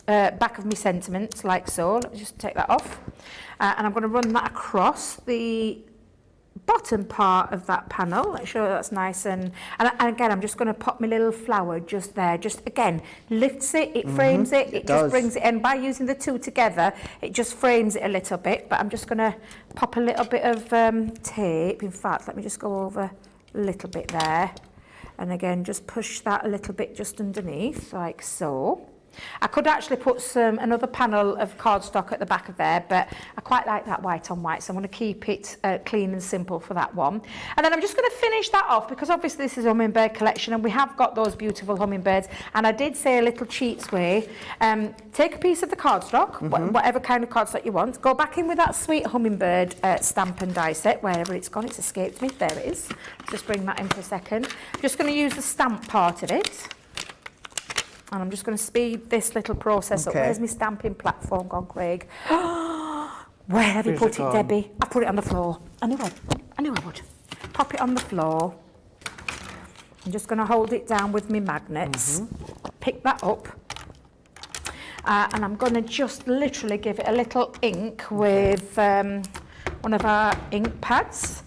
back of my sentiments, like so. Let me just take that off. And I'm going to run that across the bottom part of that panel. Make sure that's nice, and again, I'm just going to pop my little flower just there. Just again, lifts it, it frames it, it just brings it in. By using the two together, it just frames it a little bit. But I'm just going to pop a little bit of tape. In fact, let me just go over a little bit there. And again, just push that a little bit just underneath, like so. I could actually put another panel of cardstock at the back of there, but I quite like that white on white, so I'm going to keep it clean and simple for that one. And then I'm just going to finish that off, because obviously this is a hummingbird collection and we have got those beautiful hummingbirds. And I did say a little cheats way, take a piece of the cardstock, whatever kind of cardstock you want, go back in with that sweet hummingbird stamp and die set, wherever it's gone, it's escaped me, there it is. Just bring that in for a second. I'm just going to use the stamp part of it. And I'm just going to speed this little process up. Where's my stamping platform gone, Craig? Where have you put it, Debbie? I put it on the floor. I knew I would. Pop it on the floor. I'm just going to hold it down with my magnets. Pick that up. And I'm going to just literally give it a little ink with one of our ink pads.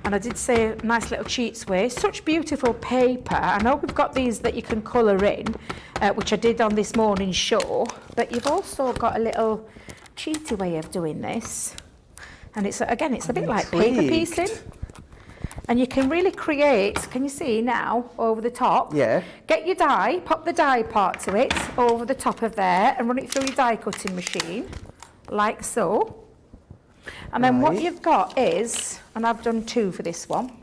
And I did say nice little cheats way. Such beautiful paper. I know we've got these that you can colour in, which I did on this morning's show, but you've also got a little cheaty way of doing this. And it's a bit like paper piecing. And you can really create, can you see now, over the top? Yeah. Get your die, pop the die part to it, over the top of there, and run it through your die cutting machine, like so. And then what you've got is, and I've done two for this one,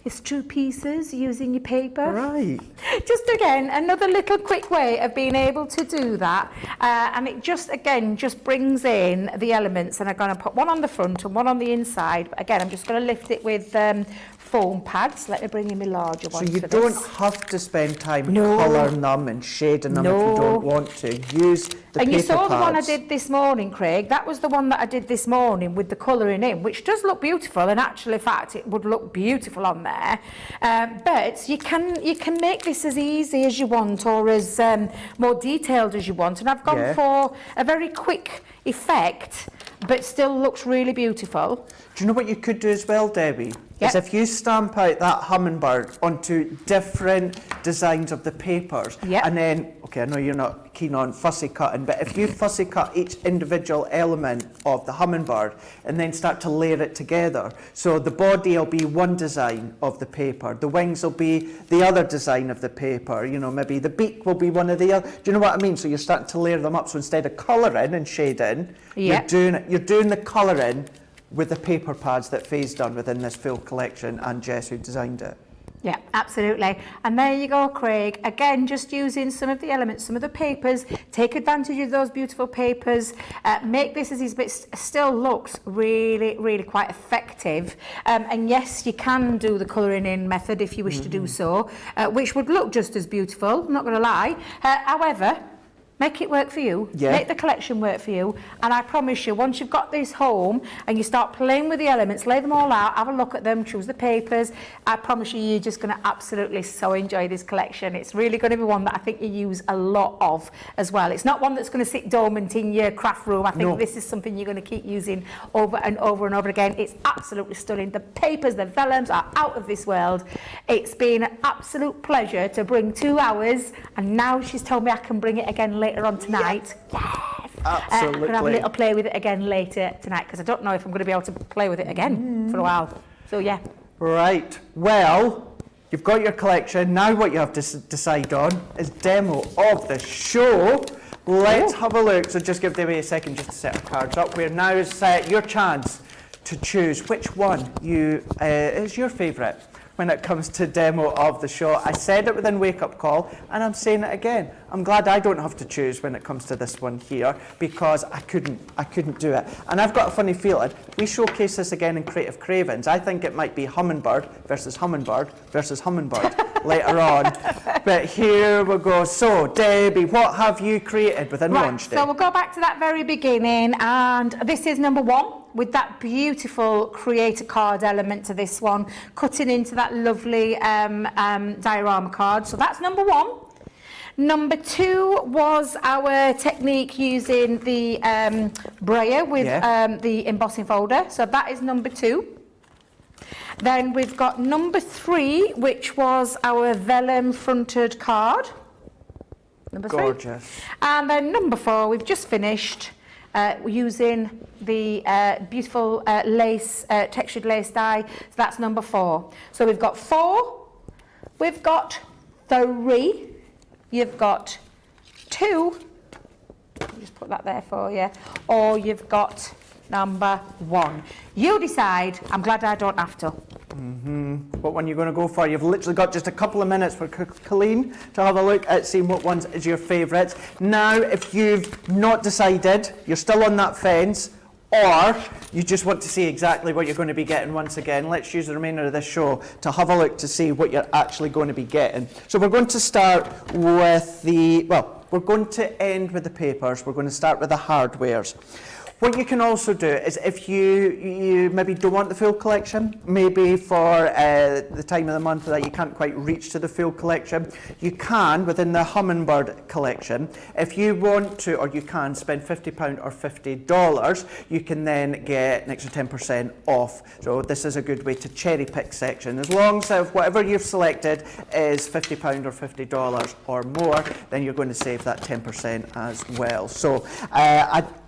it's two pieces using your paper. Right. Just again, another little quick way of being able to do that. And it just, again, just brings in the elements. And I'm going to put one on the front and one on the inside. But again, I'm just going to lift it with foam pads. Let me bring in my larger one. So you don't have to spend time colouring them and shading them if you don't want to. Use And paper you saw the one I pads. did this morning, Craig. That was the one that I did this morning with the colouring in, which does look beautiful, and actually, in fact, it would look beautiful on there. But you can make this as easy as you want, or as more detailed as you want. And I've gone for a very quick effect, but still looks really beautiful. Do you know what you could do as well, Debbie? Yep. Is if you stamp out that hummingbird onto different designs of the papers, Yep. and then, okay, I know you're not keen on fussy cutting, but if you fussy cut each individual element of the hummingbird and then start to layer it together, so the body will be one design of the paper, the wings will be the other design of the paper, you know, maybe the beak will be one of the other. Do you know what I mean? So you're starting to layer them up. So instead of colouring and shading, Yep. you're doing the colouring with the paper pads that Faye's done within this full collection, and Jess, who designed it. Yeah, absolutely. And there you go, Craig. Again, just using some of the elements, some of the papers, take advantage of those beautiful papers, make this as easy, but it still looks really, really quite effective. And yes, you can do the colouring in method if you wish to do so, which would look just as beautiful, I'm not going to lie. However, make it work for you, make the collection work for you, and I promise you, once you've got this home and you start playing with the elements, lay them all out, have a look at them, choose the papers, I promise you, you're just going to absolutely so enjoy this collection. It's really going to be one that I think you use a lot of as well. It's not one that's going to sit dormant in your craft room. I think this is something you're going to keep using over and over and over again. It's absolutely stunning. The papers, the vellums are out of this world. It's been an absolute pleasure to bring 2 hours, and now she's told me I can bring it again later on tonight. Yes! Absolutely. I'm going to have a little play with it again later tonight, because I don't know if I'm going to be able to play with it again for a while. So yeah. Right, well, you've got your collection. Now what you have to decide on is demo of the show. Let's have a look. So just give Debbie a second just to set our cards up. Where now is your chance to choose which one is your favourite when it comes to demo of the show. I said it within Wake Up Call, and I'm saying it again. I'm glad I don't have to choose when it comes to this one here, because I couldn't do it. And I've got a funny feeling, if we showcase this again in Creative Cravings, I think it might be Hummingbird versus Hummingbird versus Hummingbird later on. But here we go. So, Debbie, what have you created within Launch Day? So we'll go back to that very beginning, and this is number 1. With that beautiful creator card element to this one, cutting into that lovely diorama card. So that's number 1. Number 2 was our technique using the braille with the embossing folder. So that is number 2. Then we've got number 3, which was our vellum fronted card. Number 3. Gorgeous. And then number 4, we've just finished using the beautiful lace, textured lace die. So that's number 4. So we've got 4, we've got 3, you've got 2, just put that there for you, or you've got number 1. You decide. I'm glad I don't have to. What one are you going to go for? You've literally got just a couple of minutes for Colleen to have a look at seeing what ones is your favourites. Now, if you've not decided, you're still on that fence, or you just want to see exactly what you're going to be getting once again, let's use the remainder of this show to have a look to see what you're actually going to be getting. So we're going to start with we're going to end with the papers. We're going to start with the hardwares. What you can also do is, if you maybe don't want the full collection, maybe for the time of the month that you can't quite reach to the full collection, you can, within the Hummingbird collection, if you want to, or you can spend £50 or $50, you can then get an extra 10% off. So this is a good way to cherry pick section. As long as whatever you've selected is £50 or $50 or more, then you're going to save that 10% as well. So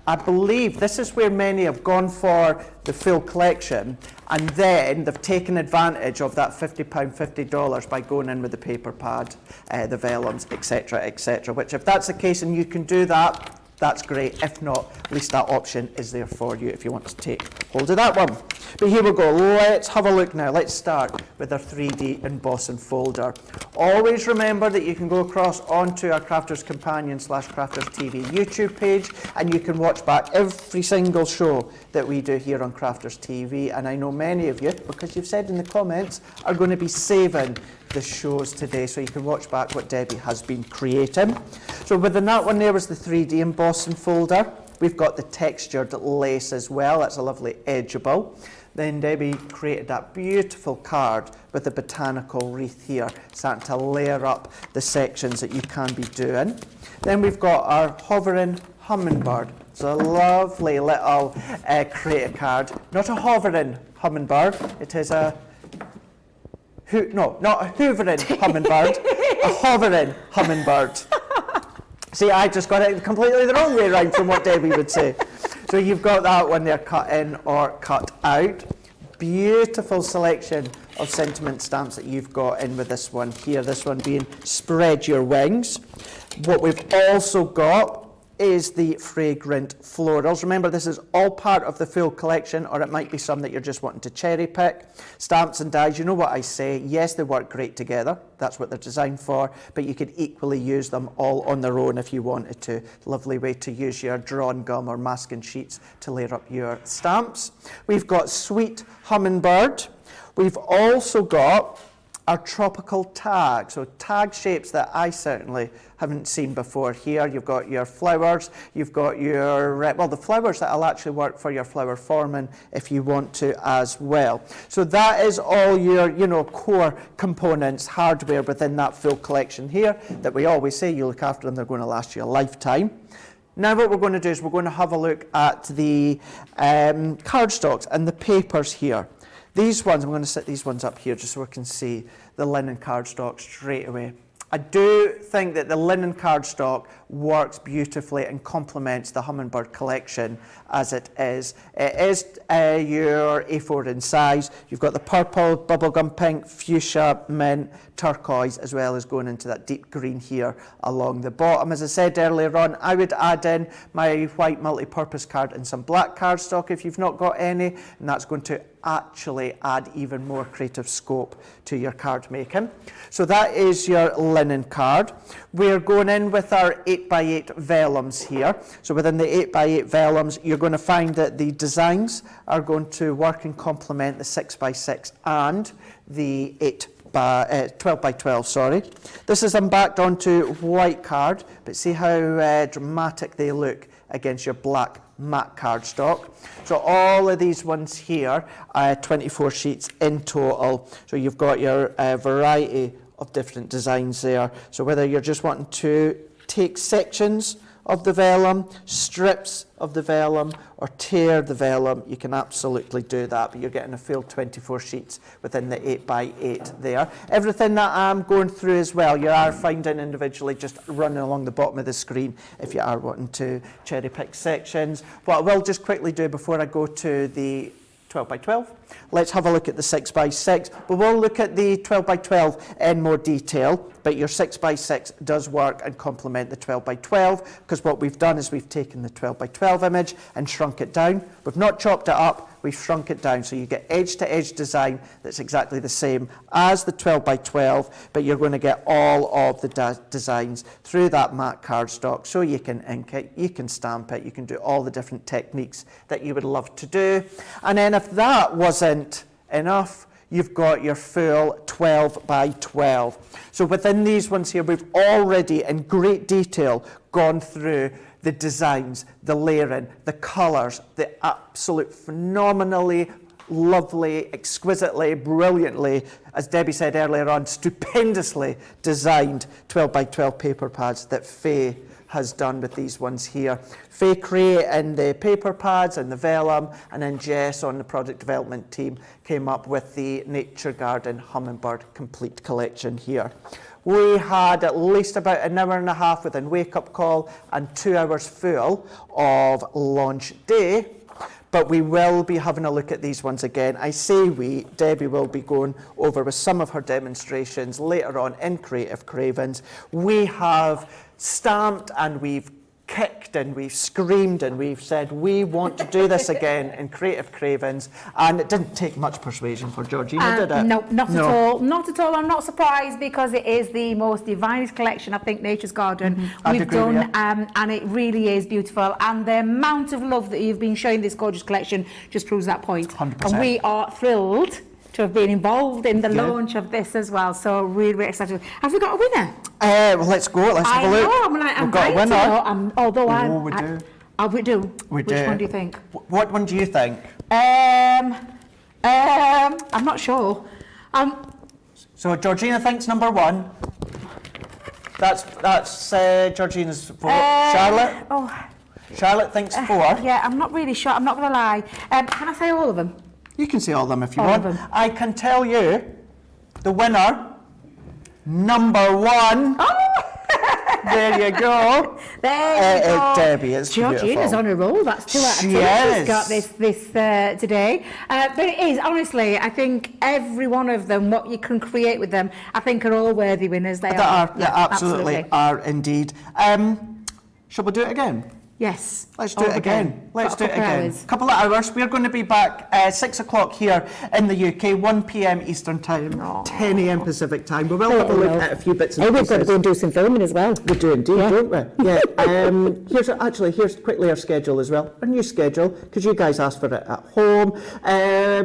I believe this is where many have gone for the full collection, and then they've taken advantage of that £50, $50 by going in with the paper pad, the vellums, etc., which if that's the case and you can do that, that's great. If not, at least that option is there for you if you want to take hold of that one. But here we go. Let's have a look now. Let's start with our 3D embossing folder. Always remember that you can go across onto our Crafters Companion / Crafters TV YouTube page, and you can watch back every single show that we do here on Crafters TV. And I know many of you, because you've said in the comments, are going to be saving the shows today, so you can watch back what Debbie has been creating. So within that one there was the 3D embossing folder. We've got the textured lace as well. That's a lovely edgeable. Then Debbie created that beautiful card with the botanical wreath here, starting to layer up the sections that you can be doing. Then we've got our hovering hummingbird. It's a lovely little creative card. Not a hovering hummingbird, it is a, not a hoovering hummingbird, a hovering hummingbird. See, I just got it completely the wrong way around from what Debbie would say. So you've got that one there cut in or cut out. Beautiful selection of sentiment stamps that you've got in with this one here. This one being Spread Your Wings. What we've also got is the fragrant florals. Remember, this is all part of the full collection, or it might be some that you're just wanting to cherry pick. Stamps and dies, you know what I say, yes, they work great together. That's what they're designed for, but you could equally use them all on their own if you wanted to. Lovely way to use your drawn gum or masking sheets to layer up your stamps. We've got Sweet Hummingbird. We've also got our tropical tag, so tag shapes that I certainly haven't seen before here. You've got your flowers, you've got your, well, the flowers that will actually work for your flower forming if you want to as well. So that is all your, core components, hardware within that full collection here that we always say you look after them, they're going to last you a lifetime. Now what we're going to do is we're going to have a look at the cardstocks and the papers here. These ones, I'm going to set these ones up here just so we can see the linen cardstock straight away. I do think that the linen cardstock works beautifully and complements the Hummingbird collection as it is. It is your A4 in size. You've got the purple, bubblegum pink, fuchsia, mint, turquoise, as well as going into that deep green here along the bottom. As I said earlier on, I would add in my white multi-purpose card and some black cardstock if you've not got any, and that's going to actually add even more creative scope to your card making. So that is your linen card. We're going in with our 8x8 vellums here. So within the 8x8 vellums, you're going to find that the designs are going to work and complement the 6x6 and the 12x12, sorry. This is embacked onto white card, but see how dramatic they look against your black matte cardstock. So all of these ones here are 24 sheets in total. So you've got your variety of different designs there. So whether you're just wanting to take sections of the vellum, strips of the vellum, or tear the vellum, you can absolutely do that, but you're getting a full 24 sheets within the 8x8 there. Everything that I'm going through as well, you are finding individually just running along the bottom of the screen if you are wanting to cherry pick sections. What I will just quickly do before I go to the 12x12, let's have a look at the 6x6, but we'll look at the 12x12 in more detail, but your 6x6 does work and complement the 12x12, because what we've done is we've taken the 12x12 image and shrunk it down. We've not chopped it up, we've shrunk it down, so you get edge-to-edge design that's exactly the same as the 12x12, but you're going to get all of the designs through that matte cardstock, so you can ink it, you can stamp it, you can do all the different techniques that you would love to do. And then if that wasn't enough, you've got your full 12x12. So within these ones here, we've already in great detail gone through the designs, the layering, the colours, the absolute phenomenally lovely, exquisitely, brilliantly, as Debbie said earlier on, stupendously designed 12x12 paper pads that Faye has done with these ones here. Faye creating the paper pads and the vellum, and then Jess on the product development team came up with the Nature Garden Hummingbird complete collection here. We had at least about an hour and a half within Wake Up Call and 2 hours full of launch day, but we will be having a look at these ones again. I say we, Debbie will be going over with some of her demonstrations later on in Creative Cravens. We have stamped and we've kicked and we've screamed and we've said we want to do this again in Creative Cravens, and it didn't take much persuasion for Georgina, did it? No, not at all. Not at all. I'm not surprised, because it is the most divinest collection I think Nature's Garden we've done, and it really is beautiful, and the amount of love that you've been showing this gorgeous collection just proves that point. 100%. And we are thrilled to have been involved in the launch of this as well. So really, really excited. Have we got a winner? Well, let's go. Let's have a look. I'm We've got a winner. We do. We Which do. one do you think? What one do you think? I'm not sure. So Georgina thinks number 1. That's Georgina's vote. Charlotte? Oh, Charlotte thinks 4. yeah, I'm not really sure. I'm not going to lie. Can I say all of them? You can say all of them if you All want. of them. I can tell you the winner, number 1. There you go. There you go. Debbie, it's Georgina's beautiful. on a roll. That's 2 out of 2. She is. She's got this today. But it is, honestly, I think every one of them, what you can create with them, I think are all worthy winners. They are. Yeah, absolutely are indeed. Shall we do it again? Yes. Let's do it again. Let's do it again. Hours. Couple of hours. We're going to be back 6 o'clock here in the UK, 1 p.m. Eastern Time, 10 a.m. Pacific Time. We will have a look at a few bits and pieces. We've got to go and do some filming as well. We do indeed, don't we? Yeah. Here's quickly our schedule as well. Our new schedule, because you guys asked for it at home.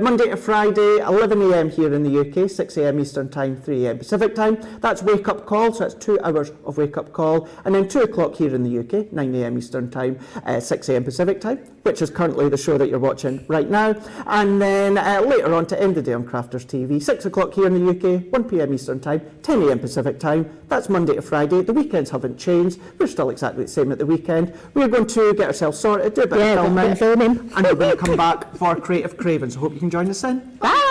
Monday to Friday, 11 a.m. here in the UK, 6 a.m. Eastern Time, 3 a.m. Pacific Time. That's wake up call, so that's 2 hours of wake up call. And then 2 o'clock here in the UK, 9 a.m. Eastern Time, 6 a.m. Pacific Time, which is currently the show that you're watching right now. And then later on to end the day on Crafters TV, 6 o'clock here in the UK, 1 p.m. Eastern Time, 10 a.m. Pacific Time. That's Monday to Friday. The weekends haven't changed. We're still exactly the same at the weekend. We're going to get ourselves sorted, do a bit of filming, and we're going to come back for Creative Cravens. I hope you can join us then. Bye.